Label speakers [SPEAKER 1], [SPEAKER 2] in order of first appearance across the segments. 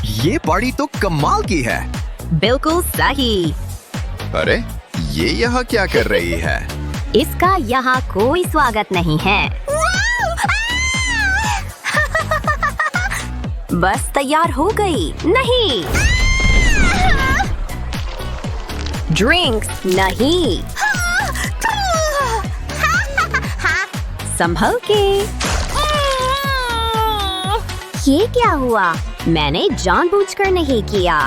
[SPEAKER 1] ये बॉडी तो कमाल की है।
[SPEAKER 2] बिल्कुल सही।
[SPEAKER 1] अरे ये यहाँ क्या कर रही है?
[SPEAKER 2] इसका यहाँ कोई स्वागत नहीं है। बस तैयार हो गई। नहीं, ड्रिंक्स नहीं। संभल के। ये क्या हुआ? मैंने जानबूझकर नहीं किया।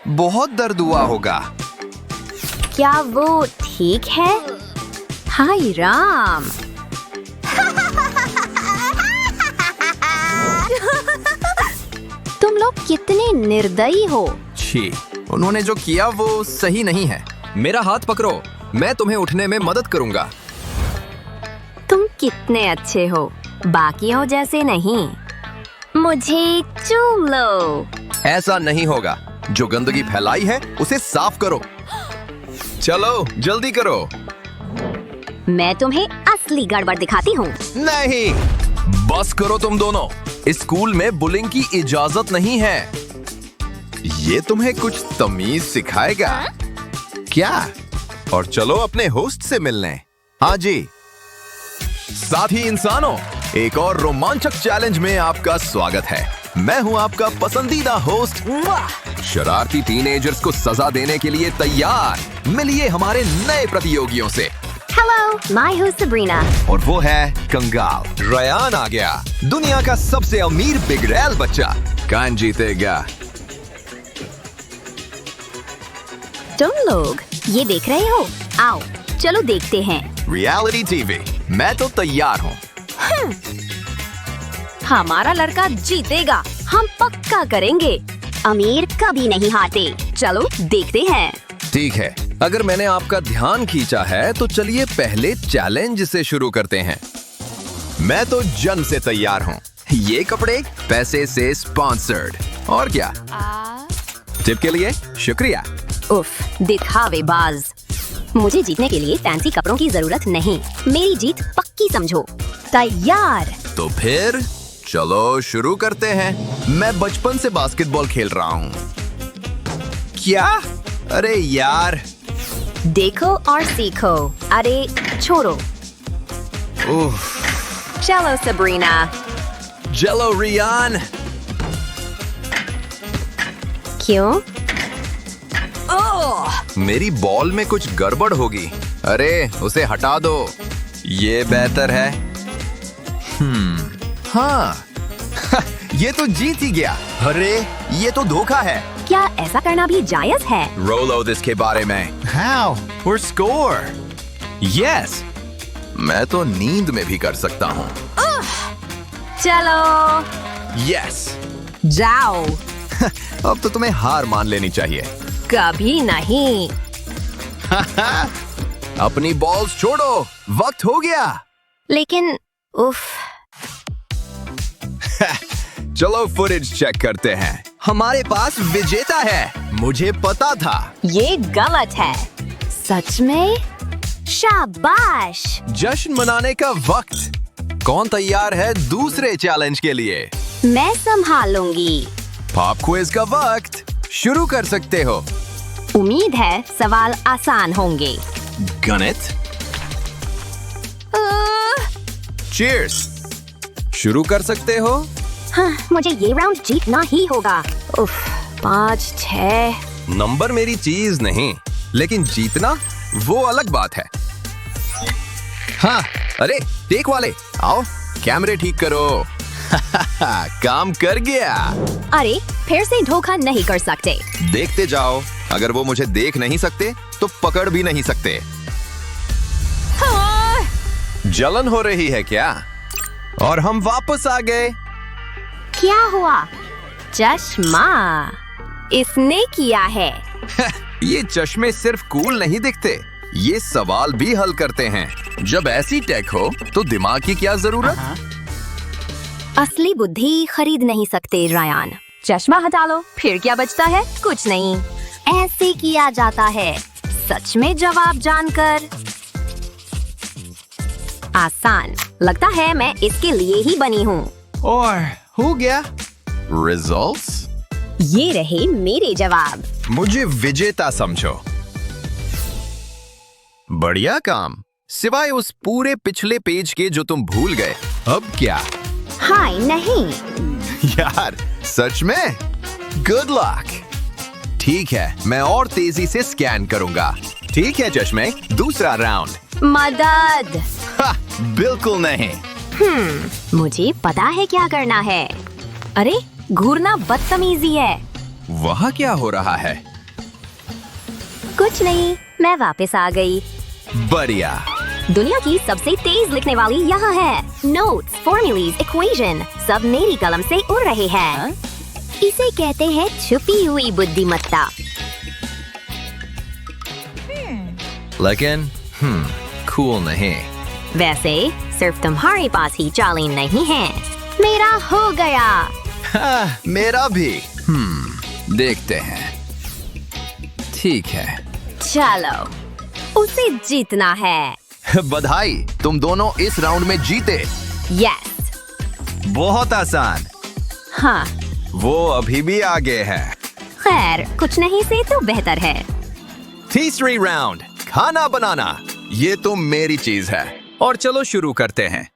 [SPEAKER 1] बहुत दर्द हुआ होगा।
[SPEAKER 2] क्या वो ठीक है? हाय राम। तुम लोग कितने निर्दयी हो।
[SPEAKER 1] छी, उन्होंने जो किया वो सही नहीं है। मेरा हाथ पकड़ो, मैं तुम्हें उठने में मदद करूंगा।
[SPEAKER 2] तुम कितने अच्छे हो, बाकियों जैसे नहीं। मुझे चूम लो।
[SPEAKER 1] ऐसा नहीं होगा। जो गंदगी फैलाई है उसे साफ करो। चलो जल्दी करो।
[SPEAKER 2] मैं तुम्हें असली गड़बड़ दिखाती हूँ।
[SPEAKER 1] नहीं, बस करो तुम दोनों। इस स्कूल में बुलिंग की इजाजत नहीं है। ये तुम्हें कुछ तमीज सिखाएगा क्या? और चलो अपने होस्ट से मिलने। हाँ जी। साथी इंसानों, एक और रोमांचक चैलेंज में आपका स्वागत है। मैं हूँ आपका पसंदीदा होस्ट। शरारती टीनेजर्स को सजा देने के लिए तैयार। मिलिए हमारे नए प्रतियोगियों से।
[SPEAKER 2] हेलो, मैं हूँ सबरीना।
[SPEAKER 1] और वो है कंगाल। रयान आ गया, दुनिया का सबसे अमीर बिगड़ैल बच्चा। कौन जीतेगा?
[SPEAKER 2] तुम लोग ये देख रहे हो? आओ चलो देखते हैं।
[SPEAKER 1] रियलिटी टीवी, मैं तो तैयार हूँ।
[SPEAKER 2] हमारा लड़का जीतेगा, हम पक्का करेंगे। अमीर कभी नहीं हारते। चलो देखते हैं।
[SPEAKER 1] ठीक है, अगर मैंने आपका ध्यान खींचा है तो चलिए पहले चैलेंज से शुरू करते हैं। मैं तो जन्म से तैयार हूँ। ये कपड़े पैसे से स्पॉन्सर्ड। और क्या? टिप के लिए शुक्रिया।
[SPEAKER 2] उफ, दिखावेबाज। मुझे जीतने के लिए फैंसी कपड़ों की जरूरत नहीं। मेरी जीत पक्की समझो। तैयार?
[SPEAKER 1] तो फिर चलो शुरू करते हैं। मैं बचपन से बास्केटबॉल खेल रहा हूँ। क्या? अरे यार।
[SPEAKER 2] देखो और सीखो। अरे छोड़ो।
[SPEAKER 1] उफ।
[SPEAKER 2] चलो सबरीना।
[SPEAKER 1] चलो रियान।
[SPEAKER 2] क्यों?
[SPEAKER 1] मेरी बॉल में कुछ गड़बड़ होगी। अरे उसे हटा दो, ये बेहतर है। हाँ। ये तो जीत ही गया। अरे ये तो धोखा है।
[SPEAKER 2] क्या ऐसा करना भी जायज है?
[SPEAKER 1] रोलो इसके बारे में। How? Or score? Yes. मैं तो नींद में भी कर सकता हूँ।
[SPEAKER 2] चलो।
[SPEAKER 1] Yes.
[SPEAKER 2] जाओ।
[SPEAKER 1] अब तो तुम्हें हार मान लेनी चाहिए।
[SPEAKER 2] कभी नहीं।
[SPEAKER 1] अपनी बॉल्स छोड़ो, वक्त हो गया।
[SPEAKER 2] लेकिन उफ।
[SPEAKER 1] चलो फुटेज चेक करते हैं। हमारे पास विजेता है। मुझे पता था।
[SPEAKER 2] ये गलत है। सच में? शाबाश।
[SPEAKER 1] जश्न मनाने का वक्त। कौन तैयार है दूसरे चैलेंज के लिए?
[SPEAKER 2] मैं संभालूंगी।
[SPEAKER 1] पॉप क्विज का वक्त। शुरू कर सकते हो।
[SPEAKER 2] उम्मीद है सवाल आसान होंगे।
[SPEAKER 1] गणित। चीयर्स। शुरू कर सकते हो।
[SPEAKER 2] हाँ, मुझे ये राउंड जीतना ही होगा। उफ, 5, 6।
[SPEAKER 1] नंबर मेरी चीज नहीं, लेकिन जीतना वो अलग बात है। हाँ, अरे टेक वाले आओ, कैमरे ठीक करो। काम कर गया।
[SPEAKER 2] अरे फिर से धोखा नहीं कर सकते।
[SPEAKER 1] देखते जाओ, अगर वो मुझे देख नहीं सकते तो पकड़ भी नहीं सकते।
[SPEAKER 2] हाँ।
[SPEAKER 1] जलन हो रही है क्या? और हम वापस आ गए।
[SPEAKER 2] क्या हुआ? चश्मा इसने किया है।
[SPEAKER 1] ये चश्मे सिर्फ कूल नहीं दिखते, ये सवाल भी हल करते हैं। जब ऐसी टेक हो तो दिमाग की क्या जरूरत?
[SPEAKER 2] असली बुद्धि खरीद नहीं सकते रायान। चश्मा हटा लो, फिर क्या बचता है? कुछ नहीं। ऐसे किया जाता है। सच में जवाब जानकर आसान लगता है। मैं इसके लिए ही बनी हूँ।
[SPEAKER 1] और हो गया। रिजल्ट्स?
[SPEAKER 2] ये रहे मेरे जवाब।
[SPEAKER 1] मुझे विजेता समझो। बढ़िया काम, सिवाय उस पूरे पिछले पेज के जो तुम भूल गए। अब क्या?
[SPEAKER 2] हाय नहीं।
[SPEAKER 1] यार सच में? Good luck. ठीक है, मैं और तेजी से स्कैन करूंगा। ठीक है चश्मे, दूसरा राउंड।
[SPEAKER 2] मदद।
[SPEAKER 1] बिल्कुल नहीं।
[SPEAKER 2] मुझे पता है क्या करना है। अरे घूरना बदतमीजी है।
[SPEAKER 1] वहाँ क्या हो रहा है?
[SPEAKER 2] कुछ नहीं, मैं वापस आ गई।
[SPEAKER 1] बढ़िया।
[SPEAKER 2] दुनिया की सबसे तेज लिखने वाली यहाँ है। नोट्स, फॉर्मूलेज, इक्वेशन सब मेरी कलम से उड़ रहे हैं। इसे कहते हैं छुपी हुई बुद्धिमत्ता।
[SPEAKER 1] लेकिन कूल नहीं।
[SPEAKER 2] वैसे सिर्फ तुम्हारे पास ही चालें नहीं है। मेरा हो गया।
[SPEAKER 1] मेरा भी। देखते हैं। ठीक है,
[SPEAKER 2] चलो, उसे जीतना है।
[SPEAKER 1] बधाई, तुम दोनों इस राउंड में जीते।
[SPEAKER 2] यस।
[SPEAKER 1] बहुत आसान।
[SPEAKER 2] हाँ।
[SPEAKER 1] वो अभी भी आगे है।
[SPEAKER 2] खैर, कुछ नहीं से तो बेहतर है।
[SPEAKER 1] तीसरी राउंड, खाना बनाना। ये तो मेरी चीज है। और चलो शुरू करते हैं।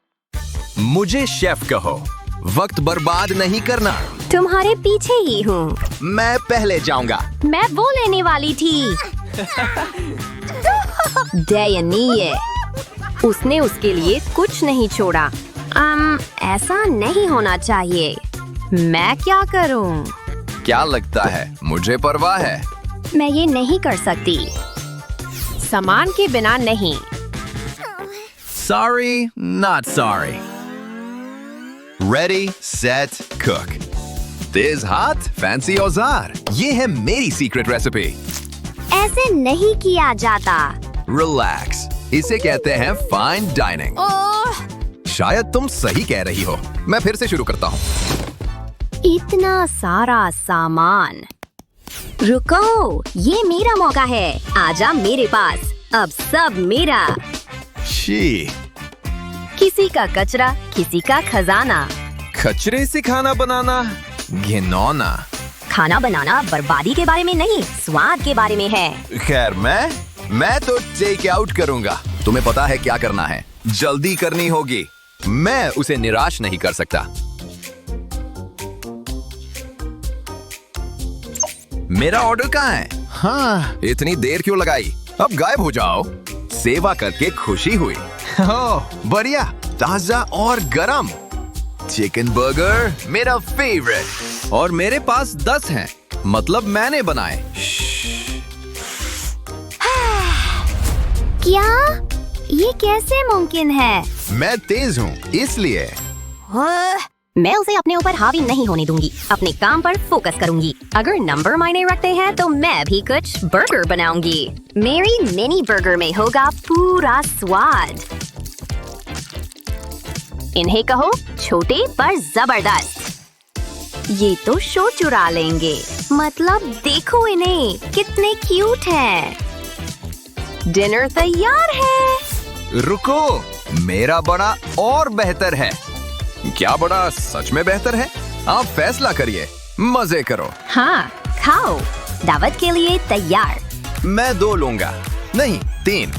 [SPEAKER 1] मुझे शेफ कहो। वक्त बर्बाद नहीं करना।
[SPEAKER 2] तुम्हारे पीछे ही हूँ।
[SPEAKER 1] मैं पहले जाऊंगा।
[SPEAKER 2] मैं वो लेने वाली थी। दयनीय। उसने उसके लिए कुछ नहीं छोड़ा। ऐसा नहीं होना चाहिए। मैं क्या करूं?
[SPEAKER 1] क्या लगता है मुझे परवाह है?
[SPEAKER 2] मैं ये नहीं कर सकती। सामान के बिना नहीं।
[SPEAKER 1] Sorry, not sorry. Ready, set, cook. तेज हाथ, फैंसी औजार। ये है मेरी सीक्रेट रेसिपी।
[SPEAKER 2] ऐसे नहीं किया जाता।
[SPEAKER 1] रिलैक्स, इसे कहते हैं फाइन डाइनिंग। शायद तुम सही कह रही हो। मैं फिर से शुरू करता हूँ।
[SPEAKER 2] इतना सारा सामान। रुको, ये मेरा मौका है। आजा मेरे पास। अब सब मेरा।
[SPEAKER 1] शी।
[SPEAKER 2] किसी का कचरा, किसी का खजाना।
[SPEAKER 1] कचरे से खाना बनाना घिनौना।
[SPEAKER 2] खाना बनाना बर्बादी के बारे में नहीं, स्वाद के बारे में है।
[SPEAKER 1] खैर, मैं तो टेक आउट करूंगा। तुम्हें पता है क्या करना है। जल्दी करनी होगी। मैं उसे निराश नहीं कर सकता। मेरा ऑर्डर कहाँ है? हाँ, इतनी देर क्यों लगाई? अब गायब हो जाओ। सेवा करके खुशी हुई। ओह, बढ़िया, ताजा और गरम। चिकन बर्गर मेरा फेवरेट। और मेरे पास 10 हैं, मतलब मैंने बनाए।
[SPEAKER 2] क्या? ये कैसे मुमकिन है?
[SPEAKER 1] मैं तेज हूँ इसलिए।
[SPEAKER 2] मैं उसे अपने ऊपर हावी नहीं होने दूंगी। अपने काम पर फोकस करूंगी। अगर नंबर मायने रखते हैं तो मैं भी कुछ बर्गर बनाऊंगी। मेरी मिनी बर्गर में होगा पूरा स्वाद। इन्हें कहो छोटे पर जबरदस्त। ये तो शो चुरा लेंगे। मतलब देखो इन्हें, कितने क्यूट हैं। डिनर तैयार है।
[SPEAKER 1] रुको, मेरा बड़ा और बेहतर है। क्या बड़ा सच में बेहतर है? आप फैसला करिए। मजे करो।
[SPEAKER 2] हाँ, खाओ। दावत के लिए तैयार।
[SPEAKER 1] मैं 2 लूंगा, नहीं 3।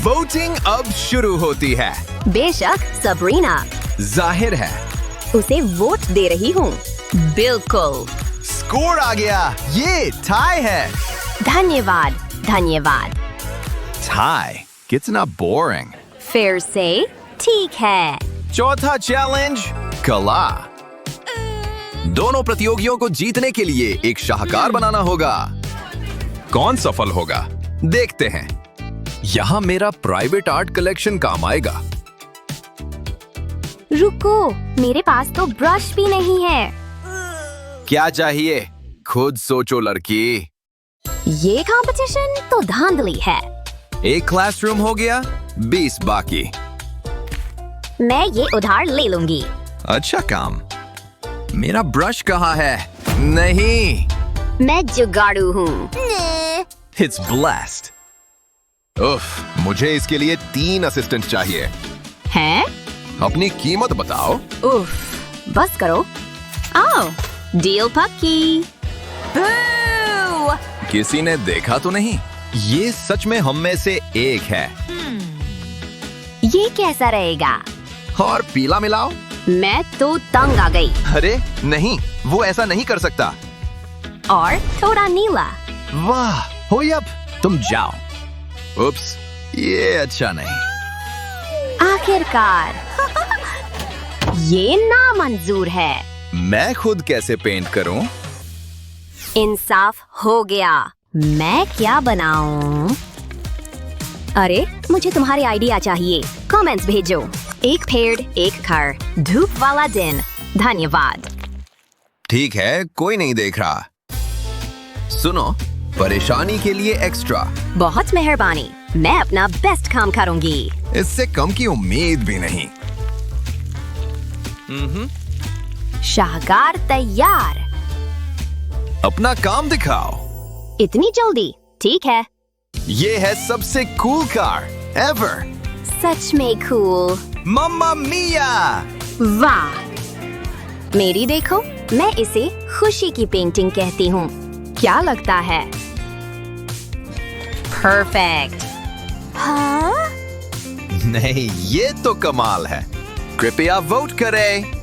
[SPEAKER 1] वोटिंग अब शुरू होती है।
[SPEAKER 2] बेशक सबरीना।
[SPEAKER 1] जाहिर है।
[SPEAKER 2] उसे वोट दे रही हूँ। बिल्कुल।
[SPEAKER 1] स्कोर आ गया। ये टाई है।
[SPEAKER 2] धन्यवाद, धन्यवाद।
[SPEAKER 1] टाई? कितना बोरिंग।
[SPEAKER 2] फिर से ठीक है।
[SPEAKER 1] चौथा चैलेंज, कला। दोनों प्रतियोगियों को जीतने के लिए एक शाहकार बनाना होगा। कौन सफल होगा देखते हैं। यहाँ मेरा प्राइवेट आर्ट कलेक्शन काम आएगा।
[SPEAKER 2] रुको, मेरे पास तो ब्रश भी नहीं है।
[SPEAKER 1] क्या चाहिए? खुद सोचो लड़की।
[SPEAKER 2] ये कंपटीशन तो धांधली है।
[SPEAKER 1] एक क्लासरूम हो गया, 20 बाकी।
[SPEAKER 2] मैं ये उधार ले लूंगी।
[SPEAKER 1] अच्छा काम। मेरा ब्रश कहाँ है? नहीं,
[SPEAKER 2] मैं जुगाड़ू हूँ।
[SPEAKER 1] It's blessed. उफ, मुझे इसके लिए 3 असिस्टेंट चाहिए।
[SPEAKER 2] हैं?
[SPEAKER 1] अपनी कीमत बताओ।
[SPEAKER 2] उफ, बस करो। आओ, डील पक्की। बू!
[SPEAKER 1] किसी ने देखा तो नहीं? ये सच में हम में से एक है।
[SPEAKER 2] ये कैसा रहेगा?
[SPEAKER 1] और पीला मिलाओ।
[SPEAKER 2] मैं तो तंग आ गई।
[SPEAKER 1] अरे नहीं, वो ऐसा नहीं कर सकता।
[SPEAKER 2] और थोड़ा नीला।
[SPEAKER 1] वाह, हो अब तुम जाओ। उप्स, ये अच्छा नहीं।
[SPEAKER 2] आखिरकार ये नामंजूर है।
[SPEAKER 1] मैं खुद कैसे पेंट करूं?
[SPEAKER 2] इंसाफ हो गया। मैं क्या बनाऊं? अरे, मुझे तुम्हारे आइडिया चाहिए। कमेंट्स भेजो। एक पेड़, एक घर, धूप वाला दिन। धन्यवाद।
[SPEAKER 1] ठीक है, कोई नहीं देख रहा। सुनो, परेशानी के लिए एक्स्ट्रा।
[SPEAKER 2] बहुत मेहरबानी। मैं अपना बेस्ट काम करूंगी।
[SPEAKER 1] इससे कम की उम्मीद भी नहीं।
[SPEAKER 2] शाहकार तैयार।
[SPEAKER 1] अपना काम दिखाओ।
[SPEAKER 2] इतनी जल्दी? ठीक है।
[SPEAKER 1] ये है सबसे कूल कार एवर।
[SPEAKER 2] सच में कूल।
[SPEAKER 1] मम्मा मिया!
[SPEAKER 2] वाह! मेरी देखो, मैं इसे खुशी की पेंटिंग कहती हूँ। क्या लगता है? परफेक्ट। हाँ?
[SPEAKER 1] नहीं, ये तो कमाल है। कृपया वोट करें।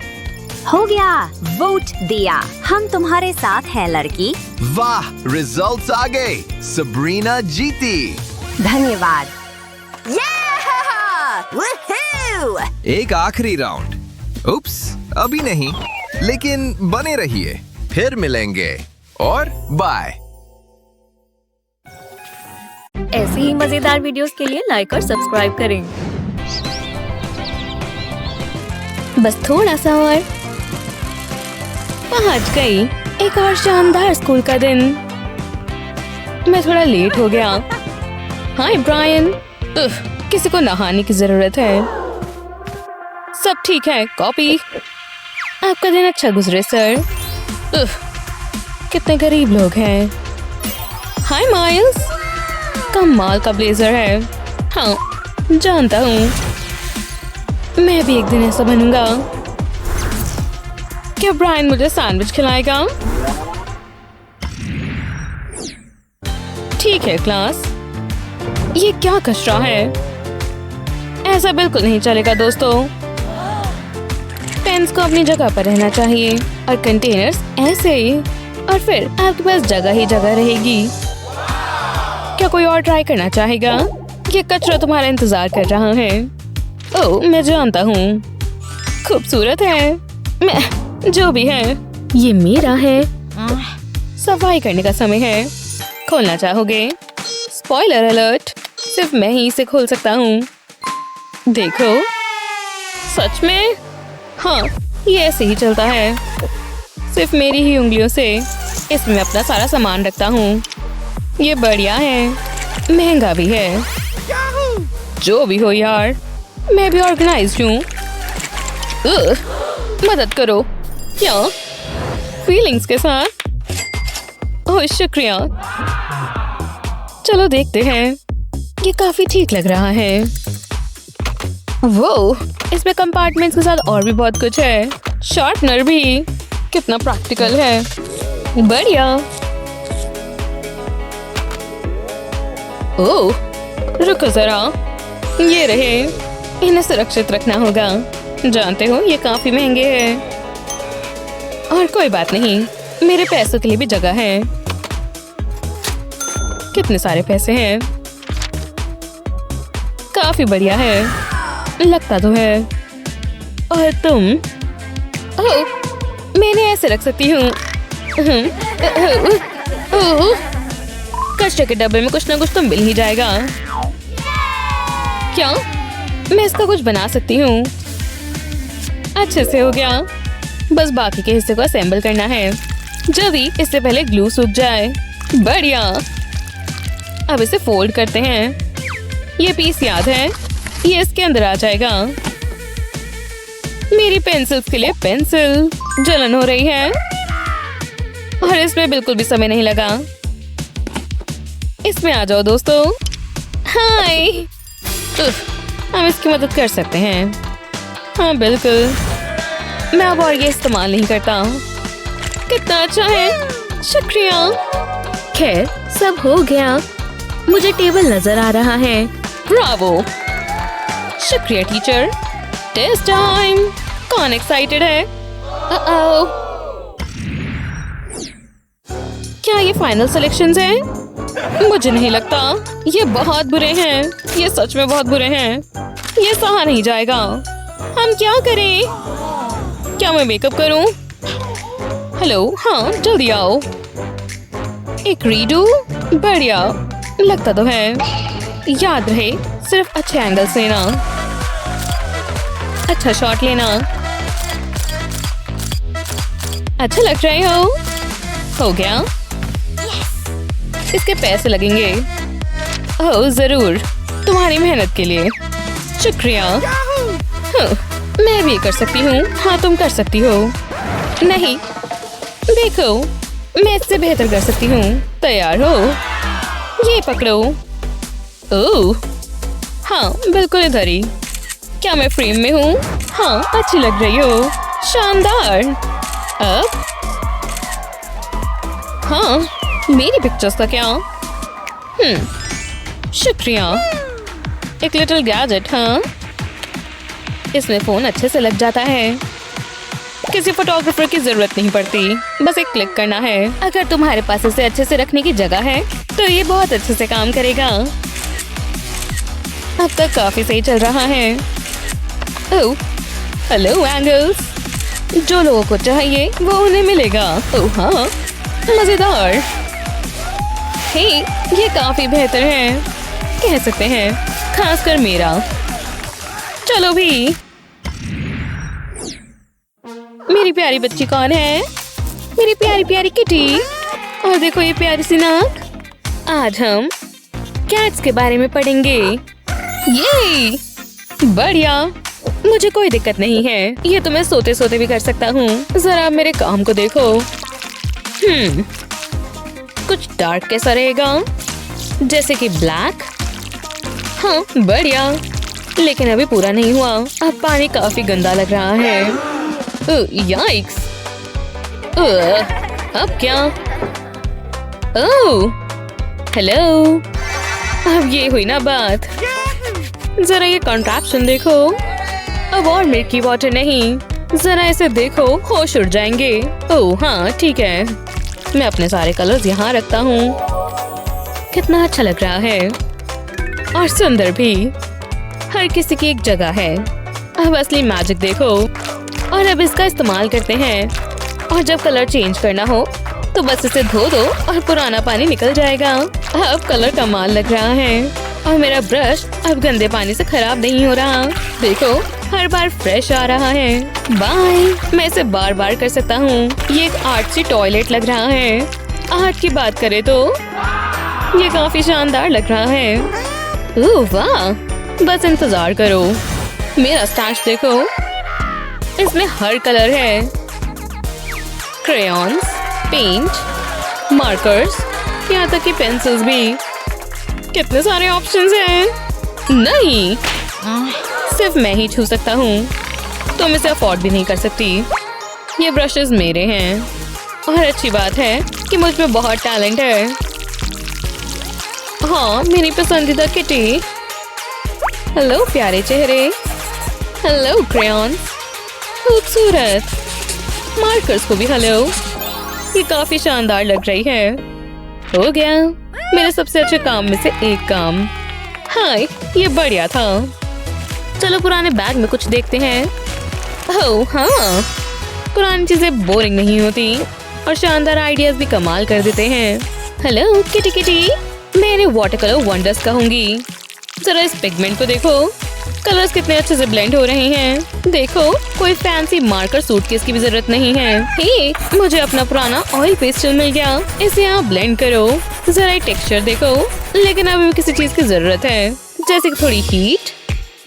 [SPEAKER 2] हो गया, वोट दिया। हम तुम्हारे साथ है लड़की।
[SPEAKER 1] वाह, रिजल्ट्स आ गए। सबरीना जीती।
[SPEAKER 2] धन्यवाद। वूहू!
[SPEAKER 1] एक आखिरी राउंड। उप्स, अभी नहीं, लेकिन बने रहिए। फिर मिलेंगे और बाय।
[SPEAKER 3] ऐसी ही मजेदार वीडियोस के लिए लाइक और सब्सक्राइब करें। बस थोड़ा सा और पहुंच गई। एक और शानदार स्कूल का दिन। मैं थोड़ा लेट हो गया। हाय ब्रायन। किसी को नहाने की जरूरत है। सब ठीक है। कॉपी। आपका दिन अच्छा गुजरे सर। कितने गरीब लोग हैं। हाय माइल्स। कमाल का ब्लेजर है। हाँ, जानता हूँ। मैं भी एक दिन ऐसा बनूंगा। क्या ब्रायन मुझे सैंडविच खिलाएगा? ठीक है क्लास। ये क्या कचरा है? ऐसा बिल्कुल नहीं चलेगा दोस्तों। पेन्स को अपनी जगह पर रहना चाहिए और कंटेनर्स ऐसे ही, और फिर आपके पास जगह ही जगह रहेगी। क्या कोई और ट्राई करना चाहेगा? ये कचरा तुम्हारा इंतजार कर रहा है। ओह, मैं जानता हूँ। खूबसूरत है। मैं जो भी है, ये मेरा है। सफाई करने का समय है। खोलना चाहोगे? स्पॉइलर अलर्ट, सिर्फ मैं ही इसे खोल सकता हूँ। देखो, सच में? हाँ, ये ऐसे ही चलता है। सिर्फ मेरी ही उंगलियों से इसमें अपना सारा सामान रखता हूँ। ये बढ़िया है, महंगा भी है। जो भी हो यार, मैं भी ऑर्गेनाइज्ड हूँ। मदद करो। क्या? फीलिंग्स के साथ? ओह शुक्रिया। चलो देखते हैं। ये काफी ठीक लग रहा है। वो, इसमें कंपार्टमेंट्स के साथ और भी बहुत कुछ है। शार्पनर भी। कितना प्रैक्टिकल है। बढ़िया। ओह, रुको जरा। ये रहे। इन्हें सुरक्षित रखना होगा। जानते हो, ये काफी महंगे हैं। और कोई बात नहीं, मेरे पैसों के लिए भी जगह है। कितने सारे पैसे हैं। काफी बढ़िया है, लगता तो है। और तुम? ओह, मैंने ऐसे रख सकती हूँ। कचरे के डब्बे में कुछ ना कुछ तो मिल ही जाएगा। क्या? मैं इसका कुछ बना सकती हूँ। अच्छे से हो गया। बस बाकी के हिस्से को असेंबल करना है। जल्दी, इससे पहले ग्लू सूख जाए। बढ़िया। अब इसे फोल्ड करते हैं। ये पीस याद है, ये इसके अंदर आ जाएगा। मेरी पेंसिल्स के लिए पेंसिल। जलन हो रही है और इसमें बिल्कुल भी समय नहीं लगा। इसमें आ जाओ दोस्तों। हाय, हम इसकी मदद कर सकते हैं। हाँ बिल्कुल, मैं अब और ये इस्तेमाल नहीं करता। कितना अच्छा है, शुक्रिया। खैर सब हो गया, मुझे टेबल नजर आ रहा है। ब्रावो, शुक्रिया टीचर। Test time. कौन एक्साइटेड है? क्या ये फाइनल सिलेक्शंस हैं? मुझे नहीं लगता, ये बहुत बुरे हैं, ये सच में बहुत बुरे हैं, ये सहा नहीं जाएगा। हम क्या करें? क्या मैं मेकअप करूं? हेलो, हाँ जल्दी आओ। एक रीडू? बढ़िया, लगता तो है। याद रहे सिर्फ अच्छे एंगल्स लेना, अच्छा शॉट लेना। अच्छा लग रहे हो गया। इसके पैसे लगेंगे। ओह जरूर, तुम्हारी मेहनत के लिए शुक्रिया। मैं भी कर सकती हूँ। हाँ तुम कर सकती हो। नहीं, देखो मैं इससे बेहतर कर सकती हूँ। तैयार हो? ये पकड़ो। ओह हाँ बिल्कुल इधर ही। क्या मैं फ्रेम में हूँ? हाँ अच्छी लग रही हो। शानदार। अब हाँ मेरी पिक्चर्स का क्या? शुक्रिया। एक लिटिल गैजेट। हाँ इसमें फोन अच्छे से लग जाता है। किसी फोटोग्राफर की जरूरत नहीं पड़ती, बस एक क्लिक करना है। अगर तुम्हारे पास इसे अच्छे से रखने की जगह है तो ये बहुत अच्छे से काम करेगा। अब तक काफी सही चल रहा है। ओह हेलो एंगल्स, जो लोगों को चाहिए वो उन्हें मिलेगा। ओह हाँ मजेदार। हे ये काफी बेहतर है, कह सकते हैं, खासकर मेरा। चलो भी। मेरी प्यारी बच्ची कौन है? मेरी प्यारी प्यारी किटी। और देखो ये प्यारी सी नाक। आज हम कैट्स के बारे में पढ़ेंगे। ये बढ़िया, मुझे कोई दिक्कत नहीं है। ये तो मैं सोते सोते भी कर सकता हूँ। जरा मेरे काम को देखो। कुछ डार्क कैसा रहेगा? जैसे कि ब्लैक। हाँ बढ़िया, लेकिन अभी पूरा नहीं हुआ। अब पानी काफी गंदा लग रहा है। याइक्स। अब क्या? ओह हेलो, अब ये हुई ना बात। जरा ये कॉन्ट्रैप्शन देखो। अब और मिल्की वाटर नहीं, जरा इसे देखो, होश उड़ जाएंगे। ओह हाँ ठीक है, मैं अपने सारे कलर्स यहाँ रखता हूँ। कितना अच्छा लग रहा है और सुंदर भी। हर किसी की एक जगह है। अब असली मैजिक देखो। और अब इसका इस्तेमाल करते हैं। और जब कलर चेंज करना हो तो बस इसे धो दो और पुराना पानी निकल जाएगा। अब कलर कमाल लग रहा है। और मेरा ब्रश अब गंदे पानी से खराब नहीं हो रहा। देखो हर बार फ्रेश आ रहा है। बाय, मैं इसे बार बार कर सकता हूँ। ये एक आर्टसी टॉयलेट लग रहा है। आर्ट की बात करें तो ये काफी शानदार लग रहा है। ओह वाह, बस इंतजार करो। मेरा स्टैश देखो, इसमें हर कलर है। क्रेयॉन्स, पेंट, मार्कर्स, यहाँ तक कि पेंसिल्स भी। कितने सारे ऑप्शंस हैं। नहीं, सिर्फ मैं ही छू सकता हूँ, तुम इसे अफोर्ड भी नहीं कर सकती। ये ब्रशेस मेरे हैं और अच्छी बात है कि मुझ में बहुत टैलेंट है। हाँ मेरी पसंदीदा किटी। हेलो प्यारे चेहरे। हेलो क्रेयॉन, खूबसूरत। मार्कर्स को भी हेलो। ये काफी शानदार लग रही है। हो गया मेरे सबसे अच्छे काम में से एक काम। हाय, ये बढ़िया था। चलो पुराने बैग में कुछ देखते हैं। ओह हाँ, पुरानी चीजें बोरिंग नहीं होती और शानदार आइडियाज भी कमाल कर देते हैं। हेलो किटी किटी, मैं इन्हें वाटर कलर वंडर्स कहूंगी। जरा इस पिगमेंट को देखो, कलर्स कितने अच्छे से ब्लेंड हो रहे हैं। देखो कोई फैंसी मार्कर सूटकेस की भी जरूरत नहीं है। हे, मुझे अपना पुराना ऑयल पेस्टल मिल गया। इसे यहाँ ब्लेंड करो। जरा ये टेक्सचर देखो, लेकिन अभी किसी चीज की जरूरत है, जैसे कि थोड़ी हीट।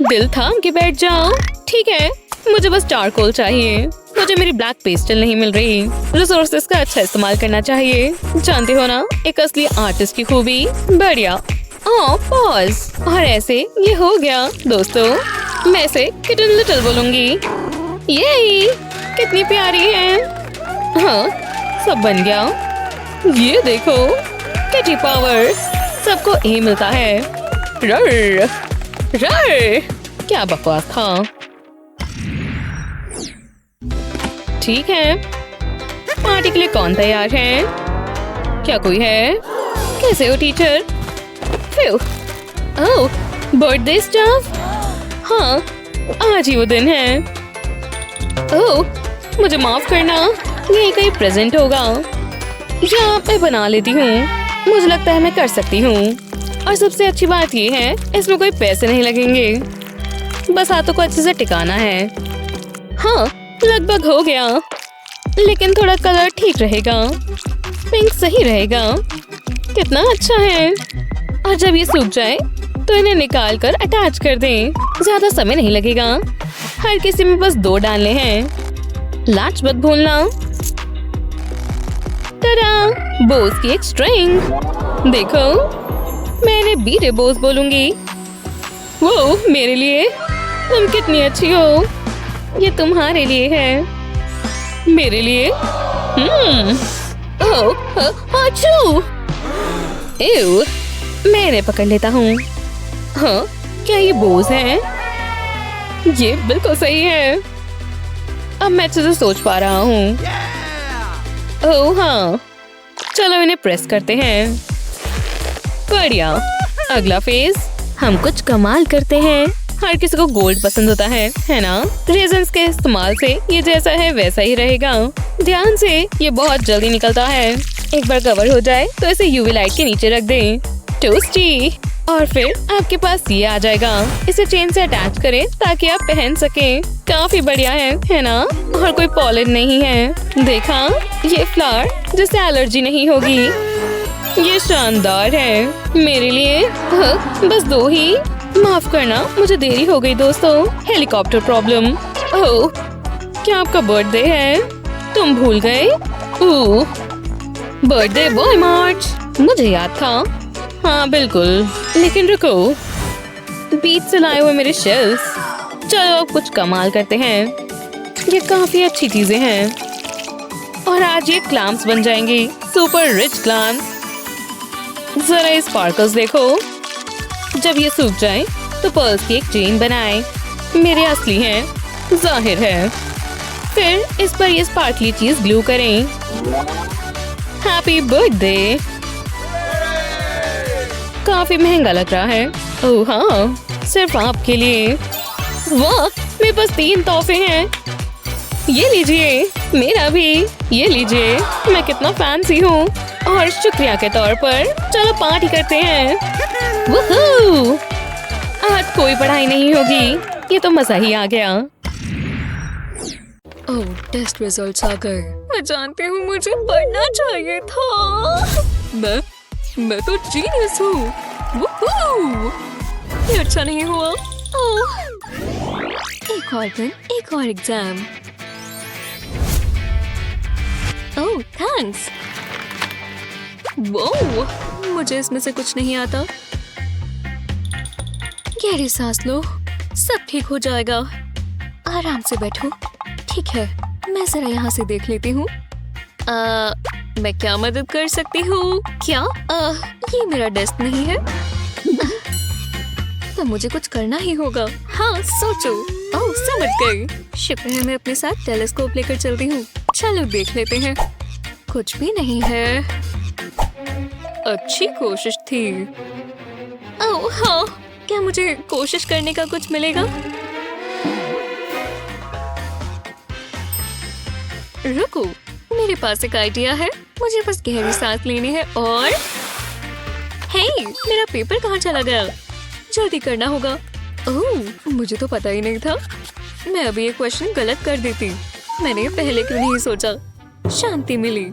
[SPEAKER 3] दिल थाम के बैठ जाओ। ठीक है, मुझे बस चारकोल चाहिए। मुझे मेरी ब्लैक पेस्टल नहीं मिल रही। रिसोर्सेस का अच्छा इस्तेमाल करना चाहिए। जानते हो ना, एक असली आर्टिस्ट की खूबी। बढ़िया, ओह पॉज। और ऐसे ये हो गया दोस्तों। मैं इसे किटन लिटिल बोलूंगी। ये कितनी प्यारी है। हाँ सब बन गया। ये देखो किटी पावर। सबको ए मिलता है। रर रर। क्या बकवास था। ठीक है, पार्टी के लिए कौन तैयार है? क्या कोई है? कैसे हो टीचर? ओह बर्थडे स्टफ। हाँ आज ही वो दिन है। ओह मुझे माफ करना, ये कहीं प्रेजेंट होगा या मैं बना लेती हूँ। मुझे लगता है मैं कर सकती हूँ। और सबसे अच्छी बात ये है इसमें कोई पैसे नहीं लगेंगे, बस हाथों को अच्छे से टिकाना है। हाँ लगभग हो गया, लेकिन थोड़ा कलर ठीक रहेगा। पिंक सही रहेगा। कितना अच्छा है। और जब ये सूख जाए तो इन्हें निकाल कर अटैच कर दें। ज्यादा समय नहीं लगेगा। हर किसी में बस 2 डालने हैं। लाच मत भूलना। टडा, बोस की एक स्ट्रिंग। देखो मैंने बी रिबोस बोलूंगी। वो मेरे लिए। तुम कितनी अच्छी हो। ये तुम्हारे लिए है। मेरे लिए। ओह अच्छू। एव, मैंने पकड़ लेता हूँ। हाँ क्या ये बोझ है? ये बिल्कुल सही है। अब मैं अच्छे से सोच पा रहा हूँ। ओह हाँ चलो इन्हें प्रेस करते हैं। बढ़िया। अगला फेज हम कुछ कमाल करते हैं। हर किसी को गोल्ड पसंद होता है ना? रेजन्स के इस्तेमाल से ये जैसा है वैसा ही रहेगा। ध्यान से, ये बहुत जल्दी निकलता है। एक बार कवर हो जाए तो इसे यूवी लाइट के नीचे रख दें। टोस्टी। और फिर आपके पास ये आ जाएगा। इसे चेन से अटैच करें ताकि आप पहन सकें। काफी बढ़िया है ना? और कोई पॉलन नहीं है। देखा, ये फ्लावर जिससे एलर्जी नहीं होगी। ये शानदार है। मेरे लिए बस 2 ही। माफ करना, मुझे देरी हो गई दोस्तों। Helicopter problem. ओह क्या आपका बर्थडे है? तुम भूल गए? बर्थडे बॉय मार्च। मुझे याद था। हाँ बिल्कुल, लेकिन रुको, बीच से लाए हुए मेरे शेल्स। चलो अब कुछ कमाल करते हैं। ये काफी अच्छी चीजें हैं और आज ये क्लैम्स बन जाएंगी। Super rich clams. जरा ये स्पार्कल्स देखो। जब ये सूख जाए तो पर्ल्स की एक चेन बनाए। मेरे असली हैं, जाहिर है। फिर इस पर ये स्पार्कली चीज ग्लू करें। Happy birthday. काफी महंगा लग रहा है। ओह हाँ सिर्फ आपके लिए। वाह मेरे पास 3 तोहफे हैं। ये लीजिए, मेरा भी। ये लीजिए, मैं कितना फैंसी हूँ। और शुक्रिया के तौर पर चलो पार्टी करते हैं। वूहू! आज कोई पढ़ाई नहीं होगी। ये तो मजा ही आ गया।
[SPEAKER 4] ओह टेस्ट रिजल्ट्स आ गए। मैं जानती हूँ मुझे पढ़ना चाहिए था। मैं तो जीनियस हूँ। वूहू! ये अच्छा नहीं हुआ। ओह एक और दिन, एक और एग्जाम। ओह थैंक्स। वो मुझे इसमें से कुछ नहीं आता। गहरी सांस लो, सब ठीक हो जाएगा। आराम से बैठो। ठीक है, मैं जरा यहाँ से देख लेती हूँ। मैं क्या मदद कर सकती हूँ? क्या? ये मेरा डेस्क नहीं है। तो मुझे कुछ करना ही होगा। हाँ सोचो। ओह समझ गई। शुक्र है मैं अपने साथ टेलीस्कोप लेकर चलती हूँ। चलो देख लेते हैं। कुछ भी नहीं है। अच्छी कोशिश थी। ओह हाँ, क्या मुझे कोशिश करने का कुछ मिलेगा? रुको, मेरे पास एक आइडिया है। मुझे बस गहरी सांस लेनी है और हे, मेरा पेपर कहाँ चला गया? जल्दी करना होगा। ओह, मुझे तो पता ही नहीं था। मैं अभी ये क्वेश्चन गलत कर देती। मैंने ये पहले क्यों नहीं सोचा? शांति मिली।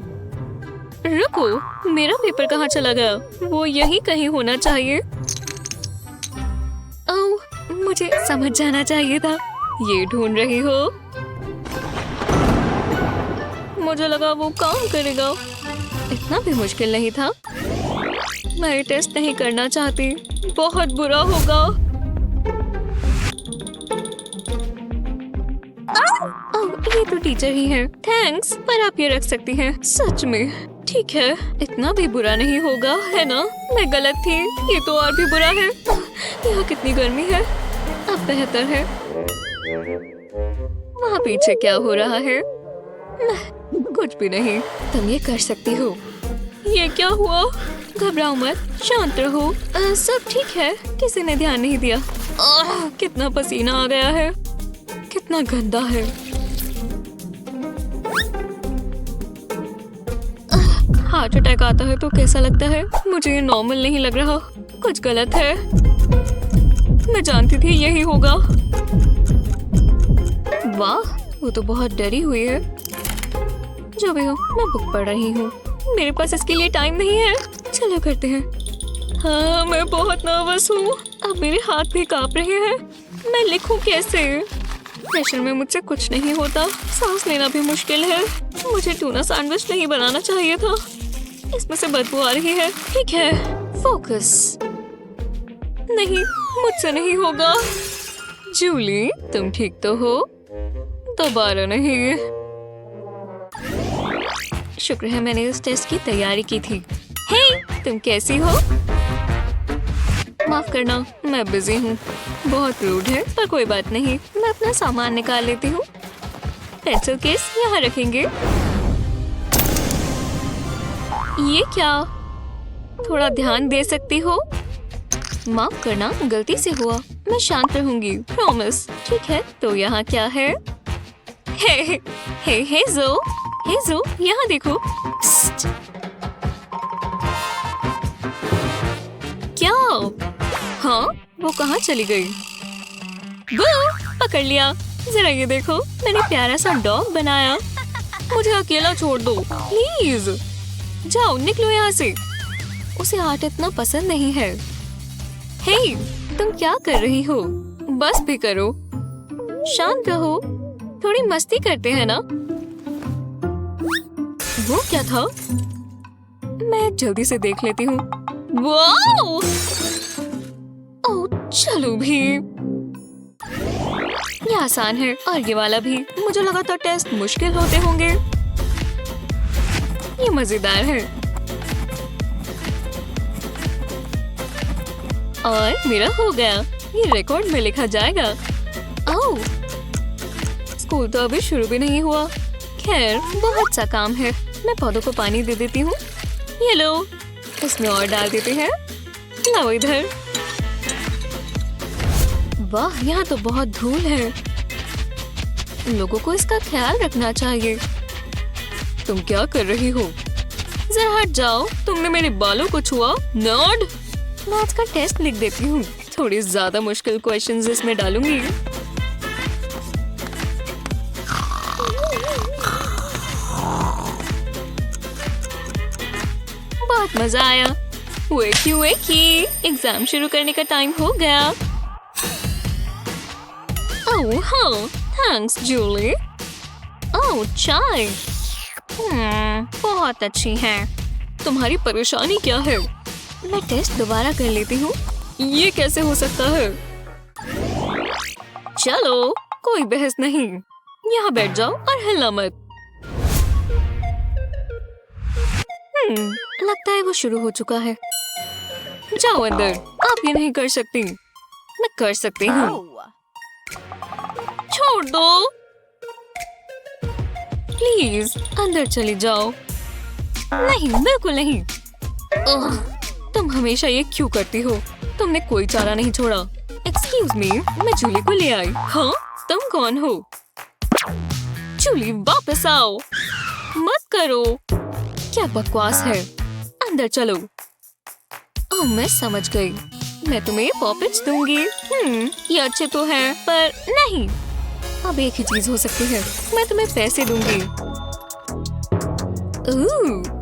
[SPEAKER 4] रुको, मेरा पेपर कहाँ चला गया? वो यहीं कहीं होना चाहिए। ओह, मुझे समझ जाना चाहिए था। ये ढूंढ रही हो? मुझे लगा वो काम करेगा। इतना भी मुश्किल नहीं था। मैं टेस्ट नहीं करना चाहती, बहुत बुरा होगा। ये तो टीचर ही है। थैंक्स, पर आप ये रख सकती हैं। सच में ठीक है, इतना भी बुरा नहीं होगा, है ना? मैं गलत थी, ये तो और भी बुरा है। यहाँ कितनी गर्मी है, अब बेहतर है। वहाँ पीछे क्या हो रहा है? कुछ भी नहीं, तुम ये कर सकती हो। ये क्या हुआ? घबराओ मत, शांत रहो, सब ठीक है। किसी ने ध्यान नहीं दिया। कितना पसीना आ गया है, कितना गंदा है। हार्ट अटैक आता है तो कैसा लगता है? मुझे ये नॉर्मल नहीं लग रहा, कुछ गलत है। मैं जानती थी यही होगा। वाह, वो तो बहुत डरी हुई है। जो भी हो, मैं बुक पढ़ रही हूँ। मेरे पास इसके लिए टाइम नहीं है। चलो करते हैं। हाँ, मैं बहुत नर्वस हूँ। अब मेरे हाथ भी कांप रहे हैं। मैं लिखूं कैसे? प्रेशर में मुझसे कुछ नहीं होता। सांस लेना भी मुश्किल है। मुझे टूना सैंडविच नहीं बनाना चाहिए था। इसमें से बदबू आ रही है। ठीक है, फोकस। नहीं, मुझसे नहीं होगा। जूली, तुम ठीक तो हो? दोबारा नहीं। शुक्र है मैंने इस टेस्ट की तैयारी की थी। हे, तुम कैसी हो? माफ करना, मैं बिजी हूँ। बहुत रूड है, पर कोई बात नहीं। मैं अपना सामान निकाल लेती हूँ। पेंसिल केस यहाँ रखेंगे। ये क्या? थोड़ा ध्यान दे सकती हो? माफ करना, गलती से हुआ। मैं शांत रहूंगी, प्रॉमिस। ठीक है, तो यहाँ क्या है? हे जो, यहाँ देखो। क्या? हाँ, वो कहाँ चली गई? वो पकड़ लिया। जरा ये देखो, मैंने प्यारा सा डॉग बनाया। मुझे अकेला छोड़ दो प्लीज। जाओ, निकलो यहाँ से। उसे आर्ट इतना पसंद नहीं है। हे, तुम क्या कर रही हो? बस भी करो, शांत रहो। थोड़ी मस्ती करते हैं ना? वो क्या था? मैं जल्दी से देख लेती हूँ। वाओ! ओह, चलो भी। ये आसान है, और ये वाला भी। मुझे लगा था टेस्ट मुश्किल होते होंगे। ये मजेदार है। और मेरा हो गया। ये रिकॉर्ड में लिखा जाएगा। ओह, स्कूल तो अभी शुरू भी नहीं हुआ। खैर, बहुत सा काम है। मैं पौधों को पानी दे देती हूँ। ये लो, इसमें और डाल देते हैं। लाओ इधर। वाह, यहाँ तो बहुत धूल है। लोगों को इसका ख्याल रखना चाहिए। तुम क्या कर रही हो? जरा हट जाओ, तुमने मेरे बालों को छुआ। नर्ड। मैं आज का टेस्ट लिख देती हूँ। थोड़ी ज्यादा मुश्किल क्वेश्चंस इसमें डालूंगी। बहुत मजा आया। वेकी, एग्जाम शुरू करने का टाइम हो गया। ओह हाँ, थैंक्स जूली। ओह, चाय। बहुत अच्छी है। तुम्हारी परेशानी क्या है? मैं टेस्ट दोबारा कर लेती हूँ। ये कैसे हो सकता है? चलो, कोई बहस नहीं। यहाँ बैठ जाओ और हिलना मत। लगता है वो शुरू हो चुका है। जाओ अंदर। आप ये नहीं कर सकती। मैं कर सकती हूँ। छोड़ दो प्लीज, अंदर चली जाओ। नहीं, बिल्कुल नहीं। तुम हमेशा ये क्यों करती हो? तुमने कोई चारा नहीं छोड़ा। एक्सक्यूज मी, मैं जूली को ले आई। हाँ, तुम कौन हो? जूली, वापस आओ। मत करो। क्या बकवास है? अंदर चलो। ओह, मैं समझ गई। मैं तुम्हें पॉपेट्स दूंगी। ये अच्छे तो हैं, पर नहीं। अब एक ही चीज हो सकती है। मैं तुम्हें पैसे दूंगी।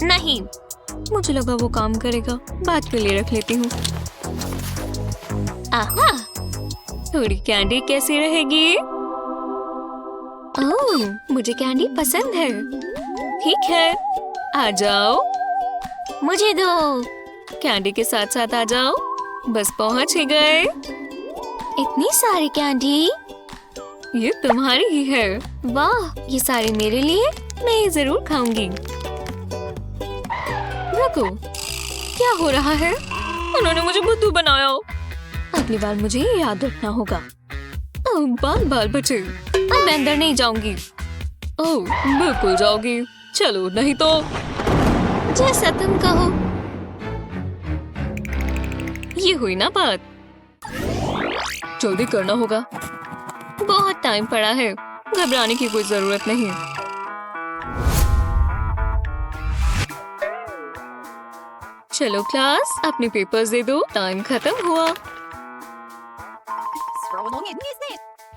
[SPEAKER 4] नहीं, मुझे लगा वो काम करेगा। बाद के लिए रख लेती हूँ। आहा, थोड़ी कैंडी कैसी रहेगी? ओह, मुझे कैंडी पसंद है। ठीक है, आ जाओ। मुझे दो। कैंडी के साथ साथ आ जाओ। बस पहुंच ही गए। इतनी सारी कैंडी, ये तुम्हारी ही है। वाह, ये सारी मेरे लिए, मैं ये जरूर खाऊंगी। रुको, क्या हो रहा है? उन्होंने मुझे बुद्धू बनाया। अगली बार मुझे ये याद रखना होगा। ओह, बाल बाल बचे। अब मैं अंदर नहीं जाऊंगी। ओह, बिल्कुल जाओगी। चलो, नहीं तो जैसा तुम कहो। ये हुई ना बात। जल्दी करना होगा, बहुत टाइम पड़ा है। घबराने की कोई जरूरत नहीं। चलो क्लास, अपने पेपर्स दे दो। टाइम खत्म हुआ।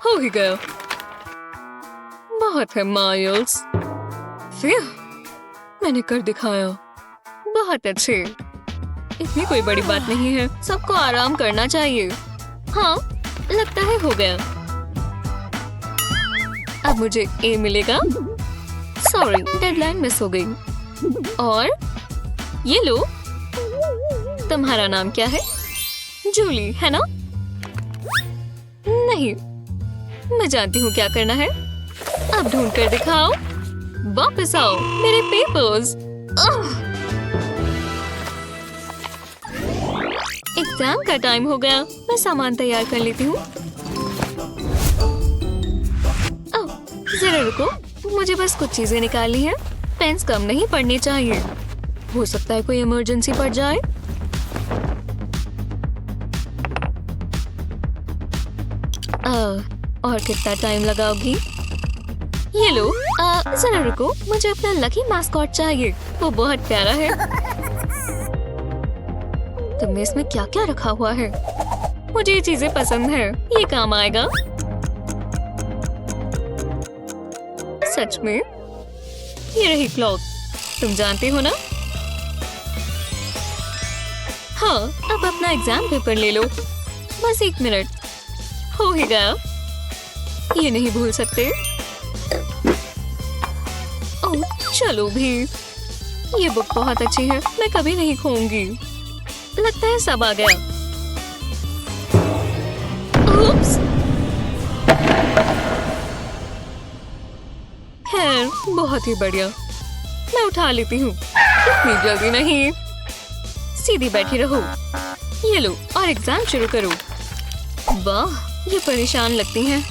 [SPEAKER 4] हो ही गया। बहुत है माइल्स। फिर मैंने कर दिखाया। बहुत अच्छे। इतनी कोई बड़ी बात नहीं है। सबको आराम करना चाहिए। हाँ, लगता है हो गया। अब मुझे ए मिलेगा। सॉरी, डेडलाइन मिस हो गई। और ये लो। तुम्हारा नाम क्या है? जूली, है ना? नहीं, मैं जानती हूँ क्या करना है। अब ढूंढ कर दिखाओ। वापस आओ, मेरे पेपर्स। एग्जाम का टाइम हो गया। मैं सामान तैयार कर लेती हूँ। जरा रुको, मुझे बस कुछ चीजें निकालनी है। पेन्स कम नहीं पड़नी चाहिए। हो सकता है कोई इमरजेंसी पड़ जाए। और कितना टाइम लगाओगी? ये लो। जरा रुको, मुझे अपना लकी मास्कॉट चाहिए। वो बहुत प्यारा है। तुमने इसमें क्या क्या रखा हुआ है? मुझे ये चीजें पसंद है। ये काम आएगा। सच में? ये रही क्लॉक। तुम जानते हो ना? हाँ, अब अपना एग्जाम पेपर ले लो। बस 1 मिनट। हो ही गया। ये नहीं भूल सकते। ओह, चलो भी। ये बुक बहुत अच्छी है। मैं कभी नहीं खोऊंगी। लगता है सब आ गया। उप्स। खैर, बहुत ही बढ़िया। मैं उठा लेती हूँ। इतनी जल्दी नहीं। सीधी बैठी रहो। ये लो और एग्जाम शुरू करो। वाह, ये परेशान लगती हैं।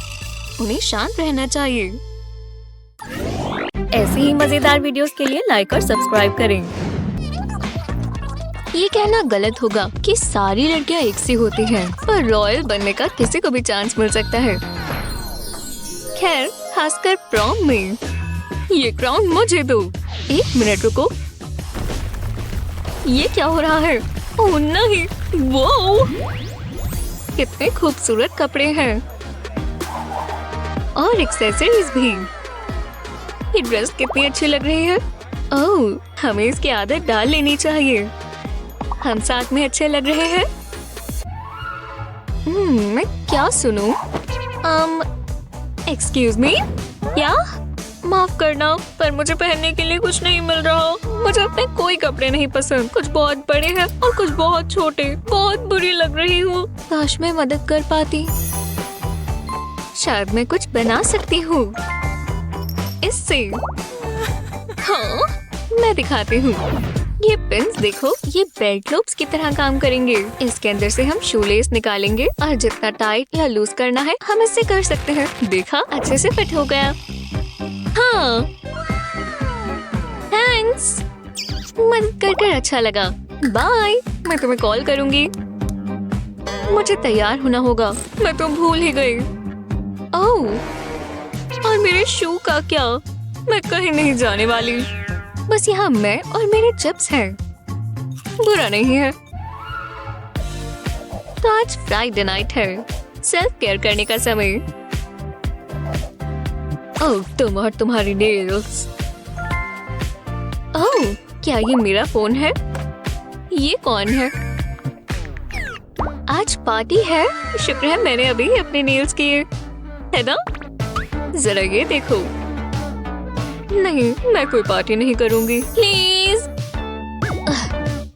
[SPEAKER 4] उन्हें शांत रहना चाहिए। ऐसी ही मजेदार वीडियोस के लिए लाइक और सब्सक्राइब करें। ये कहना गलत होगा कि सारी लड़कियां एक सी होती हैं, पर रॉयल बनने का किसी को भी चांस मिल सकता है। खैर, खासकर प्रॉम में। ये क्राउन मुझे दो। 1 मिनट रुको। ये क्या हो रहा है? ओह नहीं, वो कितने खूबसूरत कपड़े हैं और एक्सेसरीज भी। ये ड्रेस कितनी अच्छी लग रही है। ओह, हमें इसकी आदत डाल लेनी चाहिए। हम साथ में अच्छे लग रहे हैं। मैं क्या सुनूं? एक्सक्यूज मी, क्या? माफ करना, पर मुझे पहनने के लिए कुछ नहीं मिल रहा। मुझे अपने कोई कपड़े नहीं पसंद। कुछ बहुत बड़े हैं और कुछ बहुत छोटे। बहुत बुरी लग रही हूँ। काश मैं मदद कर पाती। शायद मैं कुछ बना सकती हूँ इससे। हाँ, मैं दिखाती हूँ। ये पिन्स देखो, ये बेल्ट लूप्स की तरह काम करेंगे। इसके अंदर से हम शूलेस निकालेंगे और जितना टाइट या लूज करना है हम इससे कर सकते हैं। देखा, अच्छे से फिट हो गया। हाँ, थैंक्स। मदद कर अच्छा लगा। बाय, मैं तुम्हें कॉल करूंगी। मुझे तैयार होना होगा। मैं तो भूल ही गई। ओह, और मेरे शू का क्या? मैं कहीं नहीं जाने वाली। बस यहाँ मैं और मेरे चिप्स हैं। बुरा नहीं है। तो आज फ्राइडे नाइट है। सेल्फ केयर करने का समय। ओह, तुम और तुम्हारी नेल्स। ओह, क्या ये मेरा फोन है? ये कौन है? आज पार्टी है। शुक्र है मैंने अभी अपने नेल्स किए, है ना? जरा ये देखो। नहीं, मैं कोई पार्टी नहीं करूंगी। प्लीज।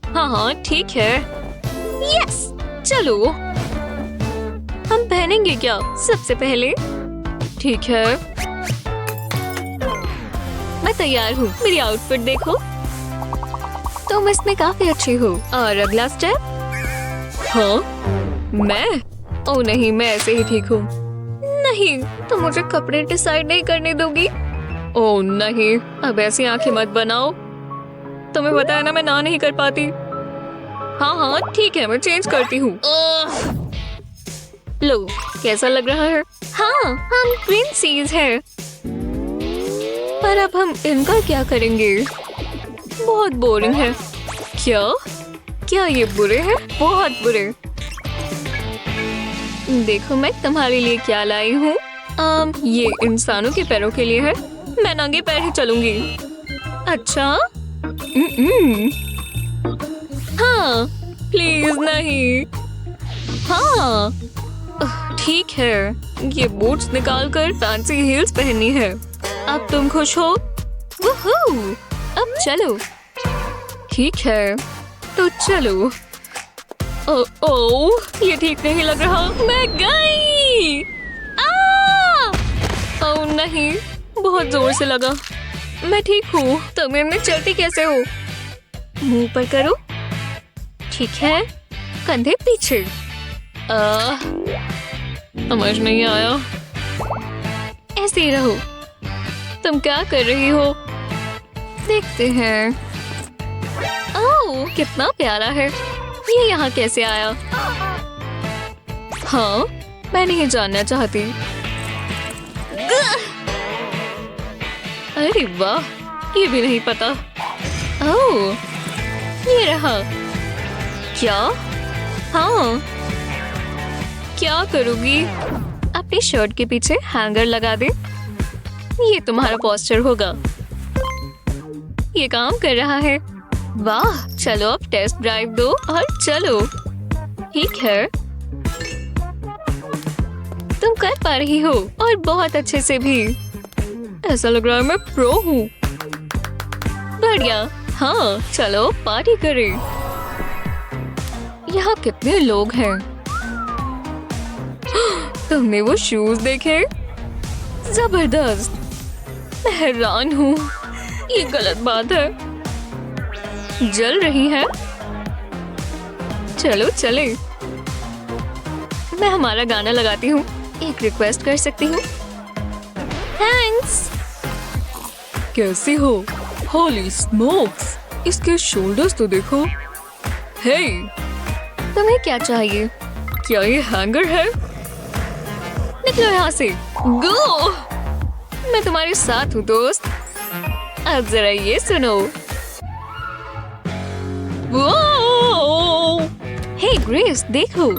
[SPEAKER 4] हाँ, हाँ ठीक है। यस, चलो हम पहनेंगे क्या सबसे पहले? ठीक है, मैं तैयार हूँ। मेरी आउटफिट देखो, तुम इसमें काफी अच्छी हो। और अगला स्टेप? हाँ मैं? ओ नहीं, मैं ऐसे ही ठीक हूँ। नहीं, तुम मुझे कपड़े डिसाइड नहीं करने दोगी। ओ नहीं, अब ऐसी आंखें मत बनाओ। तुम्हें पता है ना मैं ना नहीं कर पाती। हाँ हाँ ठीक है, मैं चेंज करती हूँ। लो, कैसा लग रहा है? हाँ, हम प्रिंसेस हैं। पर अब हम इनका क्या करेंगे? बहुत बोरिंग है। क्या ये बुरे हैं? बहुत बुरे। देखो मैं तुम्हारे लिए क्या लाई हूँ। ये इंसानों के पैरों के लिए है। मैं नंगे पैर ही चलूंगी। अच्छा? हाँ, प्लीज नहीं। हाँ ठीक है, ये बूट्स निकालकर फैंसी हील्स पहननी है। अब तुम खुश हो? वूहू! अब चलो। ठीक है, तो चलो। ओह, ये ठीक नहीं लग रहा। मैं गई। ओह नहीं, बहुत जोर से लगा। मैं ठीक हूँ। तुम इनमें चलती कैसे हो? मुंह पर करो। ठीक है, कंधे पीछे। समझ नहीं आया। ऐसे ही रहो। तुम क्या कर रही हो? देखते हैं। ओह, कितना प्यारा है। ये यहाँ कैसे आया? हाँ, मैं नहीं जानना चाहती। अरे वाह, ये भी नहीं पता। ओह, ये रहा। क्या? हाँ, क्या करोगी? अपनी शर्ट के पीछे हैंगर लगा दे। ये तुम्हारा पोस्टर होगा। ये काम कर रहा है। वाह, चलो अब टेस्ट ड्राइव दो और चलो। ठीक है, तुम कर पा रही हो और बहुत अच्छे से भी। ऐसा लग रहा है मैं प्रो हूँ। बढ़िया। हाँ, चलो पार्टी करें। यहाँ कितने लोग हैं? तुमने वो शूज देखे? जबरदस्त। मैं हैरान हूँ। ये गलत बात है। जल रही है। चलो चले। मैं हमारा गाना लगाती हूँ। एक रिक्वेस्ट कर सकती हूँ? थैंक्स। कैसी हो? होली स्मोक्स, इसके शोल्डर्स तो देखो। हे, तुम्हें क्या चाहिए? क्या ये हैंगर है? निकलो यहाँ से। गो! मैं तुम्हारे साथ हूँ दोस्त। अब जरा ये सुनो। हे ग्रेस, देखो।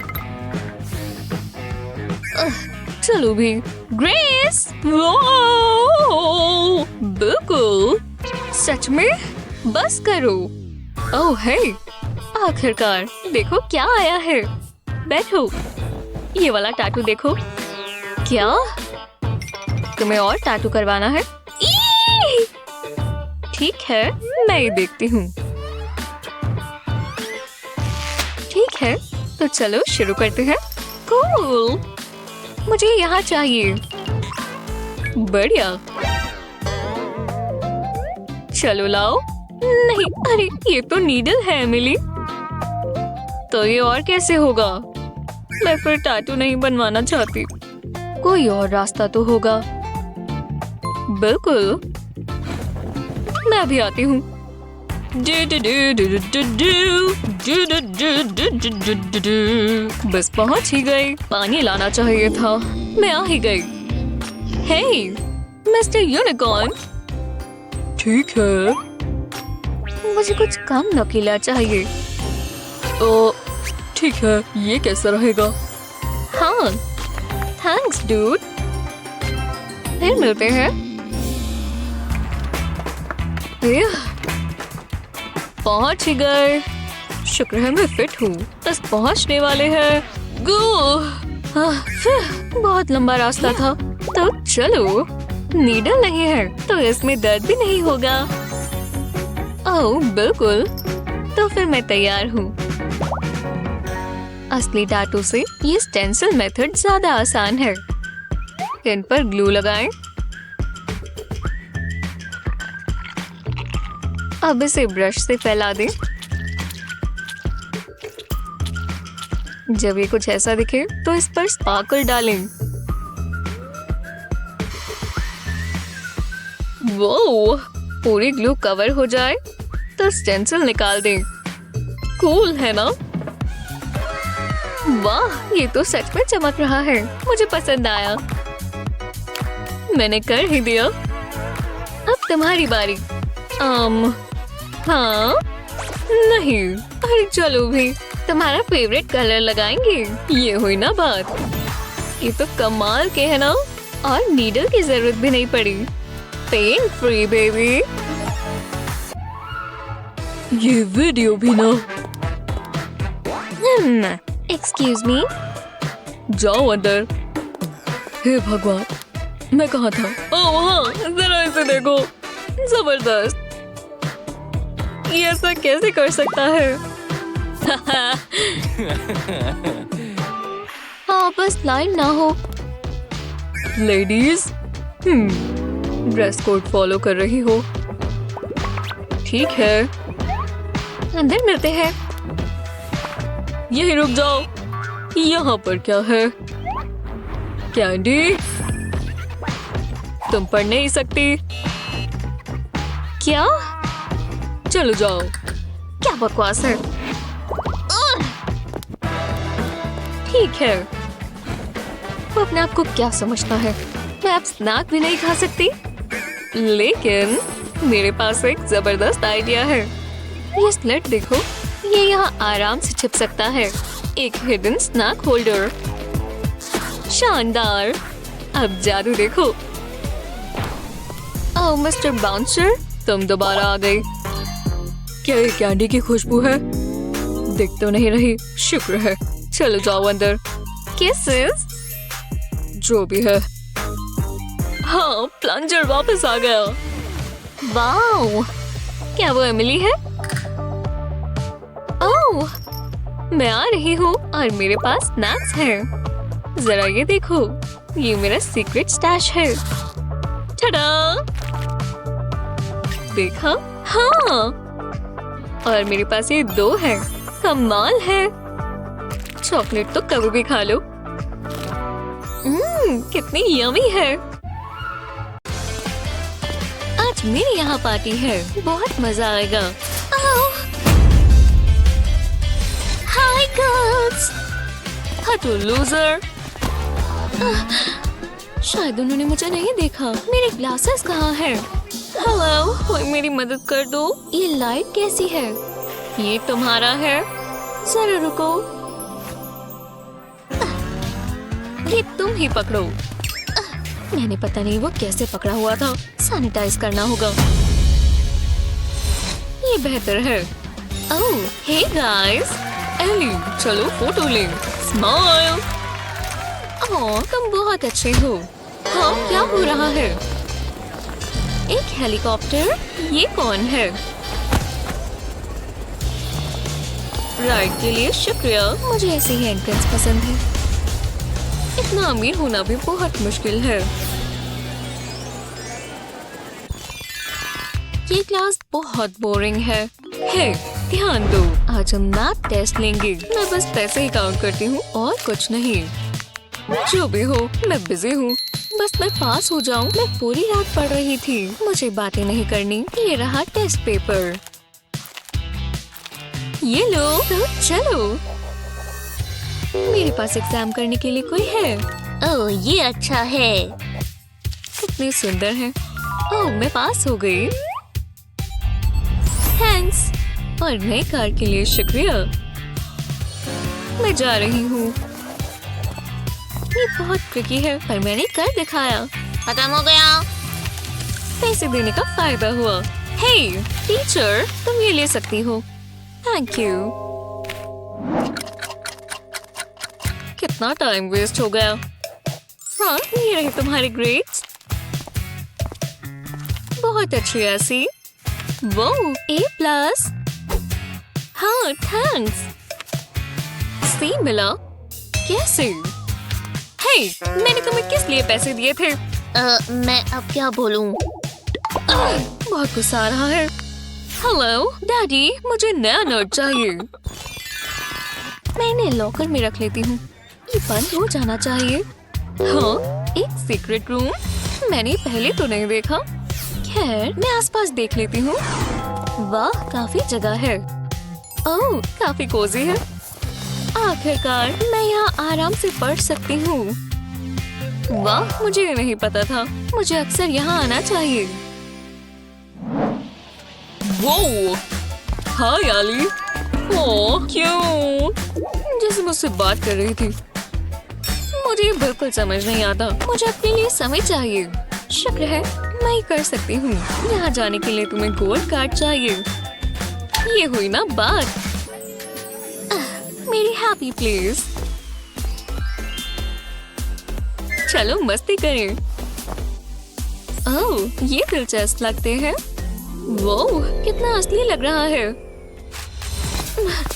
[SPEAKER 4] चलो भी। ग्रेस! बिल्कुल। सच में? बस करो। ओह हे, आखिरकार। देखो क्या आया है। बैठो। ये वाला टैटू देखो। क्या तुम्हें और टैटू करवाना है? ठीक है, मैं ये देखती हूँ। ठीक है, तो चलो शुरू करते हैं। कूल, मुझे यहाँ चाहिए। बढ़िया, चलो लाओ। नहीं, अरे ये तो नीडल है एमिली। तो ये और कैसे होगा? मैं फिर टैटू नहीं बनवाना चाहती। कोई और रास्ता तो होगा। बिल्कुल, मैं अभी आती हूँ। बस पहुंच ही गई। पानी लाना चाहिए था। मैं आ ही गई। हे मिस्टर यूनिकॉर्न। ठीक है, मुझे कुछ कम नकीला चाहिए। ओ ठीक है, ये कैसा रहेगा? हाँ, थैंक्स डूड। फिर मिलते हैं। पहुंच ही गए। शुक्र है मैं फिट हूँ। बस पहुंचने वाले हैं। गो! बहुत लंबा रास्ता था। तो चलो। नीडल नहीं है तो इसमें दर्द भी नहीं होगा। ओह बिल्कुल। तो फिर मैं तैयार हूँ। असली टैटू से ये स्टेंसिल मेथड ज्यादा आसान है। इन पर ग्लू लगाएं। अब इसे ब्रश से फैला दें। जब ये कुछ ऐसा दिखे तो इस पर स्पार्कल डालें। वो पूरी ग्लू कवर हो जाए तो स्टेंसिल निकाल दें। कूल है ना? वाह, ये तो सच में चमक रहा है। मुझे पसंद आया। मैंने कर ही दिया। अब तुम्हारी बारी। हाँ, नहीं, अरे चलो भी, तुम्हारा फेवरेट कलर लगाएंगे। ये हुई ना बात। ये तो कमाल के है ना, और नीडल की जरूरत भी नहीं पड़ी। Pain free baby. ये वीडियो भी ना। Excuse me. जाओ अंदर। हे भगवान, मैं कहाँ था? ओह हाँ, जरा इसे देखो, जबरदस्त। ये ऐसा कैसे कर सकता है? हाँ, बस लाइन ना हो। लेडीज, ड्रेस कोड फॉलो कर रही हो। ठीक है, अंदर मिलते हैं। यही रुक जाओ। यहाँ पर क्या है? कैंडी, तुम पढ़ नहीं सकती क्या? चलो जाओ। क्या बकवास है। ठीक है, वो अपने आप को क्या समझता है? मैं अब स्नैक भी नहीं खा सकती, लेकिन मेरे पास एक जबरदस्त आइडिया है। ये स्लिट देखो, ये यहाँ आराम से छिप सकता है। एक हिडन स्नैक होल्डर। शानदार। अब जादू देखो। ओह मिस्टर बाउंसर, तुम दोबारा आ गई। क्या ये कैंडी की खुशबू है? दिख तो नहीं रही। शुक्र है। चलो जाओ अंदर। किसेस? जो भी है। हाँ, प्लंजर वापस आ गया। वाओ, क्या वो एमिली है? ओह, मैं आ रही हूँ और मेरे पास स्नैक्स हैं। जरा ये देखो, ये मेरा सीक्रेट स्टैश है। टडा! देखा? हाँ, और मेरे पास ये 2 है। कमाल है। चॉकलेट तो कभी भी खा लो। कितनी यमी है। आज मेरे यहाँ पार्टी है, बहुत मजा आएगा। Hi girls. हटो लूजर। शायद उन्होंने मुझे नहीं देखा। मेरे ग्लासेस कहाँ हैं? हेलो, कोई मेरी मदद कर दो। ये लाइट कैसी है? ये तुम्हारा है? जरा रुको। ये तुम ही पकड़ो। मैंने पता नहीं वो कैसे पकड़ा हुआ था। सैनिटाइज करना होगा। ये बेहतर है। ओह, हे गाइस, एली, चलो फोटो लें। स्माइल। ओह, तुम बहुत अच्छे हो। हाँ, क्या हो रहा है? एक हेलीकॉप्टर? ये कौन है? राइड के लिए शुक्रिया। मुझे ऐसी ही एंट्रेंस पसंद है। इतना अमीर होना भी बहुत मुश्किल है। ये क्लास बहुत बोरिंग है। हे, ध्यान दो, आज हम मैथ टेस्ट लेंगे। मैं बस पैसे ही काउंट करती हूँ और कुछ नहीं। जो भी हो, मैं बिजी हूँ। बस मैं पास हो जाऊँ। मैं पूरी रात पढ़ रही थी। मुझे बातें नहीं करनी। ये रहा टेस्ट पेपर। ये लो, तो चलो। मेरे पास एग्जाम करने के लिए कोई है? ओह, ये अच्छा है। कितने सुंदर हैं। ओह, मैं पास हो गई। थैंक्स। और नई कार के लिए शुक्रिया। मैं जा रही हूँ। ये बहुत ट्रिकी है, पर मैंने कर दिखाया। खत्म हो गया। पैसे देने का फायदा हुआ। हे टीचर, तुम ये ले सकती हो। Thank you. कितना टाइम वेस्ट हो गया। हाँ, ये रहे तुम्हारे ग्रेड्स। बहुत अच्छी ऐसी। वो A+। हाँ थैंक्स। सी मिला? कैसे? हे, मैंने तुम्हें किस लिए पैसे दिए थे?
[SPEAKER 5] मैं अब क्या बोलूं?
[SPEAKER 4] बहुत गुस्सा आ रहा है। हेलो डैडी, मुझे नया नोट चाहिए। मैं इन्हें लॉकर में रख लेती हूँ। ये बंद हो जाना चाहिए। हाँ, एक सीक्रेट रूम। मैंने पहले तो नहीं देखा। खैर, मैं आसपास देख लेती हूँ। वाह, काफी जगह है। ओह, काफी कोजी है। आखिरकार मैं यहाँ आराम से पढ़ सकती हूँ। वाह, मुझे ये नहीं पता था। मुझे अक्सर यहाँ आना चाहिए। वो हाय आली। ओह क्यों? जैसे मुझसे बात कर रही थी। मुझे बिल्कुल समझ नहीं आता। मुझे अपने लिए समय चाहिए। शुक्र है मैं ही कर सकती हूँ। यहाँ जाने के लिए तुम्हें गोल्ड कार्ड चाहिए। ये हुई ना बात। मेरी हैप्पी प्लेस। चलो मस्ती करें। ओह, ये दिलचस्प लगते हैं। वो कितना असली लग रहा है।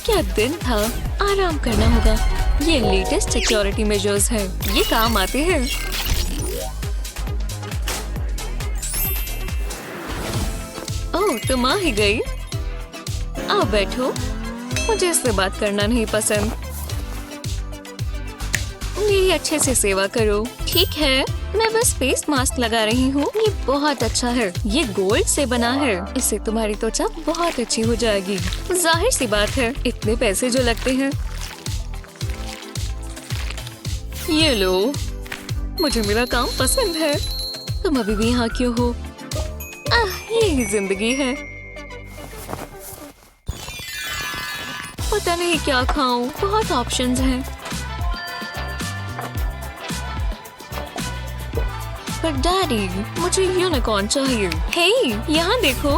[SPEAKER 4] क्या दिन था। आराम करना होगा। ये लेटेस्ट सिक्योरिटी मेजर्स हैं। ये काम आते हैं। ओह, तुम आ ही गई। आओ बैठो। मुझे इससे बात करना नहीं पसंद। मेरी अच्छे से सेवा करो। ठीक है, मैं बस फेस मास्क लगा रही हूँ। ये बहुत अच्छा है। ये गोल्ड से बना है। इससे तुम्हारी त्वचा बहुत अच्छी हो जाएगी। जाहिर सी बात है, इतने पैसे जो लगते हैं। ये लो। मुझे मेरा काम पसंद है। तुम अभी भी यहाँ क्यों हो? यही जिंदगी है। पता नहीं क्या खाऊं। बहुत ऑप्शंस हैं। पर डैडी, मुझे यूनिकॉर्न चाहिए। हे, यहाँ देखो।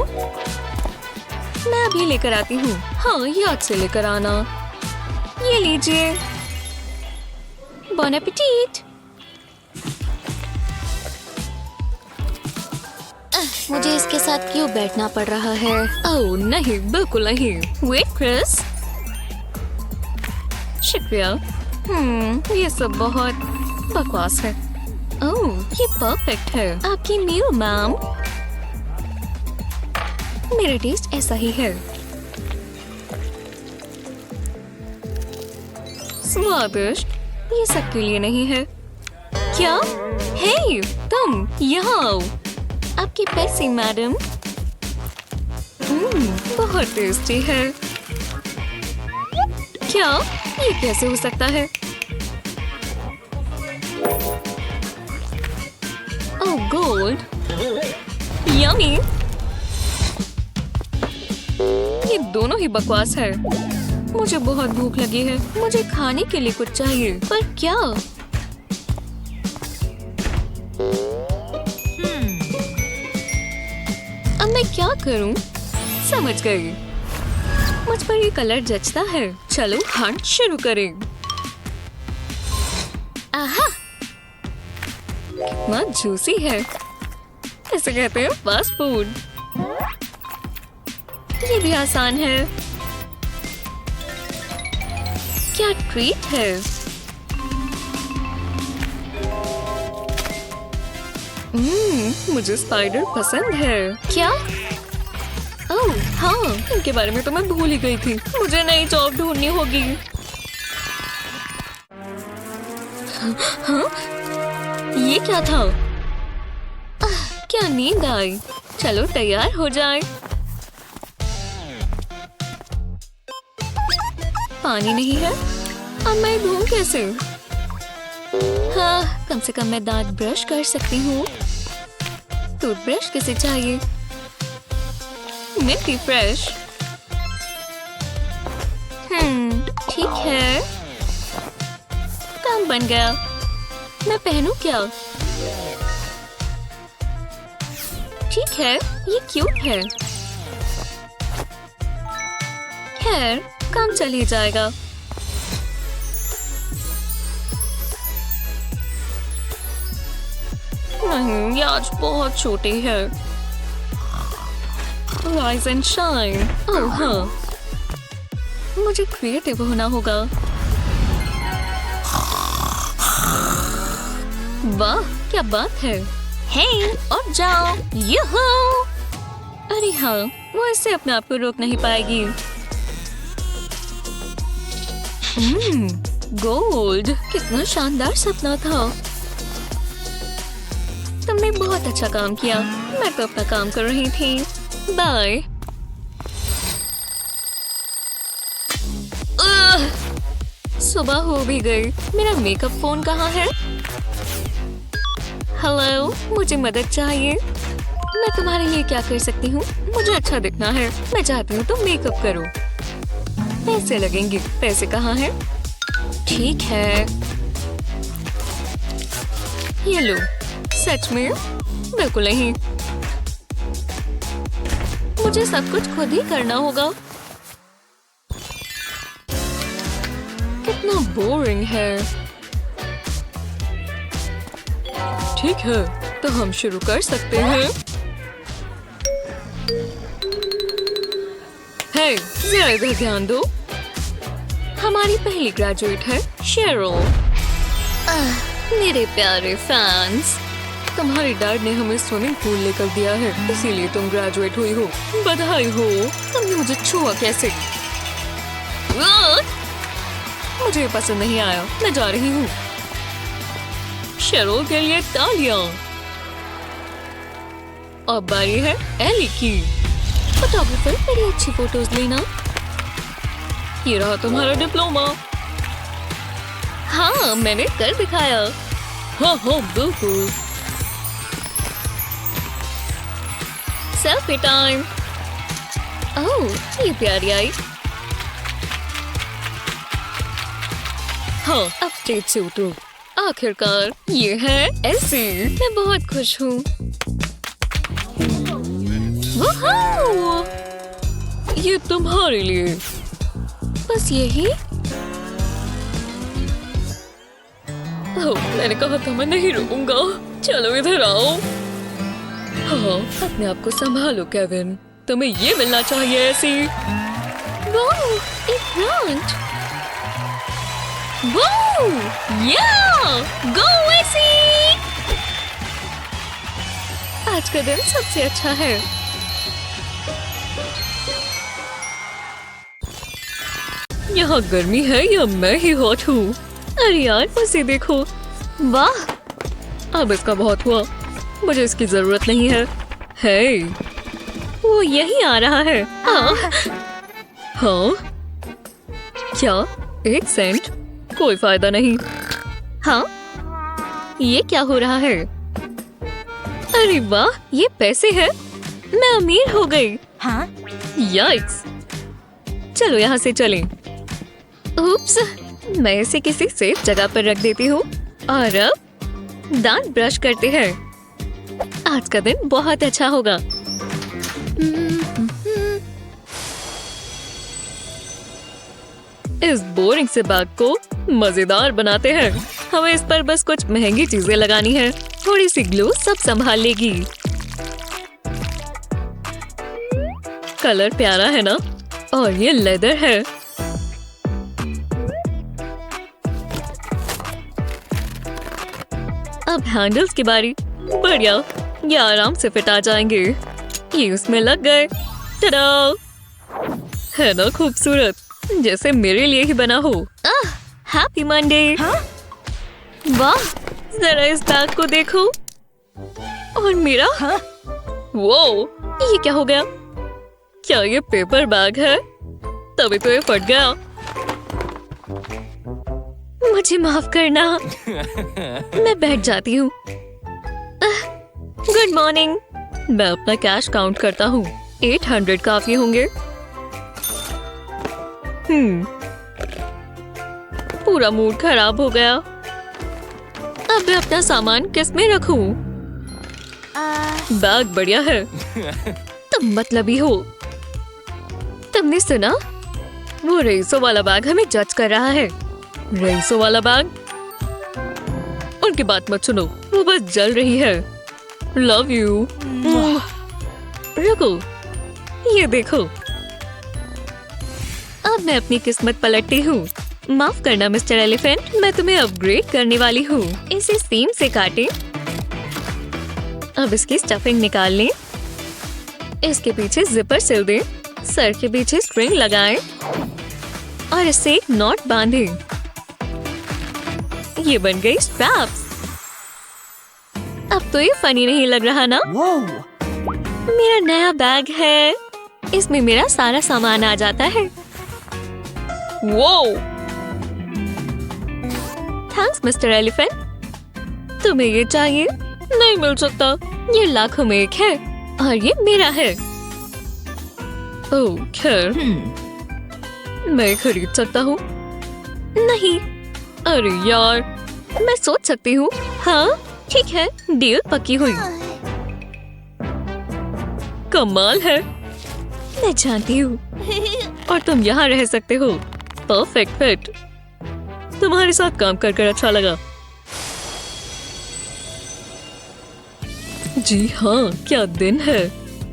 [SPEAKER 4] मैं अभी लेकर आती हूँ। हाँ, याद से लेकर आना। ये लीजिए। बॉन एपेटीट।
[SPEAKER 5] मुझे इसके साथ क्यों बैठना पड़ रहा है?
[SPEAKER 4] ओह नहीं, बिल्कुल नहीं। Wait Chris. शुक्रिया। ये सब बहुत बकवास है। ओह, ये परफेक्ट है। आपकी मील मैम। मेरा टेस्ट ऐसा ही है। स्वादिष्ट। ये सबके लिए नहीं है। क्या? हे, तुम यहाँ आओ। आपकी पैसे मैडम। बहुत टेस्टी है। क्या? ये कैसे हो सकता है? ओह गोल्ड। यम्मी। ये दोनों ही बकवास है। मुझे बहुत भूख लगी है। मुझे खाने के लिए कुछ चाहिए। पर क्या? अब मैं क्या करूं? समझ गई। मुझ पर ये कलर जचता है। चलो हंट शुरू करें। आहा, कितना जूसी है। इसे कहते हैं फास्ट फूड। ये भी आसान है। क्या ट्रीट है। मुझे स्पाइडर पसंद है। क्या? ओह हाँ, इनके बारे में तो मैं भूल ही गई थी। मुझे नई जॉब ढूंढनी होगी। हाँ? ये क्या था? क्या नींद आई? चलो तैयार हो जाए। पानी नहीं है। अब मैं धोऊं कैसे? हाँ, कम से कम मैं दांत ब्रश कर सकती हूँ। टूथब्रश किसे चाहिए? Milky fresh. ठीक है, काम बन गया। मैं पहनूं क्या? ठीक है, ये क्यूट है। खैर, काम चल ही जाएगा। नहीं, ये आज बहुत छोटी है। Rise and shine. ओह हाँ, मुझे क्रिएटिव होना होगा। वाह, क्या बात है। हे, और जाओ। यहू! अरे हाँ, वो इससे अपने आप को रोक नहीं पाएगी। गोल्ड, कितना शानदार सपना था। तुमने बहुत अच्छा काम किया। मैं तो अपना काम कर रही थी। बाय। सुबह हो भी गई। मेरा मेकअप फोन कहाँ है? हेलो, मुझे मदद चाहिए। मैं तुम्हारे लिए क्या कर सकती हूँ? मुझे अच्छा दिखना है। मैं चाहती हूँ तुम मेकअप करो। पैसे लगेंगे। पैसे कहाँ हैं? ठीक है, ये लो। सच में? बिल्कुल नहीं। मुझे सब कुछ खुद ही करना होगा। कितना बोरिंग है। ठीक है, तो हम शुरू कर सकते हैं। हे, जरा इधर ध्यान दो। हमारी पहली ग्रेजुएट है शेरोल। मेरे प्यारे फैंस, तुम्हारे डैड ने हमें स्विमिंग पूल लेकर दिया है, इसीलिए तुम ग्रेजुएट हुई हो। बधाई हो। तुमने मुझे छुआ कैसे? मुझे पसंद नहीं आया। मैं जा रही हूँ। शेरोल के लिए तालियां। अब बारी है एली की। फोटोग्राफर, मेरी अच्छी फोटोज लेना। ये रहा तुम्हारा डिप्लोमा। हाँ, मैंने कर दिखाया। हाँ हाँ, बिल्कुल। Selfie time. ओह, ये प्यारी आई। हाँ, अब स्टेज से उतरो। आखिरकार ये है ऐसे। मैं बहुत खुश हूँ। ये तुम्हारे लिए। बस यही? मैंने कहा था मैं नहीं रुकूंगा। चलो इधर आओ। हाँ, अपने आप को संभालो केविन। तुम्हें ये मिलना चाहिए ऐसी। वाह, एक प्लांट। वाह, या, गो ऐसी। आज का दिन सबसे अच्छा है। यहाँ गर्मी है या मैं ही हॉट हूँ? अरे यार, उसे देखो। वाह, अब इसका बहुत हुआ। मुझे इसकी जरूरत नहीं है। हे, वो यही आ रहा है। हाँ, क्या? 1 सेंट? कोई फायदा नहीं। हाँ, ये क्या हो रहा है? अरे वाह, ये पैसे हैं। मैं अमीर हो गई।
[SPEAKER 2] हाँ?
[SPEAKER 4] याइक्स। चलो यहाँ से चलें। उप्स, मैं इसे किसी सेफ जगह पर रख देती हूँ। और अब दांत ब्रश करते हैं। आज का दिन बहुत अच्छा होगा। इस बोरिंग से बैग को मजेदार बनाते हैं। हमें इस पर बस कुछ महंगी चीजें लगानी है। थोड़ी सी ग्लू सब संभाल लेगी। कलर प्यारा है ना? और ये लेदर है। अब हैंडल्स की बारी। बढ़िया, ये आराम से फिट आ जाएंगे। ये उसमें लग गए। टडा! है ना खूबसूरत? जैसे मेरे लिए ही बना हो। Happy Monday. वाह, जरा इस बैग को देखो। और मेरा? वो, ये क्या हो गया? क्या ये पेपर बैग है? तभी तो ये फट गया। मुझे माफ करना। मैं बैठ जाती हूँ। Good morning. मैं अपना कैश काउंट करता हूँ। 800 काफी होंगे। पूरा मूड खराब हो गया। अब मैं अपना सामान किस में रखूं? बैग बढ़िया है। तुम मतलबी हो। तुमने सुना? वो रईसों वाला बैग हमें जज कर रहा है। रईसों वाला बैग? उनकी बात मत सुनो, वो बस जल रही है। Love you. रुको, ये देखो। अब मैं अपनी किस्मत पलटती हूँ। माफ करना मिस्टर एलिफेंट, मैं तुम्हें अपग्रेड करने वाली हूँ। इसे सीम से काटें। अब इसकी स्टफिंग निकाल लें। इसके पीछे जिपर सिल दें। सर के पीछे स्ट्रिंग लगाएं और इससे एक नॉट बांधें। ये बन गई स्ट्रैप्स। अब तो ये फनी नहीं लग रहा ना? मेरा नया बैग है। इसमें मेरा सारा सामान आ जाता है। वो थैंक्स मिस्टर एलिफेंट। तुम्हें ये चाहिए? नहीं मिल सकता। ये लाखों में एक है और ये मेरा है। ओह खैर, मैं खरीद सकता हूँ। नहीं, अरे यार, मैं सोच सकती हूँ। हाँ ठीक है, डील पक्की हुई। कमाल है। मैं जानती हूँ। और तुम यहाँ रह सकते हो। Perfect fit. तुम्हारे साथ काम कर अच्छा लगा। जी हाँ, क्या दिन है।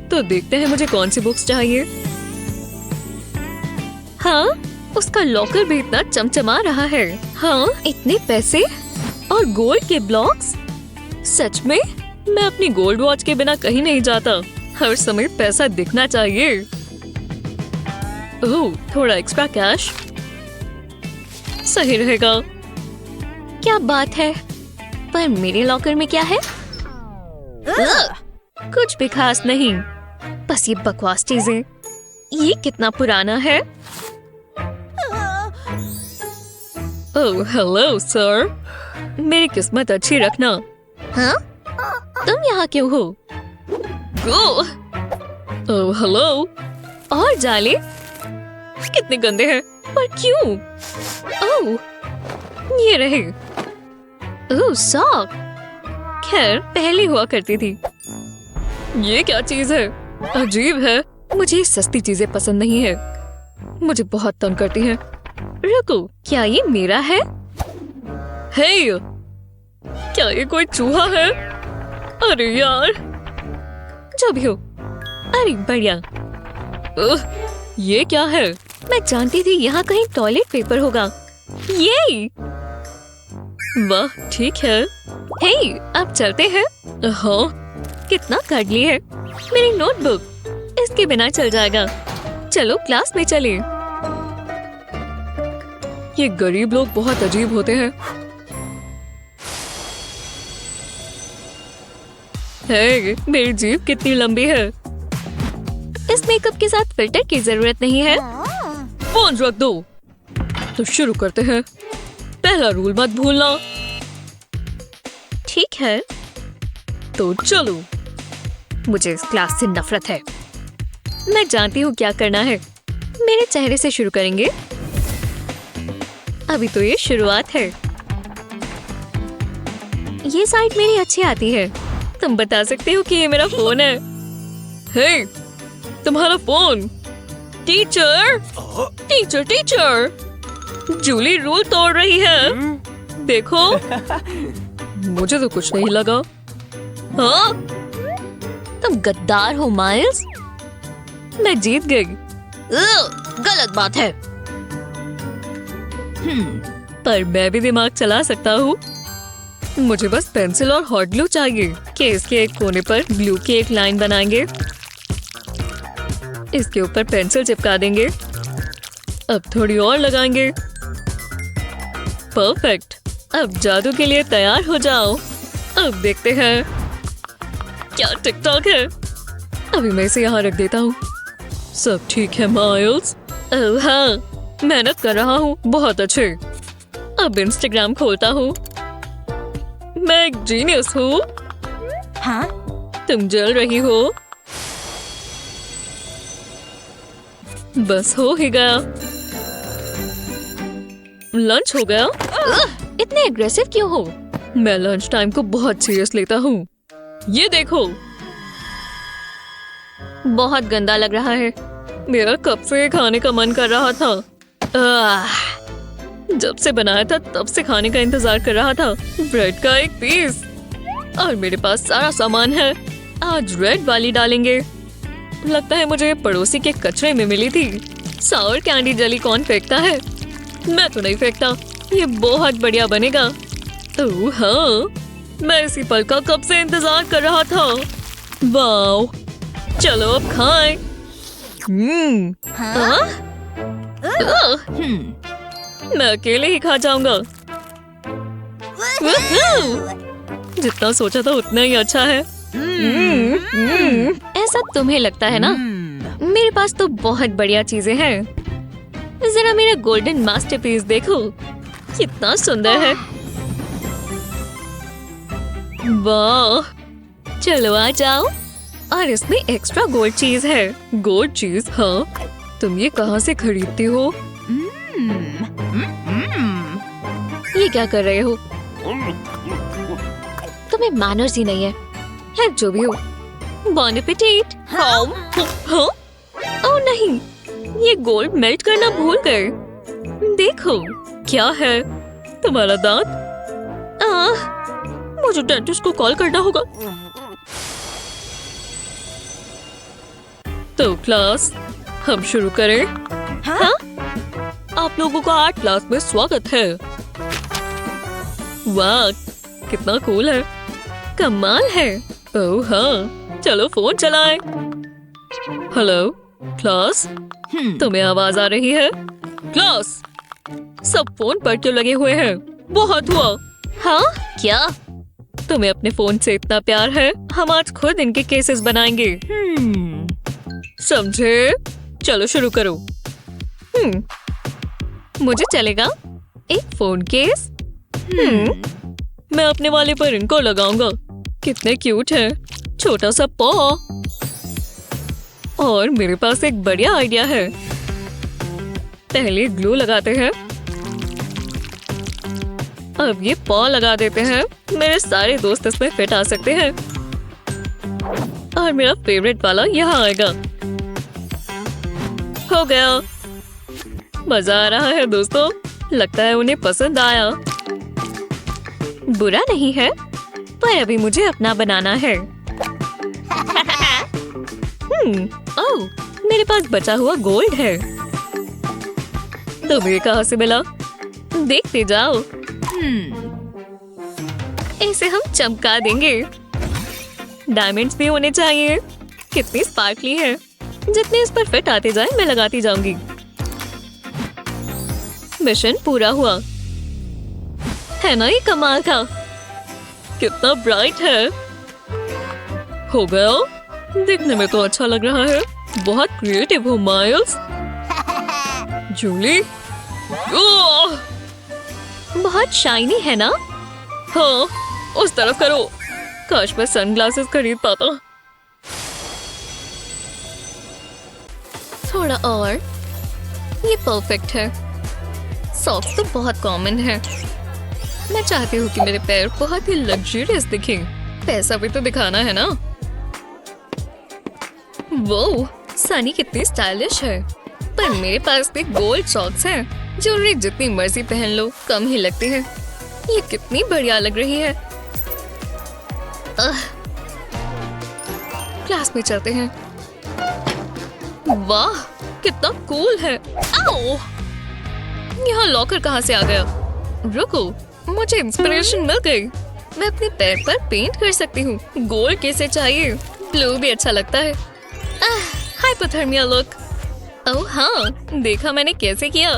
[SPEAKER 4] तो देखते हैं मुझे कौन सी बुक्स चाहिए। हाँ, उसका लॉकर भी इतना चमचमा रहा है। हाँ, इतने पैसे और गोल्ड के ब्लॉक्स। सच में मैं अपनी गोल्ड वॉच के बिना कहीं नहीं जाता। हर समय पैसा दिखना चाहिए। ओह, थोड़ा एक्स्ट्रा कैश सही रहेगा। क्या बात है, पर मेरे लॉकर में क्या है? कुछ भी खास नहीं, बस ये बकवास चीजें। ये कितना पुराना है। ओह हेलो सर, मेरी किस्मत अच्छी रखना। हाँ, तुम यहाँ क्यों हो? Oh hello. और जाले कितने गंदे हैं, पर क्यों? ओह, ये रहे। ओह सॉक। खैर, पहले हुआ करती थी। ये क्या चीज है? अजीब है। मुझे सस्ती चीजें पसंद नहीं है। मुझे बहुत तंग करती हैं। रुको, क्या ये मेरा है? हे, क्या ये कोई चूहा है? अरे यार, जो भी हो। अरे बढ़िया। ये क्या है? मैं जानती थी यहाँ कहीं टॉयलेट पेपर होगा। ये वाह, ठीक है। हे, अब चलते हैं। हाँ, कितना कड़ली है। मेरी नोटबुक इसके बिना चल जाएगा। चलो क्लास में चले। ये गरीब लोग बहुत अजीब होते हैं। हे, मेरी जीभ कितनी लंबी है। इस मेकअप के साथ फिल्टर की जरूरत नहीं है। फोन रख दो। तो शुरू करते हैं। पहला रूल मत भूलना। ठीक है, तो चलो। मुझे इस क्लास से नफरत है। मैं जानती हूँ क्या करना है। मेरे चेहरे से शुरू करेंगे। अभी तो ये शुरुआत है। ये साइड मेरी अच्छी आती है। तुम बता सकते हो कि ये मेरा फोन है। हे, तुम्हारा phone. Teacher, teacher, teacher, Julie rule तोड़ रही है। देखो, मुझे तो कुछ नहीं लगा। हाँ, तुम गद्दार हो माइल्स। मैं जीत गई। गलत बात है। पर मैं भी दिमाग चला सकता हूँ। मुझे बस पेंसिल और हॉट ग्लू चाहिए। केस के एक कोने पर ग्लू की एक लाइन बनाएंगे। इसके ऊपर पेंसिल चिपका देंगे। अब थोड़ी और लगाएंगे। परफेक्ट। अब जादू के लिए तैयार हो जाओ। अब देखते हैं क्या टिकटॉक है। अभी मैं इसे यहाँ रख देता हूँ। सब ठीक है माइल्स। ओह हाँ, मेहनत कर रहा हूँ। बहुत अच्छे। अब इंस्टाग्राम खोलता हूँ। मैं एक जीनियस हूँ।
[SPEAKER 2] हाँ?
[SPEAKER 4] तुम जल रही हो। बस हो ही गया। लंच हो गया। इतने एग्रेसिव क्यों हो? मैं लंच टाइम को बहुत सीरियस लेता हूँ। ये देखो, बहुत गंदा लग रहा है। मेरा कब से खाने का मन कर रहा था। जब से बनाया था तब से खाने का इंतजार कर रहा था। ब्रेड का एक पीस और मेरे पास सारा सामान है। आज रेड वाली डालेंगे। लगता है मुझे पड़ोसी के कचरे में मिली थी। सावर कैंडी जेली कौन फेंकता है? मैं तो नहीं फेंकता। ये बहुत बढ़िया बनेगा। ओह हाँ, मैं इसी पल का कब से इंतजार कर रहा था। वाओ, चलो अब खाएं। हाँ? मैं अकेले ही खा जाऊंगा। जितना सोचा था उतना ही अच्छा है। ऐसा तुम्हें लगता है ना? मेरे पास तो बहुत बढ़िया चीजें हैं। जरा मेरा गोल्डन मास्टरपीस देखो, कितना सुंदर है। वाह, चलो आ जाओ। और इसमें एक्स्ट्रा गोल्ड चीज है। गोल्ड चीज? हाँ, तुम ये कहाँ से खरीदती हो? ये क्या कर रहे हो? तुम्हें मैनर्स ही नहीं है। है जो भी हो। बॉन एपेटाइट। हाँ? ओह नहीं, ये गोल्ड मेल्ट करना भूल गए। देखो क्या है, तुम्हारा दांत। मुझे डेंटिस्ट को कॉल करना होगा। तो क्लास, हम शुरू करें? हाँ? आप लोगों का आर्ट क्लास में स्वागत है। वाह, कितना कूल है, कमाल है। ओह हाँ, चलो फोन चलाएं। हेलो क्लास, तुम्हें आवाज आ रही है? क्लास, सब फोन पर क्यों लगे हुए हैं? बहुत हुआ। हाँ क्या? तुम्हें अपने फोन से इतना प्यार है? हम आज खुद इनके केसेस बनाएंगे। समझे? चलो शुरू करो। मुझे चलेगा एक फोन केस। मैं अपने वाले पर इनको लगाऊंगा। कितने क्यूट है, छोटा सा पॉ। और मेरे पास एक बढ़िया आइडिया है। पहले ग्लू लगाते हैं, अब ये पॉ लगा देते हैं। मेरे सारे दोस्त इसमें फिट आ सकते हैं। और मेरा फेवरेट वाला यहाँ आएगा। हो गया। मजा आ रहा है दोस्तों, लगता है उन्हें पसंद आया। बुरा नहीं है, पर अभी मुझे अपना बनाना है। ओह, मेरे पास बचा हुआ गोल्ड है। तुम्हें कहाँ से मिला? देखते जाओ। इसे हम चमका देंगे। डायमंड्स भी होने चाहिए। कितनी स्पार्कली है। जितने इस पर फिट आते जाए मैं लगाती जाऊंगी। मिशन पूरा हुआ है ना? ये कमाल था। कितना ब्राइट है। हो गया। दिखने में तो अच्छा लग रहा है। बहुत क्रिएटिव हो माइल्स। जूली, बहुत शाइनी है ना? हाँ, उस तरफ करो। काश मैं सनग्लासेस खरीद पाता। थोड़ा और। ये परफेक्ट है। सॉक्स तो बहुत कॉमन है। मैं चाहती हूँ कि मेरे पैर बहुत ही लग्जरियस दिखें। पैसा भी तो दिखाना है ना? वो सनी कितनी स्टाइलिश है। पर मेरे पास भी गोल्ड सॉक्स हैं जो उन्हें जितनी मर्जी पहन लो कम ही लगते हैं। ये कितनी बढ़िया लग रही है। क्लास में चलते हैं। वाह, कितना कूल है। आओ! यहाँ लॉकर कहाँ से आ गया? रुको, मुझे इंस्पिरेशन मिल गई। मैं अपने पैर पर पेंट कर सकती हूँ। गोल्ड कैसे चाहिए? ब्लू भी अच्छा लगता है। Hypothermia look. ओह हाँ, देखा मैंने कैसे किया।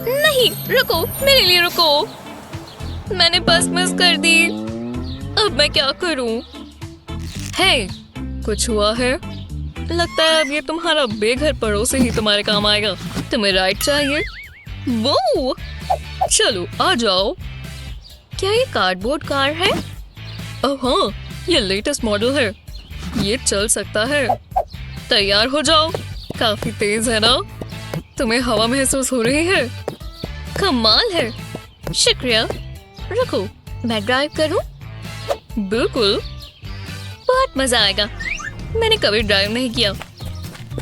[SPEAKER 4] नहीं, रुको, मेरे लिए रुको। मैंने बस मिस कर दी। अब मैं क्या करूं? हे, कुछ हुआ है? लगता है अब ये तुम्हारा बेघर पड़ोसी ही तुम्हारे काम आएगा। तुम्हें राइड चाहिए? वो चलो आ जाओ। क्या ये कार्डबोर्ड कार है? ओह हाँ, ये लेटेस्ट मॉडल है। ये चल सकता है। तैयार हो जाओ। काफी तेज है ना? तुम्हें हवा महसूस हो रही है? कमाल है। शुक्रिया। रुको, मैं ड्राइव करूं? बिल्कुल, बहुत मजा आएगा। मैंने कभी ड्राइव नहीं किया।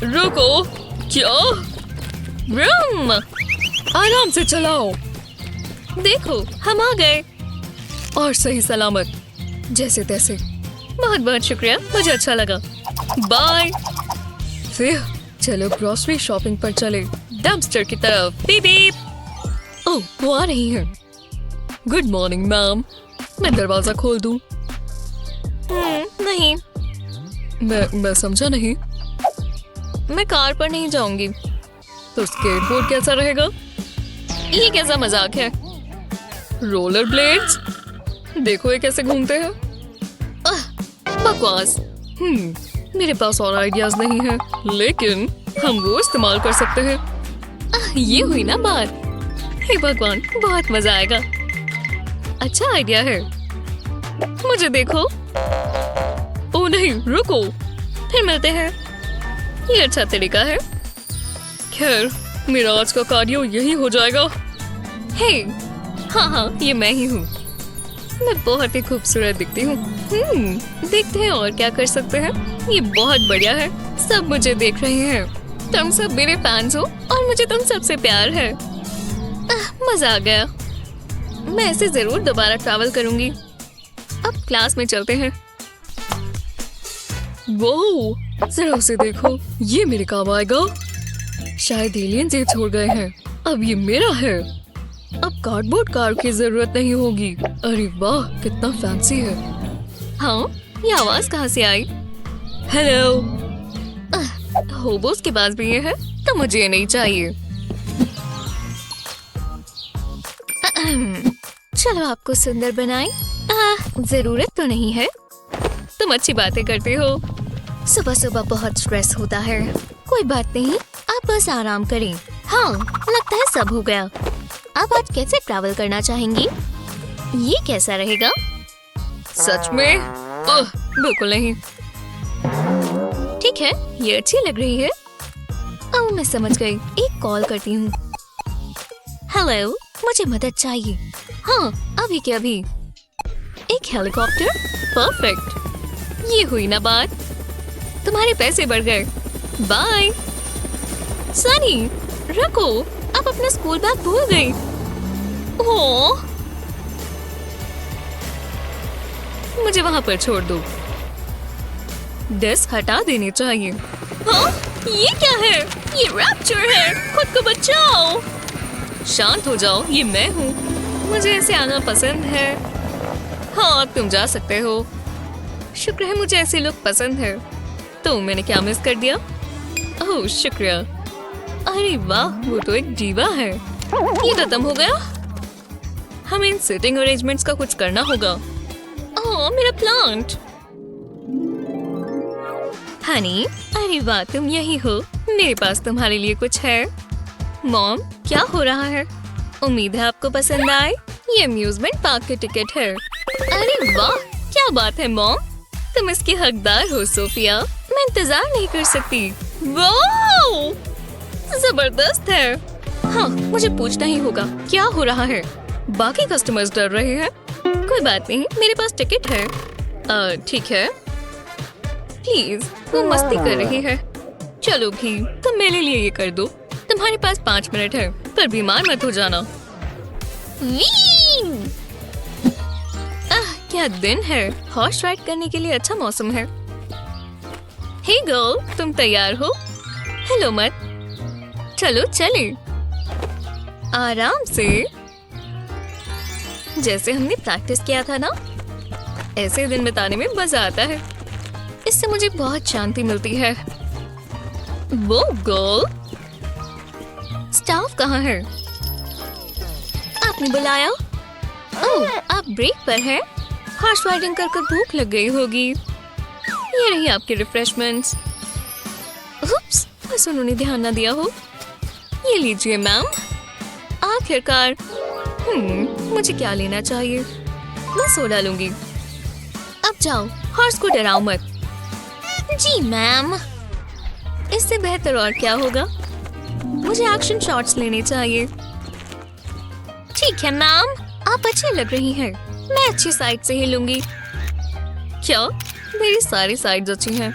[SPEAKER 4] रुको, क्या? ब्रूम! आराम से चलाओ। देखो, हम आ गए। और सही सलामत, जैसे तैसे। बहुत बहुत शुक्रिया, मुझे अच्छा लगा। बाय। चलो ग्रोसरी शॉपिंग पर चले, डंपस्टर की तरफ। Beep beep. ओह, वो आ रही है। गुड मॉर्निंग मैम, मैं दरवाजा खोल दूं? नहीं, मैं समझा नहीं। मैं कार पर नहीं जाऊंगी। तो स्केटबोर्ड कैसा रहेगा? ये कैसा मजाक है? रोलर ब्लेड्स, देखो ये कैसे घूमते हैं। बकवास। मेरे पास और आइडियाज नहीं है, लेकिन हम वो इस्तेमाल कर सकते हैं। ये हुई ना बात। हे भगवान, बहुत मजा आएगा। अच्छा आइडिया है। मुझे देखो। ओह नहीं, रुको, फिर मिलते हैं। ये अच्छा तरीका है। खैर, मेरा आज का कार्डियो यही हो जाएगा। हे, हाँ, ये मैं ही हूँ। मैं बहुत ही खूबसूरत दिखती हूँ। देखते हैं और क्या कर सकते हैं। ये बहुत बढ़िया है, सब मुझे देख रहे हैं। तुम सब मेरे फैंस हो और मुझे तुम सबसे प्यार है। मजा आ गया। मैं ऐसे जरूर दोबारा ट्रैवल करूंगी। अब क्लास में चलते हैं। वो जरा उसे देखो, ये मेरे काम आएगा। शायद एलियंस ये छोड़ गए हैं। अब ये मेरा है। अब कार्डबोर्ड कार की जरूरत नहीं होगी। अरे वाह, कितना फैंसी है। हाँ, ये आवाज कहाँ से आई? हेलो। होबोस के पास भी ये है, तो मुझे ये नहीं चाहिए। चलो आपको सुंदर बनाएं। जरूरत तो नहीं है। तुम अच्छी बातें करते हो। सुबह सुबह बहुत स्ट्रेस होता है। कोई बात नहीं, आप बस आराम करें। हाँ, लगता है सब हो गया। आप आज कैसे ट्रैवल करना चाहेंगी? ये कैसा रहेगा? सच में? बिल्कुल नहीं। ठीक है, ये अच्छी लग रही है। ओह, मैं समझ गई। एक कॉल करती हूँ। हेलो, मुझे मदद चाहिए। हाँ, अभी के अभी। एक हेलीकॉप्टर? परफेक्ट। ये हुई ना बात। तुम्हारे पैसे बढ़ गए। बाय। सनी, रखो, आप अपना स्कूल बैग भूल गई। ओह, मुझे वहां पर छोड़ दो। डेस्क हटा देनी चाहिए। हाँ, ये क्या है? ये रैप्चर है। खुद को बचाओ। शांत हो जाओ, ये मैं हूँ। मुझे ऐसे आना पसंद है। हाँ, अब तुम जा सकते हो। शुक्र है मुझे ऐसे लोग पसंद है। तो मैंने क्या मिस कर दिया? ओह, शुक्रिया। अरे वाह, वो तो एक डीवा है। ये खत्म हो गया। हमें इन सिटिंग अरेंजमेंट्स का कुछ करना होगा। ओह, मेरा प्लांट। हनी, अरे वाह, तुम यही हो। मेरे पास तुम्हारे लिए कुछ है। मॉम, क्या हो रहा है? उम्मीद है आपको पसंद आए। ये अम्यूजमेंट पार्क के टिकट है। अरे वाह, क्या बात है मॉम, तुम इसकी हकदार हो सोफिया। मैं इंतजार नहीं कर सकती। वाह, जबरदस्त है। हाँ, मुझे पूछना ही होगा, क्या हो रहा है? बाकी कस्टमर्स डर रहे हैं। कोई बात नहीं, मेरे पास टिकट है। ठीक है। प्लीज, वो मस्ती कर रही है। चलो भी, तुम मेरे लिए ये कर दो। तुम्हारे पास 5 मिनट है, पर बीमार मत हो जाना। क्या दिन है। हॉर्स राइड करने के लिए अच्छा मौसम है। हे गर्ल, तुम तैयार हो? हेलो मत। चलो चले। आराम से, जैसे हमने प्रैक्टिस किया था ना। ऐसे दिन बिताने में मजा आता है। इससे मुझे बहुत शांति मिलती है। वो गर्ल, स्टाफ कहाँ है? आपने बुलाया? ओह, आप ब्रेक पर हैं? हॉर्स राइडिंग कर भूख लग गई होगी। ये रही आपके रिफ्रेशमेंट्स। उप्स, बस उन्होंने ध्यान न दिया हो। ये लीजिए मैम। आखिरकार। मुझे क्या लेना चाहिए? मैं सोडा लूंगी। अब जाओ, हॉर्स को डराओ मत। जी मैम। इससे बेहतर और क्या होगा? मुझे एक्शन शॉट्स लेने चाहिए। ठीक है मैम, आप अच्छी लग रही हैं। मैं अच्छी साइड से ही लूंगी। क्या? मेरी सारी साइड्स अच्छी हैं।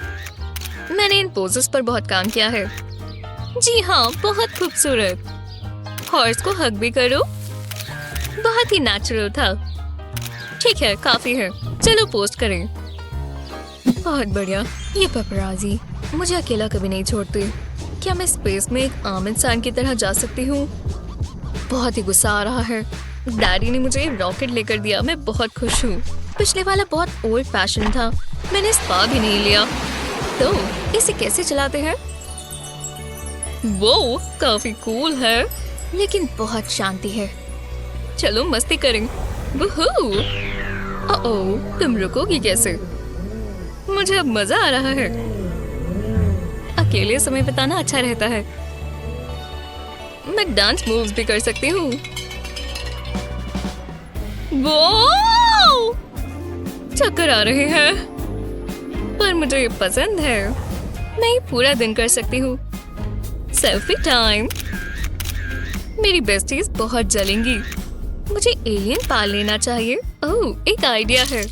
[SPEAKER 4] मैंने इन पोजेस पर बहुत काम किया है। जी हाँ, बहुत खूबसूरत। हॉर्स को हग भी करो। बहुत ही नेचुरल था। ठीक है, काफी है। चलो पोस्ट करें। बहुत बढ़िया। ये पेपराजी। मुझे अकेला कभी नहीं छोड़ते। क्या मैं स्पेस में एक आम इंसान की तरह जा सकती हूँ? बहुत ही गुस्सा आ रहा है। डैडी ने मुझे रॉकेट लेकर दिया, मैं बहुत खुश हूँ। पिछले वाला बहुत ओल्ड फैशन था, मैंने स्पा भी नहीं लिया। तो इसे कैसे चलाते हैं? वो काफी कूल है, लेकिन बहुत शांति है। चलो मस्ती करें। वूहू! ओह, तुम रुकोगी कैसे? मुझे अब मजा आ रहा है। अकेले समय बिताना अच्छा रहता है। मैं डांस मूव्स भी कर सकती हूँ। वो चक्कर आ रहे हैं, पर मुझे ये पसंद है। मैं ये पूरा दिन कर सकती हूँ। Selfie time. मेरी बेस्टीज बहुत जलेंगी। मुझे एलियन पाल लेना चाहिए। ओह, एक आइडिया है।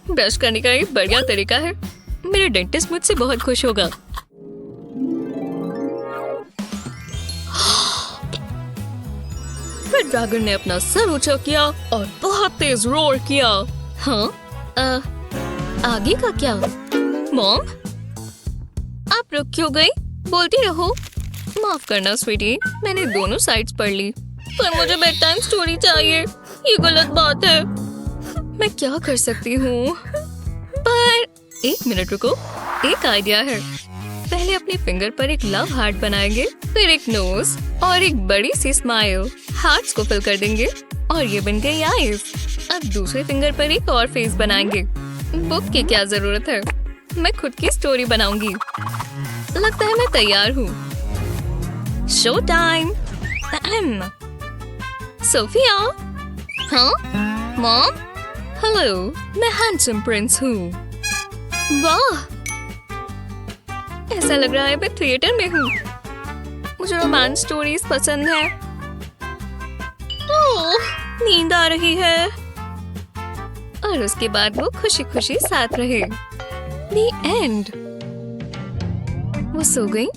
[SPEAKER 4] ब्रश करने का एक बढ़िया तरीका है। मेरे डेंटिस्ट मुझसे बहुत खुश होगा। फिर ड्रैगन ने अपना सर ऊंचा किया और बहुत तेज रोर किया। हाँ, आगे का क्या? मॉम, आप रुक क्यों गई? बोलती रहो। माफ करना स्वीटी, मैंने दोनों साइड्स पढ़ ली, पर मुझे बेड टाइम स्टोरी चाहिए। ये गलत बात है। मैं क्या कर सकती हूँ? पर एक मिनट रुको, एक आइडिया है। पहले अपने फिंगर पर एक लव हार्ट बनाएंगे, फिर एक नोज और एक बड़ी सी स्माइल। हार्ट्स को फिल कर देंगे और ये बन गई आईज। अब दूसरे फिंगर पर एक और फेस बनाएंगे। बुक की क्या जरूरत है? मैं खुद की स्टोरी बनाऊंगी। लगता है मैं तैयार हूँ। Show time. सोफिया। हाँ मॉम। हेलो, मैं हैंडसम प्रिंस हूँ। वाह, ऐसा लग रहा है मैं थिएटर में हूँ। मुझे रोमांस स्टोरीज पसंद है। ओह, नींद आ रही है। और उसके बाद वो खुशी खुशी साथ रहे। The end। वो सो गई।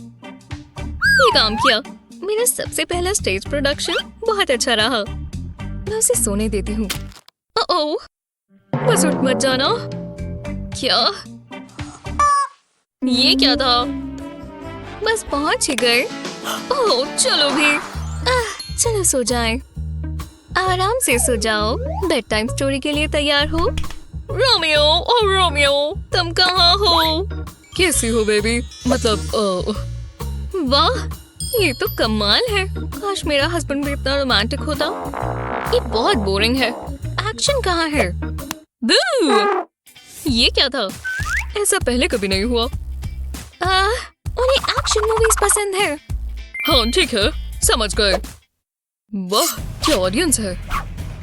[SPEAKER 4] ये काम किया। मेरा सबसे पहला स्टेज प्रोडक्शन बहुत अच्छा रहा। मैं उसे सोने देती हूँ। ओह, बस उठ मत जाना। क्या? ये क्या था? बस पहुंच ही गए। ओह, चलो भी। चलो सो जाएं। आराम से सो जाओ। बेड टाइम स्टोरी के लिए तैयार हो? रोमियो, ओ रोमियो, तुम कहाँ हो? कैसी हो बेबी? मतलब वाह, ये तो कमाल है। काश मेरा हस्बैंड भी इतना रोमांटिक होता। ये बहुत बोरिंग है। एक्शन कहाँ है? बू! ये क्या था? ऐसा पहले कभी नहीं हुआ। उन्हें एक्शन मूवीज पसंद है। हाँ ठीक है, समझ गए। वाह, क्या ऑडियंस है।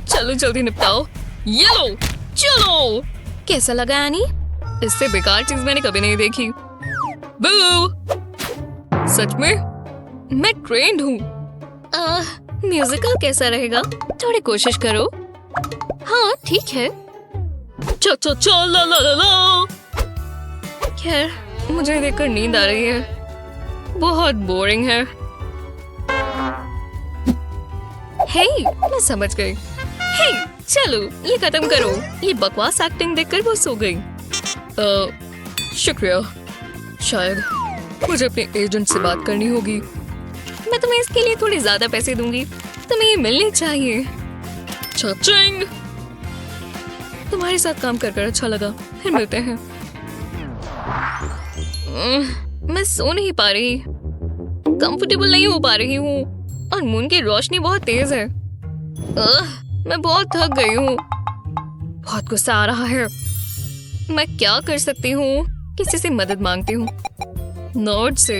[SPEAKER 4] चलो जल्दी निपटाओ। ये लो, चलो। कैसा लगा एनी? इससे बेकार चीज मैंने कभी नहीं देखी। बू! सच में मैं ट्रेंड हूँ। म्यूजिकल कैसा रहेगा? थोड़ी कोशिश करो। हाँ ठीक है। ला ला ला ला। खैर, मुझे देखकर नींद आ रही है। बहुत बोरिंग है। हे, मैं समझ गई। हे, चलो ये खत्म करो। ये बकवास एक्टिंग देखकर वो सो गई। शुक्रिया। शायद मुझे अपने एजेंट से बात करनी होगी। मैं तुम्हें इसके लिए थोड़े ज्यादा पैसे दूंगी। तुम्हें ये मिलने चाहिए। चाचिंग। तुम्हारे साथ काम कर अच्छा लगा। फिर मिलते हैं। मैं सो नहीं पा रही, कंफर्टेबल नहीं हो पा रही हूँ और मून की रोशनी बहुत तेज है। मैं बहुत थक गई हूँ। बहुत गुस्सा आ रहा है। मैं क्या कर सकती हूँ? किसी से मदद मांगती हूँ। नोट से।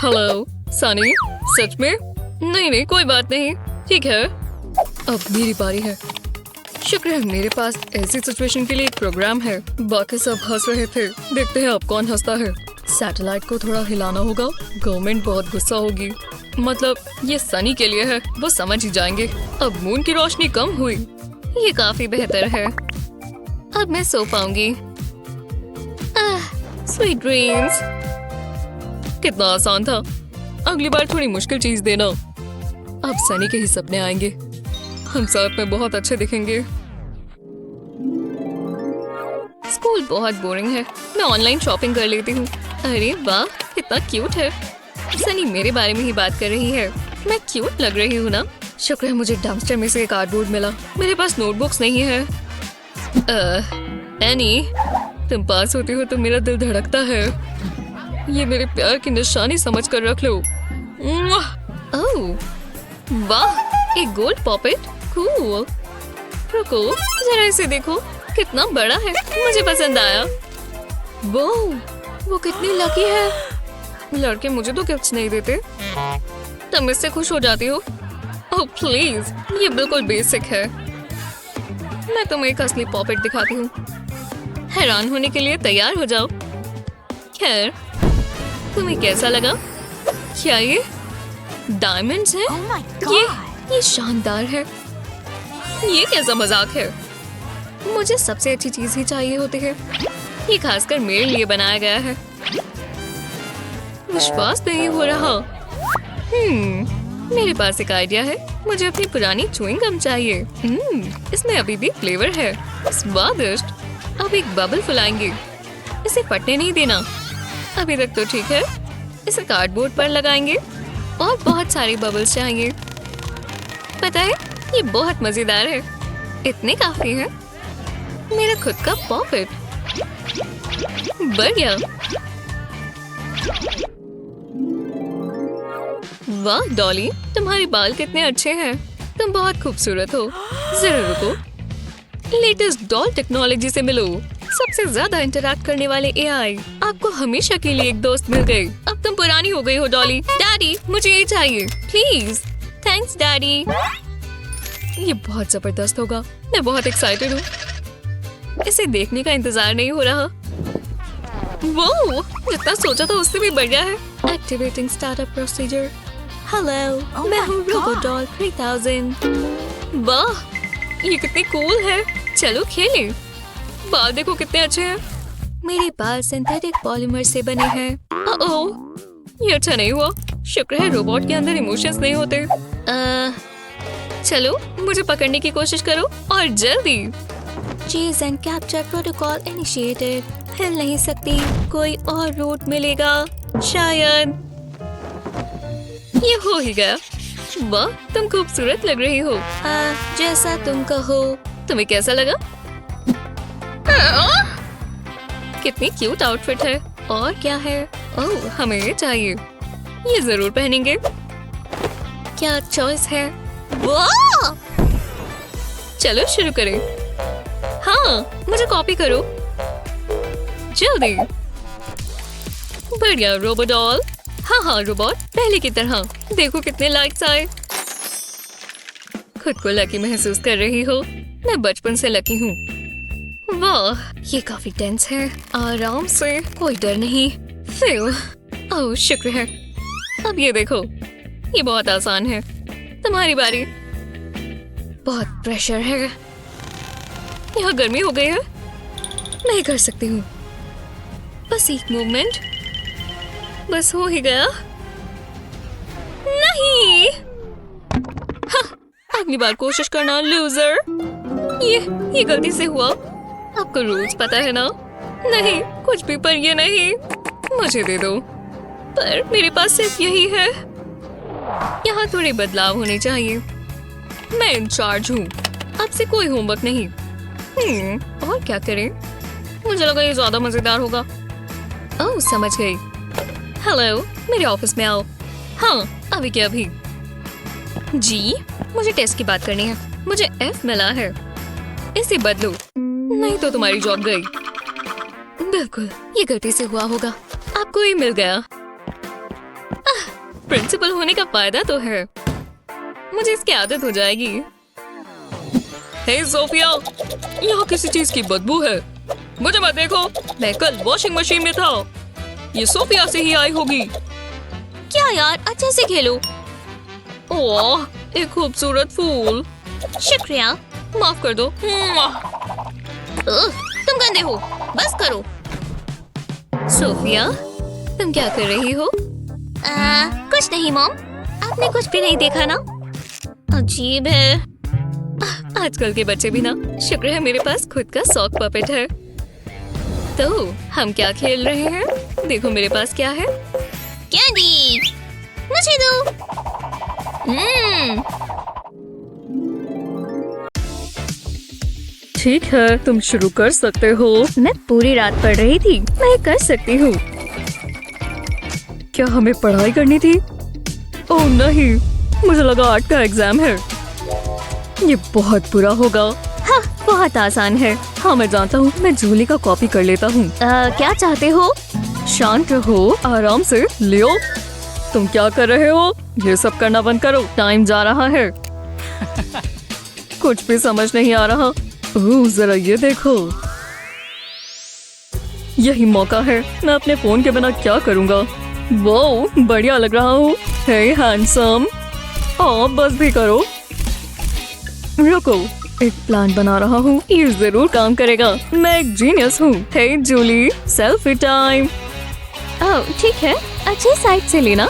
[SPEAKER 4] हेलो सनी। सच में? नहीं, कोई बात नहीं। ठीक है, अब मेरी बारी है। शुक्र है मेरे पास ऐसी सिचुएशन के लिए एक प्रोग्राम है। बाकी सब हंस रहे थे। देखते हैं अब कौन हंसता है। सैटेलाइट को थोड़ा हिलाना होगा। गवर्नमेंट बहुत गुस्सा होगी। मतलब ये सनी के लिए है, वो समझ ही जाएंगे। अब मून की रोशनी कम हुई। ये काफी बेहतर है। अब मैं सो पाऊंगी। Sweet dreams. कितना आसान था। अगली बार थोड़ी मुश्किल चीज देना। अब सनी के ही सपने आएंगे। हम साथ में बहुत अच्छे दिखेंगे। स्कूल बहुत बोरिंग है। मैं ऑनलाइन शॉपिंग कर लेती हूँ। अरे वाह, कितना क्यूट है। सनी मेरे बारे में ही बात कर रही है। मैं क्यूट लग रही हूँ ना? शुक्र है मुझे डंपस्टर में से कार्डबोर्ड मिला। मेरे पास नोटबुक्स नहीं है। एनी, तुम पास होती हो तो मेरा दिल धड़कता है। ये मेरे प्यार की निशानी समझ कर रख लो। ओह वाह, एक गोल्ड पॉपेट, कूल। रुको जरा इसे देखो, कितना बड़ा है, मुझे पसंद आया। वो कितनी लकी है। लड़के मुझे तो गिफ्ट्स नहीं देते, तुम इससे खुश हो जाती हो। ओह प्लीज, ये बिल्कुल बेसिक है। मैं तुम्हें एक असली पॉपेट दिखाती हूँ, हैरान होने के लिए तैयार हो जाओ। खैर, तुम्हें कैसा लगा? क्या ये डायमंड्स हैं? ये शानदार है। ये कैसा मजाक है? मुझे सबसे अच्छी चीज ही चाहिए होती है। ये खासकर मेरे लिए बनाया गया है। विश्वास नहीं हो रहा। मेरे पास एक आइडिया है। मुझे अपनी पुरानी च्युइंग गम चाहिए। इसमें अभी भी फ्लेवर है, स्वादिष्ट। अब एक बबल फुलाएंगे, इसे फटने नहीं देना। अभी तक तो ठीक है। इसे कार्डबोर्ड पर लगाएंगे और बहुत सारे बबल्स चाहिए। पता है, ये बहुत मजेदार है। इतने काफी है। मेरा खुद का पॉकेट। बढ़िया। वाह डॉली, तुम्हारे बाल कितने अच्छे हैं। तुम बहुत खूबसूरत हो। जरा रुको, लेटेस्ट डॉल टेक्नोलॉजी से मिलो। सबसे ज्यादा इंटरैक्ट करने वाले एआई। आपको हमेशा के लिए एक दोस्त मिल गई। अब तुम पुरानी हो गई हो डॉली। डैडी, मुझे ये चाहिए प्लीज। Thanks daddy. ये बहुत जबरदस्त होगा। मैं बहुत एक्साइटेड हूँ। इसे देखने का इंतजार नहीं हो रहा। वो जितना सोचा था उससे भी बढ़िया है। Activating startup procedure. हेलो, मैं हूँ रोबोडॉल 3000। वाह, ये कितनी कूल है। चलो खेलें। बाल देखो कितने अच्छे हैं। मेरे बाल सिंथेटिक पॉलीमर से बने हैं। ये अच्छा नहीं हुआ। शुक्र है रोबोट के अंदर इमोशंस नहीं होते। चलो मुझे पकड़ने की कोशिश करो और जल्दी। Chase and capture protocol initiated. हिल नहीं सकती, कोई और रूट मिलेगा शायद। ये हो ही गया। वाह, तुम खूबसूरत लग रही हो। जैसा तुम कहो। तुम्हें कैसा लगा? कितनी क्यूट आउटफिट है। और क्या है? ओह, हमें ये चाहिए। ये जरूर पहनेंगे। क्या चॉइस है? वाह! चलो शुरू करें। हाँ, मुझे कॉपी करो जल्दी। बढ़िया रोबोडॉल। हाँ रोबोट, पहले की तरह। देखो कितने लाइक्स आए। खुद को लकी महसूस कर रही हो? मैं बचपन से लकी हूँ। वाह, ये काफी टेंस है। आराम से, कोई डर नहीं। ओह शुक्र है। अब ये देखो, ये बहुत आसान है। तुम्हारी बारी। बहुत प्रेशर है। यहाँ गर्मी हो गई है। मैं कर सकती हूँ। बस एक मूवमेंट। बस हो ही गया। नहीं, अगली बार कोशिश करना लूजर। ये गलती से हुआ। आपको रूल्स पता है ना? नहीं, कुछ भी पर ये नहीं। मुझे दे दो। पर मेरे पास सिर्फ यही है। यहाँ थोड़े बदलाव होने चाहिए। मैं इंचार्ज हूँ। अब से कोई होमवर्क नहीं। और क्या करें? मुझे लगा ये ज्यादा मजेदार होगा। ओह, समझ गई। हेलो, मेरे ऑफिस में आओ। हाँ, अभी क्या अभी। जी, मुझे टेस्ट की बात करनी है। मुझे F मिला है। इसे बदलो, नहीं तो तुम्हारी जॉब गई। बिल्कुल, ये गलती से हुआ होगा। आपको ये मिल गया। प्रिंसिपल होने का फायदा तो है। मुझे इसकी आदत हो जाएगी। हे सोफिया, यहाँ किसी चीज की बदबू है। मुझे मत देखो, मैं कल वॉशिंग मशीन में था। ये सोफिया से ही आई होगी। क्या यार, अच्छे से खेलो। ओह, एक खूबसूरत फूल। शुक्रिया। माफ कर दो। तुम गंदे हो, बस करो। सोफिया, तुम क्या कर रही हो?
[SPEAKER 5] कुछ नहीं मॉम, आपने कुछ भी नहीं देखा ना? अजीब है।
[SPEAKER 4] आजकल के बच्चे भी ना। शुक्र है मेरे पास खुद का सॉक पपेट है। तो हम क्या खेल रहे हैं? देखो मेरे पास क्या है।
[SPEAKER 5] कैंडी मुझे दो।
[SPEAKER 4] ठीक है, तुम शुरू कर सकते हो। मैं पूरी रात पढ़ रही थी, मैं कर सकती हूँ। क्या हमें पढ़ाई करनी थी? ओह नहीं, मुझे लगा आर्ट का एग्जाम है। ये बहुत बुरा होगा। हाँ, बहुत आसान है। हाँ मैं जानता हूँ, मैं जूली का कॉपी कर लेता हूँ। क्या चाहते हो? शांत रहो, आराम से लियो। तुम क्या कर रहे हो? ये सब करना बंद करो, टाइम जा रहा है। कुछ भी समझ नहीं आ रहा। ओह जरा ये देखो, यही मौका है। मैं अपने फोन के बिना क्या करूँगा? वो बढ़िया लग रहा हूँ। हे हैंडसम, बस भी करो। रुको, एक प्लान बना रहा हूँ, ये जरूर काम करेगा। मैं एक जीनियस हूँ। हे जूली, सेल्फी टाइम। ठीक है, अच्छी साइड से लेना।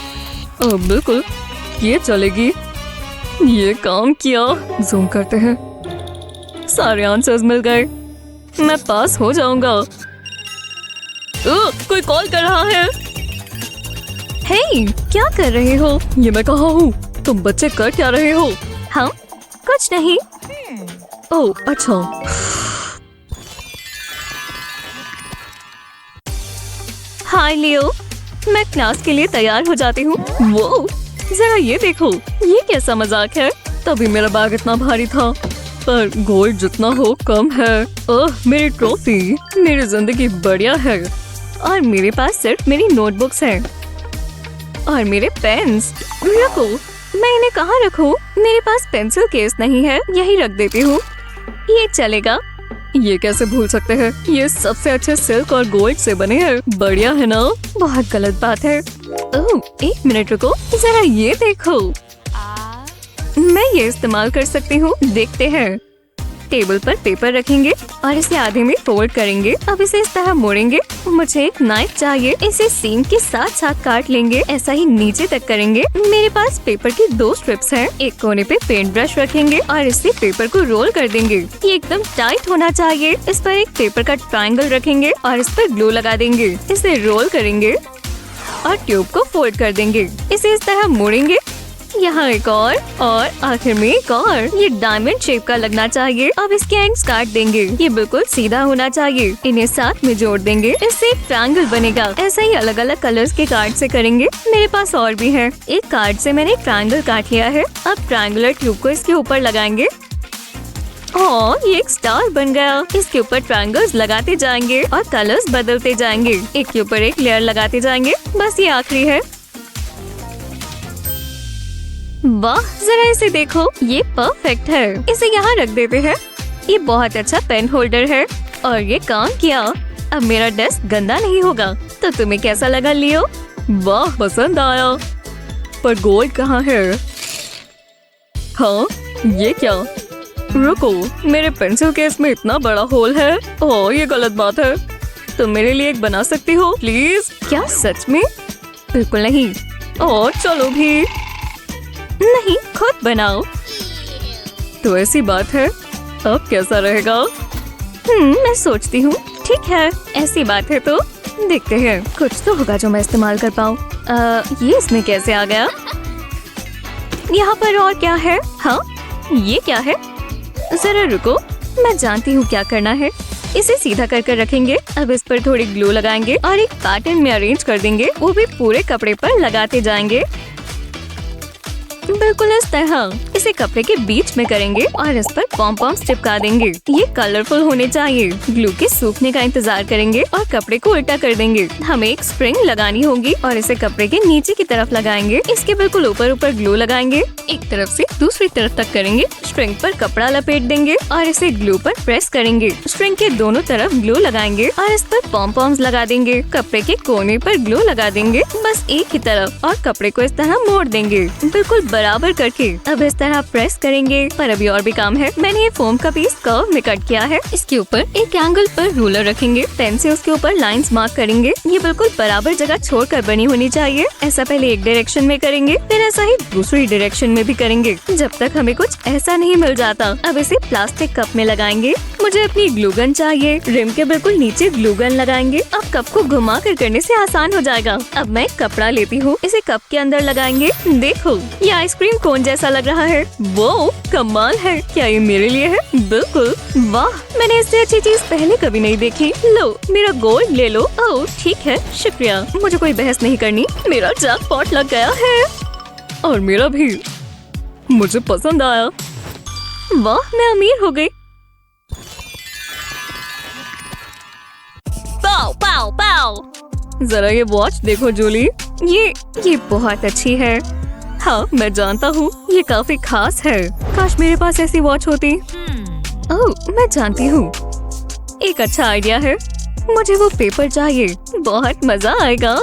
[SPEAKER 4] बिल्कुल, ये चलेगी। ये काम किया। जूम करते हैं। सारे आंसर्स मिल गए। मैं पास हो जाऊंगा। कोई कॉल कर रहा है। हे, क्या कर रहे हो? ये मैं कहाँ हूँ? तुम बच्चे कर क्या रहे हो? हम कुछ नहीं। ओह अच्छा। हाय लियो, मैं क्लास के लिए तैयार हो जाती हूँ। वो जरा ये देखो, ये कैसा मजाक है? तभी मेरा बैग इतना भारी था, पर गोल्ड जितना हो कम है। ओह मेरी ट्रॉफी, मेरी जिंदगी बढ़िया है। और मेरे पास सिर्फ मेरी नोटबुक्स हैं और मेरे पेन्स। रुको, मैं इन्हें कहाँ रखूं? मेरे पास पेंसिल केस नहीं है, यही रख देती हूँ। ये चलेगा। ये कैसे भूल सकते हैं? ये सबसे अच्छे सिल्क और गोल्ड से बने हैं। बढ़िया है ना? बहुत गलत बात है। ओह एक मिनट रुको, जरा ये देखो। मैं ये इस्तेमाल कर सकती हूँ। देखते हैं। टेबल पर पेपर रखेंगे और इसे आधे में फोल्ड करेंगे। अब इसे इस तरह मोड़ेंगे। मुझे एक नाइफ चाहिए। इसे सीम के साथ साथ काट लेंगे। ऐसा ही नीचे तक करेंगे। मेरे पास पेपर की 2 स्ट्रिप्स हैं। एक कोने पे पेंट ब्रश रखेंगे और इससे पेपर को रोल कर देंगे। ये एकदम टाइट होना चाहिए। इस पर एक पेपर का ट्रायंगल रखेंगे और इस पर ग्लू लगा देंगे। इसे रोल करेंगे और ट्यूब को फोल्ड कर देंगे। इसे इस तरह मोड़ेंगे। यहाँ एक और आखिर में एक और। ये डायमंड शेप का लगना चाहिए। अब इसके एंड्स काट देंगे। ये बिल्कुल सीधा होना चाहिए। इन्हें साथ में जोड़ देंगे। इससे एक ट्रायंगल बनेगा। ऐसा ही अलग अलग कलर्स के कार्ड से करेंगे। मेरे पास और भी है। एक कार्ड से मैंने ट्रायंगल काट लिया है। अब ट्रायंगुलर ट्यूब को इसके ऊपर लगाएंगे। ये एक स्टार बन गया। इसके ऊपर ट्रायंगल्स लगाते जाएंगे और कलर्स बदलते जाएंगे। एक के ऊपर एक लेयर लगाते जाएंगे। बस ये आखिरी है। वाह, जरा इसे देखो, ये परफेक्ट है। इसे यहाँ रख देते हैं। ये बहुत अच्छा पेन होल्डर है और ये काम किया। अब मेरा डेस्क गंदा नहीं होगा। तो तुम्हें कैसा लगा लियो? वाह, पसंद आया। पर गोल्ड कहाँ है? हाँ, ये क्या? रुको, मेरे पेंसिल केस में इतना बड़ा होल है। ये गलत बात है। तुम मेरे लिए एक बना सकती हो प्लीज? क्या सच में? बिल्कुल नहीं। चलो भी। नहीं, खुद बनाओ। तो ऐसी बात है। अब कैसा रहेगा? मैं सोचती हूँ। ठीक है, ऐसी बात है तो देखते हैं। कुछ तो होगा जो मैं इस्तेमाल कर पाऊँ। ये इसमें कैसे आ गया? यहाँ पर और क्या है? हाँ, ये क्या है? जरा रुको, मैं जानती हूँ क्या करना है। इसे सीधा कर कर रखेंगे। अब इस पर थोड़ी ग्लू लगाएंगे और एक पैटर्न में अरेंज कर देंगे। वो भी पूरे कपड़े पर लगाते जाएंगे। बिल्कुल इस तरह। इसे कपड़े के बीच में करेंगे और इस पर पॉम-पॉम्स चिपका देंगे। ये कलरफुल होने चाहिए। ग्लू के सूखने का इंतजार करेंगे और कपड़े को उल्टा कर देंगे। हमें एक स्प्रिंग लगानी होगी और इसे कपड़े के नीचे की तरफ लगाएंगे। इसके बिल्कुल ऊपर ऊपर ग्लू लगाएंगे। एक तरफ से दूसरी तरफ तक करेंगे। स्प्रिंग पर कपड़ा लपेट देंगे और इसे ग्लू पर प्रेस करेंगे। स्प्रिंग के दोनों तरफ ग्लू लगाएंगे और इस पर पॉम-पॉम्स लगा देंगे। कपड़े के कोने पर ग्लू लगा देंगे, बस एक ही तरफ, और कपड़े को इस तरह मोड़ देंगे, बिल्कुल बराबर करके। अब इस तरह तरह प्रेस करेंगे। पर अभी और भी काम है। मैंने ये फोम का पीस कर्व में कट किया है। इसके ऊपर एक एंगल पर रूलर रखेंगे। पेन से उसके ऊपर लाइंस मार्क करेंगे। ये बिल्कुल बराबर जगह छोड़कर बनी होनी चाहिए। ऐसा पहले एक डायरेक्शन में करेंगे, फिर ऐसा ही दूसरी डायरेक्शन में भी करेंगे, जब तक हमें कुछ ऐसा नहीं मिल जाता। अब इसे प्लास्टिक कप में लगाएंगे। मुझे अपनी ग्लू गन चाहिए। रिम के बिल्कुल नीचे ग्लू गन लगाएंगे। अब कप को घुमा कर करने से आसान हो जाएगा। अब मैं कपड़ा लेती हूँ, इसे कप के अंदर लगाएंगे। देखो, ये आइसक्रीम कोन जैसा लग रहा है। वो कमाल है। क्या ये मेरे लिए है? बिल्कुल। वाह, मैंने इससे अच्छी चीज पहले कभी नहीं देखी। लो, मेरा गोल्ड ले लो। ओह ठीक है, शुक्रिया। मुझे कोई बहस नहीं करनी। मेरा जैकपॉट लग गया है। और मेरा भी। मुझे पसंद आया। वाह, मैं अमीर हो गई। पाओ पाओ पाओ। जरा ये वॉच देखो जूली। ये बहुत अच्छी है। हाँ, मैं जानता हूँ ये काफी खास है। काश मेरे पास ऐसी वॉच होती। ओह, मैं जानती हूँ, एक अच्छा आइडिया है। मुझे वो पेपर चाहिए। बहुत मजा आएगा।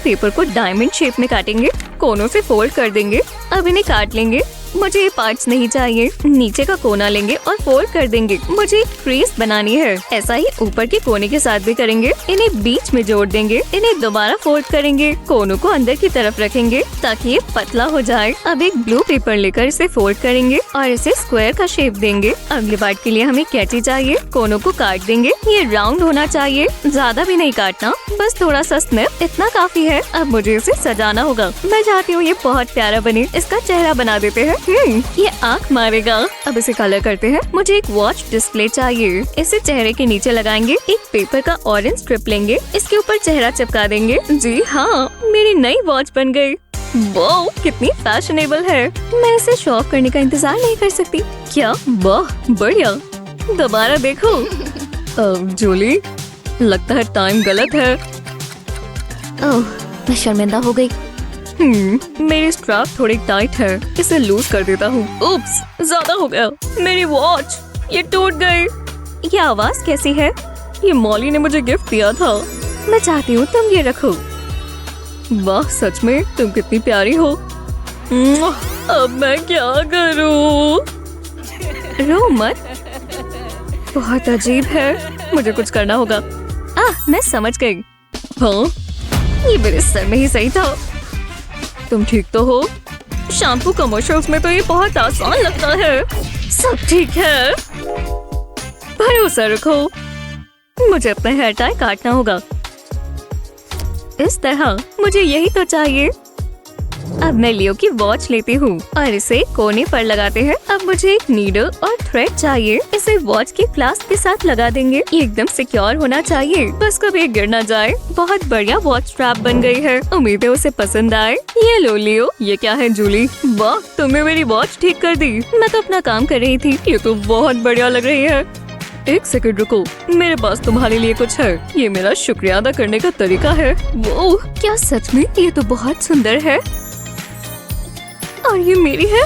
[SPEAKER 4] पेपर को डायमंड शेप में काटेंगे, कोनों से फोल्ड कर देंगे। अब इन्हें काट लेंगे। मुझे ये पार्ट्स नहीं चाहिए। नीचे का कोना लेंगे और फोल्ड कर देंगे। मुझे एक क्रीज बनानी है। ऐसा ही ऊपर के कोने के साथ भी करेंगे। इन्हें बीच में जोड़ देंगे। इन्हें दोबारा फोल्ड करेंगे। कोनों को अंदर की तरफ रखेंगे ताकि ये पतला हो जाए। अब एक ब्लू पेपर लेकर इसे फोल्ड करेंगे और इसे स्क्वायर का शेप देंगे। अगली पार्ट के लिए हमें कैंची चाहिए। कोनों को काट देंगे। ये राउंड होना चाहिए, ज्यादा भी नहीं काटना, बस थोड़ा सा स्निप, इतना काफी है। अब मुझे इसे सजाना होगा। मैं चाहती हूँ ये बहुत प्यारा बने। इसका चेहरा बना देते हैं। ये आँख मारेगा। अब इसे कलर करते हैं। मुझे एक वॉच डिस्प्ले चाहिए। इसे चेहरे के नीचे लगाएंगे। एक पेपर का ऑरेंज स्ट्रिप लेंगे। इसके ऊपर चेहरा चिपका देंगे। जी हाँ, मेरी नई वॉच बन गई। वाह, कितनी फैशनेबल है। मैं इसे शो ऑफ करने का इंतजार नहीं कर सकती। क्या? वाह, बढ़िया। दोबारा देखो। जूली, लगता है टाइम गलत है।
[SPEAKER 5] ओह, मैं शर्मिंदा हो गई।
[SPEAKER 4] मेरी स्ट्रैप थोड़ी टाइट है। इसे लूज कर देता हूँ। उप्स, ज्यादा हो गया। मेरी वॉच, ये टूट गई। ये आवाज कैसी है? ये मॉली ने मुझे गिफ्ट दिया था। मैं चाहती हूँ तुम ये रखो। वाह, सच में तुम कितनी प्यारी हो। अब मैं क्या करूँ? रो मत। बहुत अजीब है। मुझे कुछ करना होगा। मैं समझ गई। हाँ, ये मेरे सर में ही सही था। तुम ठीक तो हो? शैम्पू कमर्शियल्स में तो ये बहुत आसान लगता है। सब ठीक है। भरोसा रखो। मुझे अपना हेयर टाई काटना होगा। इस तरह। मुझे यही तो चाहिए। अब मैं लियो की वॉच लेती हूँ और इसे कोने पर लगाते हैं। अब मुझे एक नीडल और थ्रेड चाहिए। इसे वॉच की फ्लास्क के साथ लगा देंगे। ये एकदम सिक्योर होना चाहिए, बस कभी गिर ना जाए। बहुत बढ़िया वॉच स्ट्रैप बन गई है। उम्मीद है उसे पसंद आए। ये लो लियो। ये क्या है जूली? वाह, तुमने मेरी वॉच ठीक कर दी। मैं तो अपना काम कर रही थी। ये तो बहुत बढ़िया लग रही है। एक सेकंड रुको, मेरे पास तुम्हारे लिए कुछ है। ये मेरा शुक्रिया अदा करने का तरीका है। वो क्या सच में? ये तो बहुत सुंदर है। और ये मेरी है।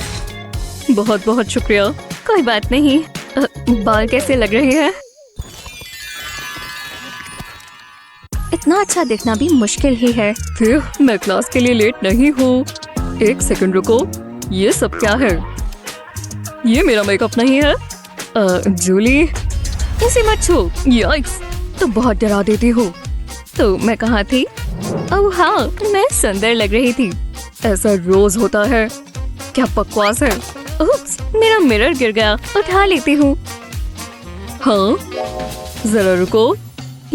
[SPEAKER 4] बहुत बहुत शुक्रिया। कोई बात नहीं। बाल कैसे लग रहे हैं? इतना अच्छा दिखना भी मुश्किल ही है। फिर मैं क्लास के लिए लेट नहीं हूँ। एक सेकंड रुको, ये सब क्या है? ये मेरा मेकअप नहीं है। जूली, इसे मत छू। याइक्स, तुम बहुत डरा देती हो। तो मैं कहाँ थी? ओह हाँ, मैं सुंदर लग रही थी। ऐसा रोज होता है। क्या बकवास है। उप्स, मेरा मिरर गिर गया। उठा लेती हूँ। हाँ, जरा रुको,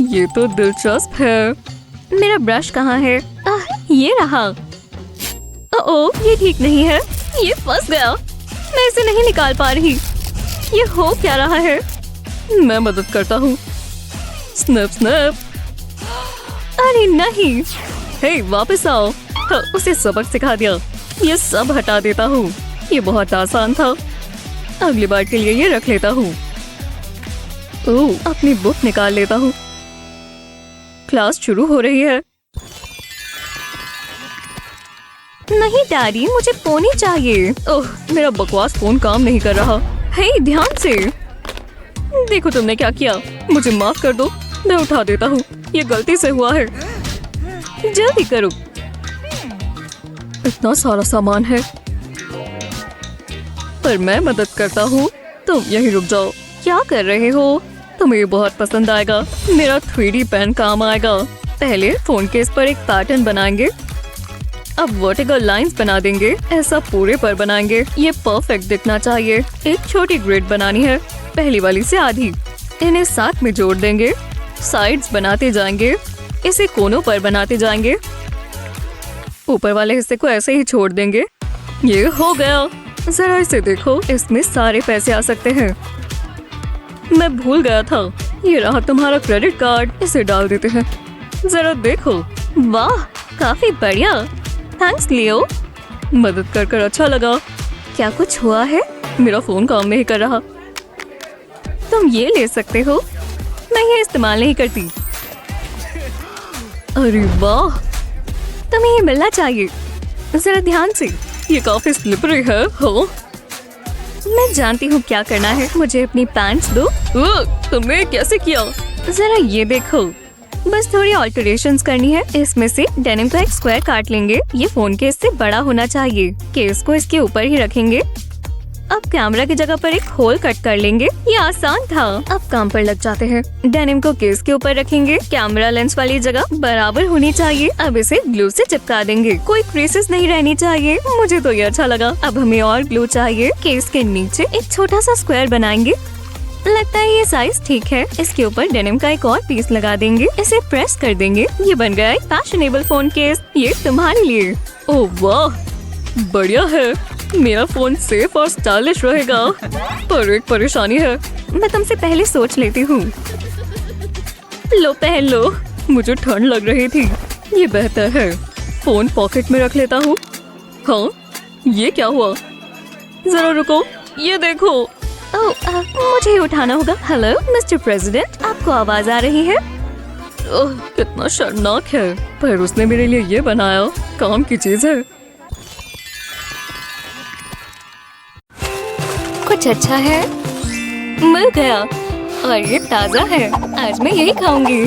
[SPEAKER 4] ये तो दिलचस्प है। मेरा ब्रश कहाँ है? ये रहा। ओह, ये ठीक नहीं है। ये फंस गया। मैं इसे नहीं निकाल पा रही। ये हो क्या रहा है? मैं मदद करता हूँ। Snap snap. अरे नहीं। हे, वापस आओ। हाँ, उसे सबक सिखा दिया। ये सब हटा देता हूँ। ये बहुत आसान था। अगली बार के लिए ये रख लेता हूँ। ओह, अपनी बुक निकाल लेता हूँ। क्लास शुरू हो रही है। नहीं डैडी, मुझे पोनी चाहिए। ओह, मेरा बकवास फोन काम नहीं कर रहा। हे, ध्यान से। देखो तुमने क्या किया। मुझे माफ कर दो, मैं उठा देता हूँ। ये गलती से हुआ है। जल्दी करो। इतना सारा सामान है। पर मैं मदद करता हूँ। तुम यहीं रुक जाओ। क्या कर रहे हो? तुम्हें ये बहुत पसंद आएगा। मेरा 3D पेन काम आएगा। पहले फोन केस पर एक पैटर्न बनाएंगे, अब वर्टिकल लाइंस बना देंगे, ऐसा पूरे पर बनाएंगे। ये परफेक्ट दिखना चाहिए। एक छोटी ग्रिड बनानी है, पहली वाली से आधी। इन्हें साथ में जोड़ देंगे, साइड्स बनाते जाएंगे, इसे कोनों पर बनाते जाएंगे। ऊपर वाले हिस्से को ऐसे ही छोड़ देंगे। ये हो गया। जरा इसे देखो, इसमें सारे पैसे आ सकते हैं। मैं भूल गया था, ये रहा तुम्हारा क्रेडिट कार्ड, इसे डाल देते हैं। जरा देखो। वाह, काफी बढ़िया। थैंक्स लियो, मदद कर अच्छा लगा। क्या कुछ हुआ है? मेरा फोन काम नहीं कर रहा। तुम ये ले सकते हो, मैं ये इस्तेमाल नहीं करती। अरे वाह, तुम्हें ये मिलना चाहिए। जरा ध्यान से, ये काफी स्लिपरी है। हो, मैं जानती हूँ क्या करना है। मुझे अपनी पैंट्स दो। तुमने कैसे किया? जरा ये देखो, बस थोड़ी ऑल्टरेशंस करनी है। इसमें से डेनिम का एक स्क्वायर काट लेंगे। ये फोन केस से बड़ा होना चाहिए। केस को इसके ऊपर ही रखेंगे। अब कैमरा की जगह पर एक होल कट कर लेंगे। ये आसान था। अब काम पर लग जाते हैं। डेनिम को केस के ऊपर रखेंगे। कैमरा लेंस वाली जगह बराबर होनी चाहिए। अब इसे ग्लू से चिपका देंगे। कोई क्रीसेस नहीं रहनी चाहिए। मुझे तो ये अच्छा लगा। अब हमें और ग्लू चाहिए। केस के नीचे एक छोटा सा स्क्वायर बनाएंगे। लगता है ये साइज ठीक है। इसके ऊपर डेनिम का एक और पीस लगा देंगे। इसे प्रेस कर देंगे। ये बन गया एक फैशनेबल फोन केस। ये तुम्हारे लिए। ओह वाह, बढ़िया है। मेरा फोन सेफ और स्टाइलिश रहेगा। पर एक परेशानी है, मैं तुमसे पहले सोच लेती हूँ। लो पहन लो। मुझे ठंड लग रही थी। ये बेहतर है। फोन पॉकेट में रख लेता हूँ। हाँ, ये क्या हुआ? जरा रुको, ये देखो। मुझे ही उठाना होगा। हेलो मिस्टर प्रेसिडेंट, आपको आवाज आ रही है? ओह, कितना शर्मनाक है। पर उसने मेरे लिए ये बनाया। काम की चीज है। कुछ अच्छा है, मिल गया। और ये ताजा है। आज मैं यही खाऊंगी।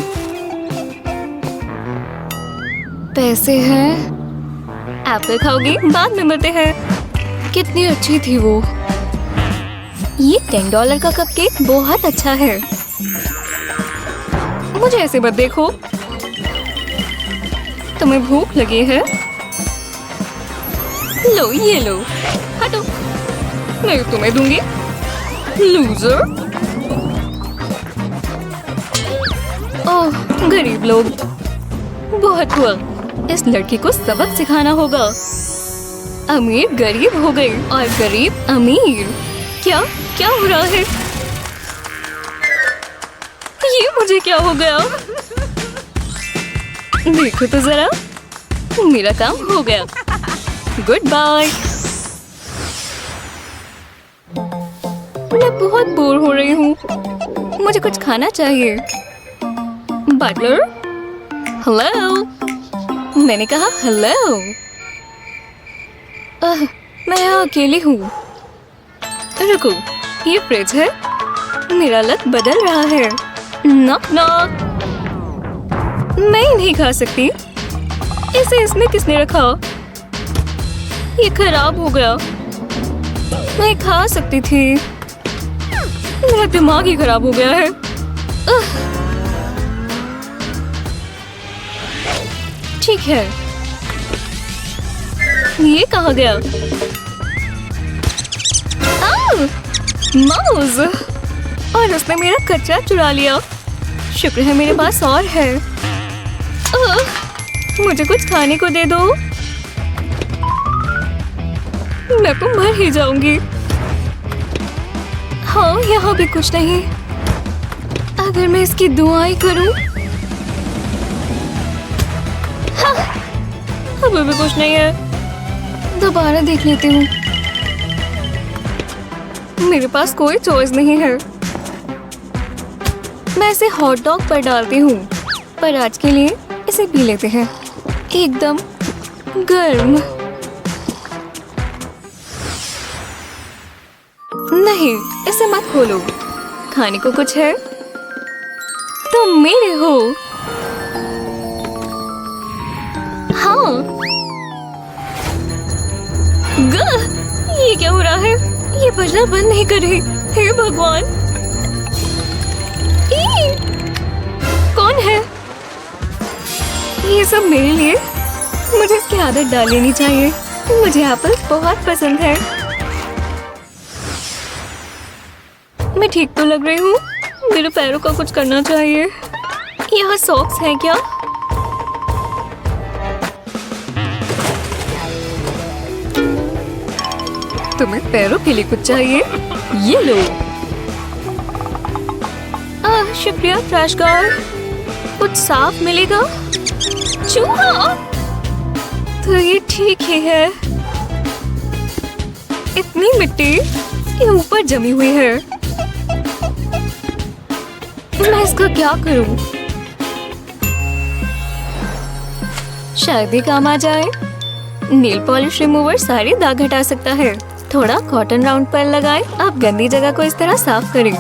[SPEAKER 4] पैसे हैं। एप्पल खाओगी? बाद में मिलते हैं। कितनी अच्छी थी वो। ये $10 का कपकेक बहुत अच्छा है। मुझे ऐसे मत देखो। तुम्हें भूख लगी है? लो, ये लो। हटो, मैं तुम्हें दूंगी। लूजर। ओह, गरीब लोग। बहुत हुआ। इस लड़की को सबक सिखाना होगा। अमीर गरीब हो गई और गरीब अमीर। क्या क्या हो रहा है? ये मुझे क्या हो गया? देखो तो जरा, मेरा काम हो गया। Goodbye. मैं बहुत बोर हो रही हूँ। मुझे कुछ खाना चाहिए। Butler, hello. मैंने कहा हेलो। मैं यहाँ अकेली हूँ। रुको, ये फ्रिज है। मेरा लक बदल रहा है। Knock knock. मैं ही नहीं खा सकती। इसे इसमें किसने रखा? ये खराब हो गया। मैं खा सकती थी। मेरा दिमाग ही खराब हो गया है। ठीक है, ये कहाँ गया? माउस, और उसने मेरा कचरा चुरा लिया। शुक्र है मेरे पास और है। मुझे कुछ खाने को दे दो। मैं तो मर ही जाऊंगी। हाँ, यहाँ भी कुछ नहीं। अगर मैं इसकी दुआएं करूं। हाँ, अभी भी कुछ नहीं है। दोबारा देख लेती हूँ। मेरे पास कोई चॉइस नहीं है। मैं इसे हॉट डॉग पर डालती हूँ, पर आज के लिए इसे पी लेते हैं। एकदम गर्म। नहीं, इसे मत खोलो। खाने को कुछ है? तुम मेरे हो। हाँ। ये क्या हो रहा है? ये बजना बंद नहीं करे। हे भगवान, ई! कौन है? ये सब मेरे लिए। मुझे इसकी आदत डाल लेनी चाहिए। मुझे एप्पल्स बहुत पसंद है। मैं ठीक तो लग रही हूँ। मेरे पैरों का कुछ करना चाहिए। यहाँ सॉक्स हैं क्या? तुम्हें पैरों के लिए कुछ चाहिए? ये लो। शुक्रिया ट्रैश गार्ड। कुछ साफ मिलेगा? चूहा? तो ये ठीक ही है। इतनी मिट्टी ये ऊपर जमी हुई है। मैं इसका क्या करूं? शायद ये काम आ जाए। नेल पॉलिश रिमूवर सारे दाग हटा सकता है। थोड़ा कॉटन राउंड पर लगाएं। अब गंदी जगह को इस तरह साफ करें।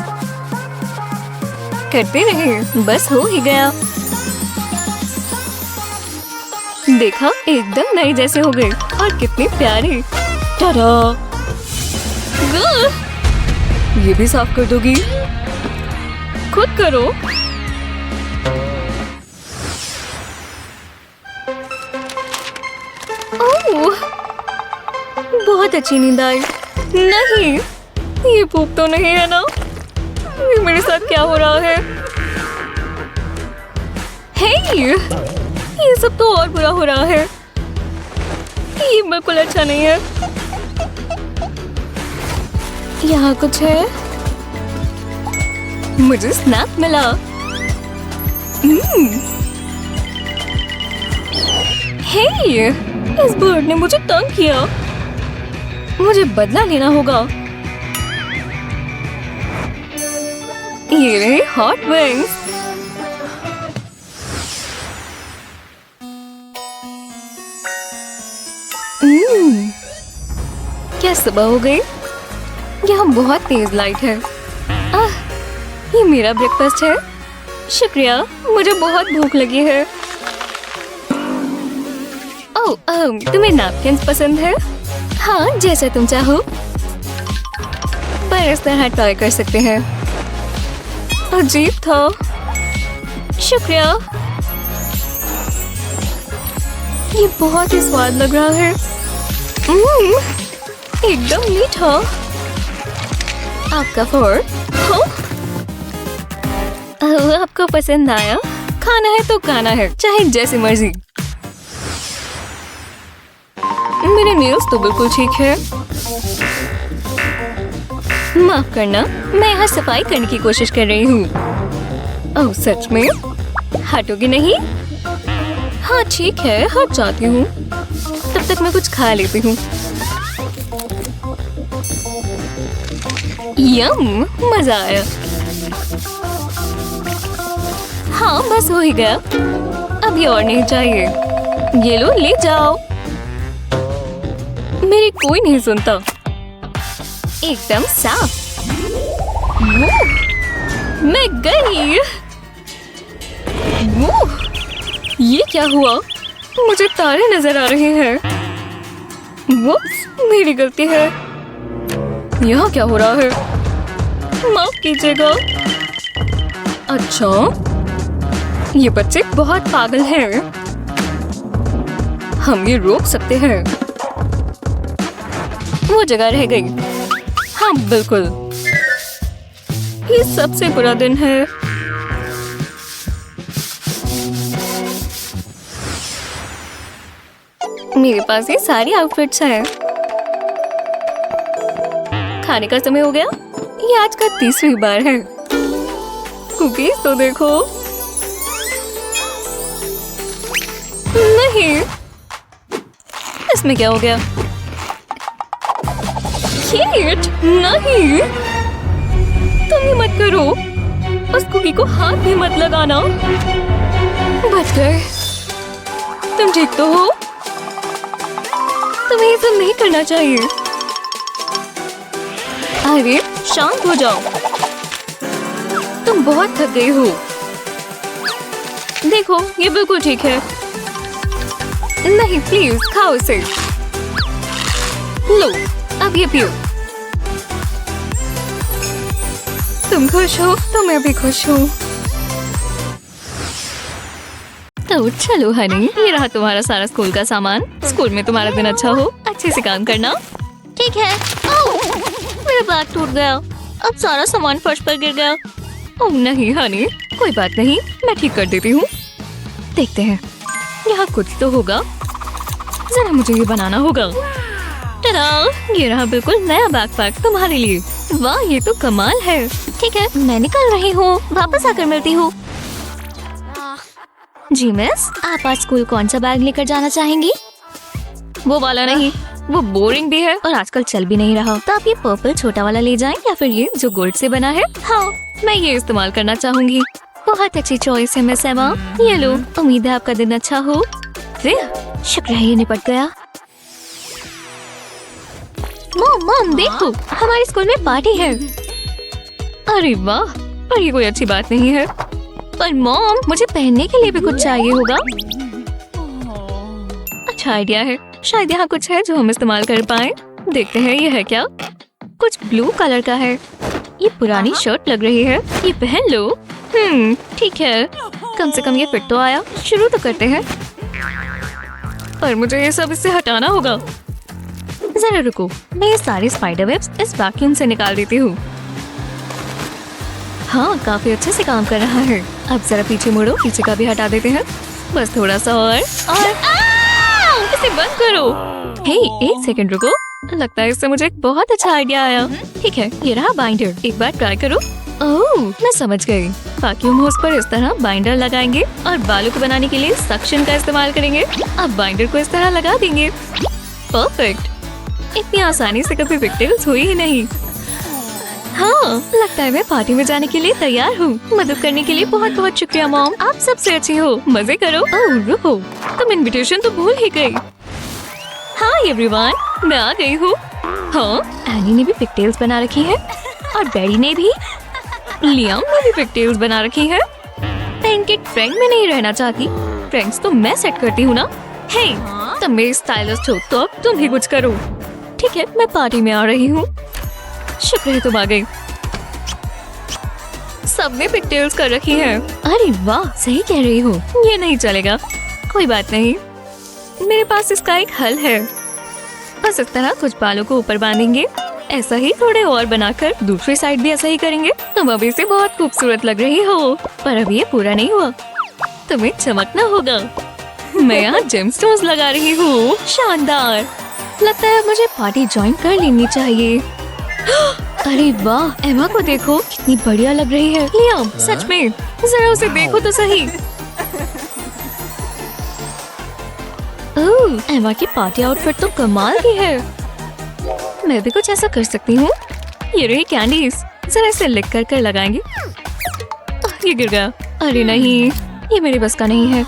[SPEAKER 4] करते रहे, बस हो ही गया। देखा, एकदम नए जैसे हो गए और कितने प्यारे। टाडा! ये भी साफ कर दोगी? खुद करो। ओह, बहुत अच्छी नींद आई। नहीं, ये भूख तो नहीं है ना? ये मेरे साथ क्या हो रहा है? हे, ये सब तो और बुरा हो रहा है। ये बिल्कुल अच्छा नहीं है। यहाँ कुछ है? मुझे स्नैक मिला। हे, इस बर्ड ने मुझे तंग किया। मुझे बदला लेना होगा। ये रहे हॉट विंग्स। क्या सुबह हो गई? यहाँ बहुत तेज लाइट है। ये मेरा ब्रेकफास्ट है। शुक्रिया, मुझे बहुत भूख लगी है। ओह, तुम्हें नैपकिन्स पसंद है? हाँ, जैसा तुम चाहो। पर इस तरह ट्राई कर सकते हैं। अजीब था। शुक्रिया। ये बहुत ही स्वाद लग रहा है। एकदम मीठा। आपका फोर्क? हाँ? आपको पसंद आया? खाना है तो खाना है, चाहे जैसी मर्जी। मेरे नेल्स तो बिल्कुल ठीक है। माफ करना, मैं यहाँ सफाई करने की कोशिश कर रही हूँ। ओह, सच में? हटोगी नहीं? हाँ ठीक है, हट जाती हूँ। तब तक मैं कुछ खा लेती हूँ। यम, मजा आया। हाँ, बस हो ही गया। अभी और नहीं चाहिए। ये लो, ले जाओ। मेरी कोई नहीं सुनता। एकदम साफ। मैं गई। ये क्या हुआ? मुझे तारे नजर आ रहे हैं। वो मेरी गलती है। यहाँ क्या हो रहा है? माफ कीजिएगा। अच्छा, ये बच्चे बहुत पागल हैं। हम ये रोक सकते हैं। वो जगह रह गई। हाँ बिल्कुल। ये सबसे बुरा दिन है। मेरे पास ये सारी आउटफिट्स हैं। खाने का समय हो गया। ये आज का 30वीं बार है। कुकीज तो देखो। नहीं, इसमें क्या हो गया? केट, नहीं, तुम ये मत करो। उस कुकी को हाथ भी मत लगाना। बच गए। तुम ठीक तो हो? तुम्हें ये सब नहीं करना चाहिए। अरे शांत हो जाओ। तुम बहुत थक गई हो। देखो, ये बिल्कुल ठीक है। नहीं, प्लीज खाओ इसे। लो, अब ये पियो। तुम खुश हो तो मैं भी खुश हूँ। तो चलो हनी, ये रहा तुम्हारा सारा स्कूल का सामान। स्कूल में तुम्हारा दिन अच्छा हो, अच्छे से काम करना।
[SPEAKER 5] ठीक है। ओह, मेरा बैग टूट गया। अब सारा सामान फर्श पर गिर गया।
[SPEAKER 4] ओह नहीं हनी, कोई बात नहीं, मैं ठीक कर देती हूँ। देखते हैं, यहाँ कुछ तो होगा। जरा मुझे ये बनाना होगा।
[SPEAKER 5] टडा,
[SPEAKER 4] ये रहा बिल्कुल नया बैकपैक तुम्हारे लिए। वाह, ये तो कमाल है।
[SPEAKER 5] ठीक है, मैं निकल रही हूँ। वापस आकर मिलती हूँ। जी मिस, आप आज स्कूल कौन सा बैग लेकर जाना चाहेंगी?
[SPEAKER 4] वो वाला नहीं, वो बोरिंग भी है और आजकल चल भी नहीं रहा।
[SPEAKER 5] तो आप ये पर्पल छोटा वाला ले जाएं या
[SPEAKER 4] फिर ये जो गोल्ड से बना है।
[SPEAKER 5] हाँ,
[SPEAKER 4] मैं ये इस्तेमाल करना चाहूंगी।
[SPEAKER 5] बहुत अच्छी चॉइस है मिस एमा। ये लो, उम्मीद है आपका दिन अच्छा हो। शुक्र है ये निपट गया। मॉम देखो, हमारे स्कूल में पार्टी है।
[SPEAKER 4] अरे वाह, पर ये कोई अच्छी बात नहीं है।
[SPEAKER 5] पर मॉम, मुझे पहनने के लिए भी कुछ चाहिए होगा।
[SPEAKER 4] अच्छा आइडिया है, शायद यहाँ कुछ है जो हम इस्तेमाल कर पाए। देखते हैं ये है क्या। कुछ ब्लू कलर का है। ये पुरानी शर्ट लग रही है, ये पहन लो। ठीक है, कम से कम ये फिट तो आया। शुरू तो करते हैं, पर मुझे ये सब इससे हटाना होगा। जरा रुको, मैं ये सारे स्पाइडर वेब्स इस वैक्यूम से निकाल देती हूँ। हाँ, काफी अच्छे से काम कर रहा है। अब जरा पीछे मुड़ो, पीछे का भी हटा देते हैं। बस थोड़ा सा और इसे बंद करो। हे, एक सेकंड रुको, लगता है इससे मुझे एक बहुत अच्छा आइडिया आया। ठीक है, ये रहा बाइंडर, एक बार ट्राई करो। ओह, मैं समझ गई। वैक्यूम होस पर इस तरह बाइंडर लगाएंगे और बालों को बनाने के लिए सक्शन का इस्तेमाल करेंगे। अब बाइंडर को इस तरह लगा देंगे। परफेक्ट। इतनी आसानी से कभी पिगटेल्स हुई ही नहीं। हाँ, लगता है मैं पार्टी में जाने के लिए तैयार हूँ। मदद करने के लिए बहुत बहुत शुक्रिया मॉम, आप सबसे अच्छी हो। मजे करो। ओह रुको, तुम इनविटेशन तो भूल ही गई। हाय एवरीवन, मैं आ गई हूँ। हाँ, एनी ने भी पिगटेल्स बना रखी है और बेरी ने भी। लियाम ने भी पिगटेल्स बना रखी है। मैं इनके ट्रेंड में नहीं रहना चाहती। ट्रेंड्स तो मैं सेट करती हूँ ना। हे, तुम मेरी स्टाइलिस्ट हो तो अब तुम भी कुछ करो। ठीक है, मैं पार्टी में आ रही हूँ। शुक्र है तुम आ गई। सबने पिगटेल्स कर रखी है। अरे वाह, सही कह रही हो, ये नहीं चलेगा। कोई बात नहीं, मेरे पास इसका एक हल है। बस इस तरह कुछ बालों को ऊपर बांधेंगे, ऐसा ही थोड़े और बनाकर दूसरी साइड भी ऐसा ही करेंगे। तुम अभी से बहुत खूबसूरत लग रही हो, पर अभी ये पूरा नहीं हुआ। तुम्हें चमकना होगा। मैं यहाँ जेमस्टोन्स लगा रही हूँ। शानदार। लगता है मुझे पार्टी ज्वाइन कर लेनी चाहिए। अरे वाह, एमा को देखो, कितनी बढ़िया लग रही है। लियाम, सच में, जरा उसे देखो तो सही। ओह, एमा की पार्टी आउटफिट तो कमाल की है। मैं भी कुछ ऐसा कर सकती हूँ। ये रही कैंडीज, जरा इसे लिख कर लगाएंगे। ये गिर गया। अरे नहीं, ये मेरे बस का नहीं है।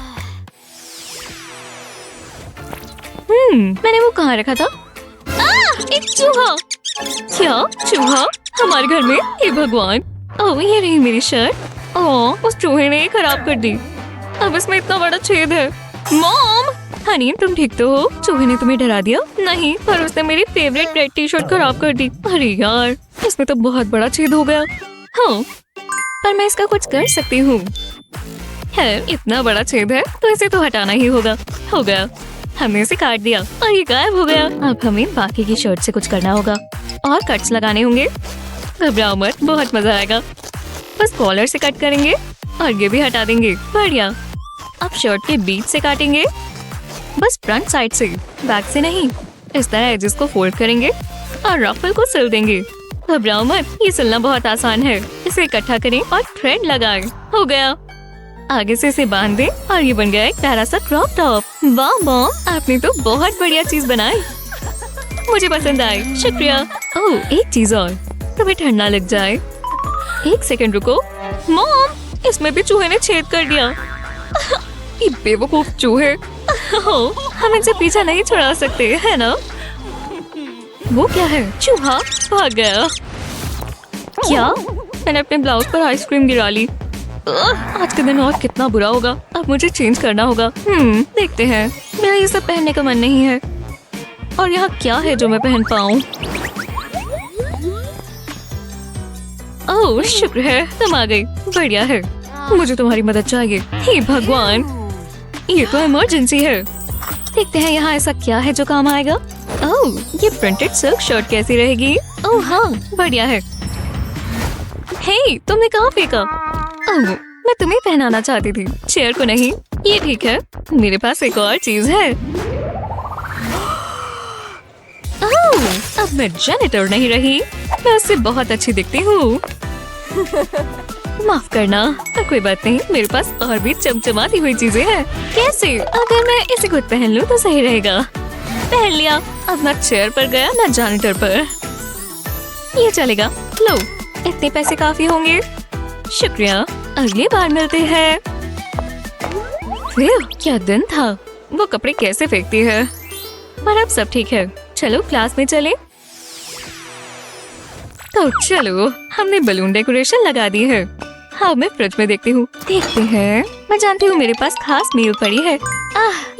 [SPEAKER 4] मैंने वो कहाँ रखा था? एक चूहा। क्या चूहा हमारे घर में? हे भगवान। ओह, ये रही मेरी शर्ट। ओह, उस चूहे ने खराब कर दी। अब इसमें इतना बड़ा छेद है। मॉम, हनी तुम ठीक तो हो? चूहे ने तुम्हें डरा दिया? नहीं, पर उसने मेरी फेवरेट रेड टी शर्ट खराब कर दी। अरे यार, इसमें तो बहुत बड़ा छेद हो गया। हाँ, पर मैं इसका कुछ कर सकती हूँ। है, इतना बड़ा छेद है तो इसे तो हटाना ही होगा। हो गया, हमने इसे काट दिया और ये गायब हो गया। अब हमें बाकी की शर्ट से कुछ करना होगा और कट्स लगाने होंगे। घबराओ मत, बहुत मजा आएगा। बस कॉलर से कट करेंगे और ये भी हटा देंगे। बढ़िया। अब शर्ट के बीच से काटेंगे, बस फ्रंट साइड से, बैक से नहीं। इस तरह एजेस को फोल्ड करेंगे और रफल को सिल देंगे। घबराओ मत, ये सिलना बहुत आसान है। इसे इकट्ठा करें और थ्रेड लगाएं। हो गया। आगे से इसे बांध दें और ये बन गया एक प्यारा सा क्रॉप टॉप। वाह मॉम, आपने तो बहुत बढ़िया चीज बनाई। मुझे पसंद आई, शुक्रिया। ओह, एक चीज और, कभी ठंडा लग जाए। एक सेकंड रुको। मॉम, इसमें भी चूहे ने छेद कर दिया। ये बेवकूफ चूहे। हम इनसे पीछा नहीं छुड़ा सकते, है ना? वो क्या है? चूहा भाग गया। क्या? मैंने अपने ब्लाउज पर आइसक्रीम गिरा ली। आज का दिन और कितना बुरा होगा। अब मुझे चेंज करना होगा। देखते हैं। मेरा ये सब पहनने का मन नहीं है। और यहाँ क्या है जो मैं पहन पाऊँ? ओह शुक्र है तुम आ गई, बढ़िया है। मुझे तुम्हारी मदद चाहिए। हे भगवान, ये तो इमरजेंसी है। देखते हैं यहाँ ऐसा क्या है जो काम आएगा। ओह ये प्रिंटेड सिल्क शर्ट कैसी रहेगी? ओह हाँ बढ़िया है। हे तुमने कहाँ फेंका? ओह मैं तुम्हें पहनाना चाहती थी, चेयर को नहीं। ये ठीक है, मेरे पास एक और चीज है। ओह अब मैं जेनिटर नहीं रही, मैं उससे बहुत अच्छी दिखती हूँ। माफ करना, पर कोई बात नहीं, मेरे पास और भी चमचमाती हुई चीजें हैं। कैसे? अगर मैं इसे खुद पहन लूं तो सही रहेगा। पहन लिया, अब ना चेयर पर गया ना जॉनिटर पर। ये चलेगा। लो इतने पैसे काफी होंगे। शुक्रिया, अगली बार मिलते हैं। क्या दिन था। वो कपड़े कैसे फेंकती है, पर अब सब ठीक है। चलो क्लास में चले। तो चलो, हमने बलून डेकोरेशन लगा दी है। हाँ मैं फ्रिज में देखती हूँ। देखते हैं, मैं जानती हूँ मेरे पास खास मील पड़ी है।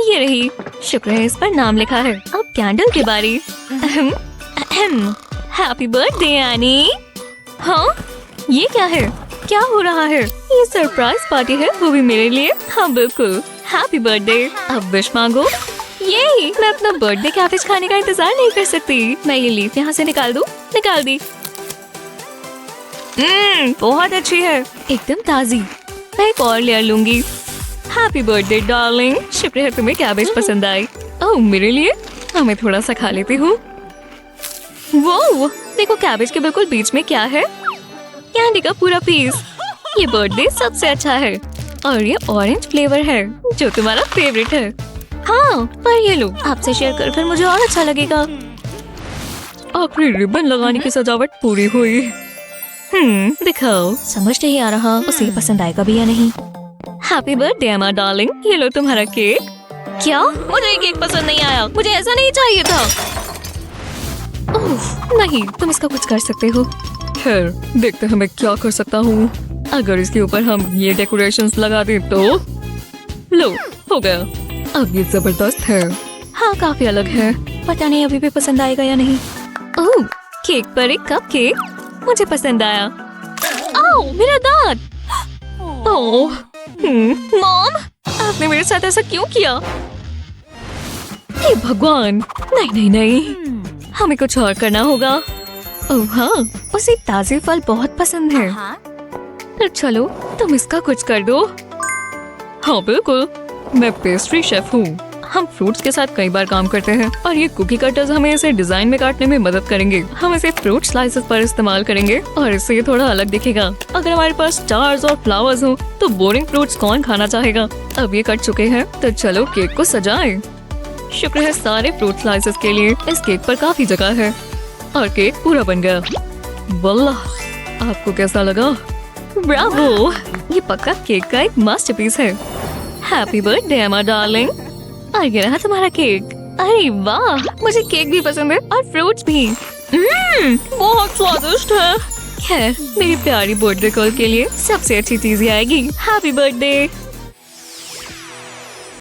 [SPEAKER 4] ये रही। शुक्र है इस पर नाम लिखा है। अब कैंडल की बारी। Happy birthday any. हाँ ये क्या है? क्या हो रहा है? ये सरप्राइज पार्टी है, वो भी मेरे लिए। हाँ बिल्कुल, हैप्पी बर्थडे। अब विश मांगो। ये मैं अपना बर्थडे कैबेज खाने का इंतजार नहीं कर सकती। मैं ये लीफ यहाँ से निकाल दूँ। निकाल दी। बहुत अच्छी है, एकदम ताजी। मैं एक और लेयर लूंगी। Happy birthday darling. शुक्र है तुम्हें कैबेज पसंद आई। ओह मेरे लिए? हाँ मैं थोड़ा सा खा लेती हूँ। वो देखो कैबेज के बिल्कुल बीच में क्या है? कैंडी का पूरा पीस। ये बर्थडे सबसे अच्छा है और ये ऑरेंज फ्लेवर है जो तुम्हारा फेवरेट है। हाँ पर ये लो, आपसे शेयर कर फिर मुझे और अच्छा लगेगा। आखिरी रिबन लगाने की सजावट पूरी हुई। दिखाओ। समझ नहीं आ रहा उसे पसंद आएगा भी या नहीं। हैप्पी बर्थडे एमा डार्लिंग, ये लो तुम्हारा केक। क्या? मुझे ये केक पसंद नहीं आया, मुझे ऐसा नहीं चाहिए था। नहीं, तुम इसका कुछ कर सकते हो। खैर देखते हैं मैं क्या कर सकता हूँ। अगर इसके ऊपर हम ये डेकोरेशंस लगा दें तो। लो हो गया। अब ये जबरदस्त है। हाँ काफी अलग है, पता नहीं अभी भी पसंद आएगा या नहीं। ओह केक पर एक कप केक, मुझे पसंद आया। ओह मेरा दांत। ओह मॉम, आपने मेरे साथ ऐसा क्यों किया? हे भगवान, नहीं नहीं नहीं, हमें कुछ और करना होगा। ओह हाँ, उसे ताजे फल बहुत पसंद है। तो चलो तुम इसका कुछ कर दो। हाँ बिल्कुल, मैं पेस्ट्री शेफ हूँ। हम फ्रूट्स के साथ कई बार काम करते हैं और ये कुकी कटर्स हमें इसे डिजाइन में काटने में मदद करेंगे। हम इसे फ्रूट स्लाइसेस पर इस्तेमाल करेंगे और इससे ये थोड़ा अलग दिखेगा। अगर हमारे पास स्टार्स और फ्लावर्स हो तो बोरिंग फ्रूट्स कौन खाना चाहेगा? अब ये कट चुके हैं तो चलो केक को सजाएं। शुक्र है सारे फ्रूट स्लाइसेस के लिए इस केक पर काफी जगह है और केक पूरा बन गया। वल्लाह, आपको कैसा लगा? ब्रावो, ये पक्का केक का एक मास्टरपीस है। हैप्पी बर्थडे एमा डार्लिंग। और ये रहा तुम्हारा केक। अरे वाह, मुझे केक भी पसंद है और फ्रूट्स भी। बहुत स्वादिष्ट है। खैर मेरी प्यारी बर्थडे गर्ल के लिए सबसे अच्छी चीज ही आएगी। Happy birthday.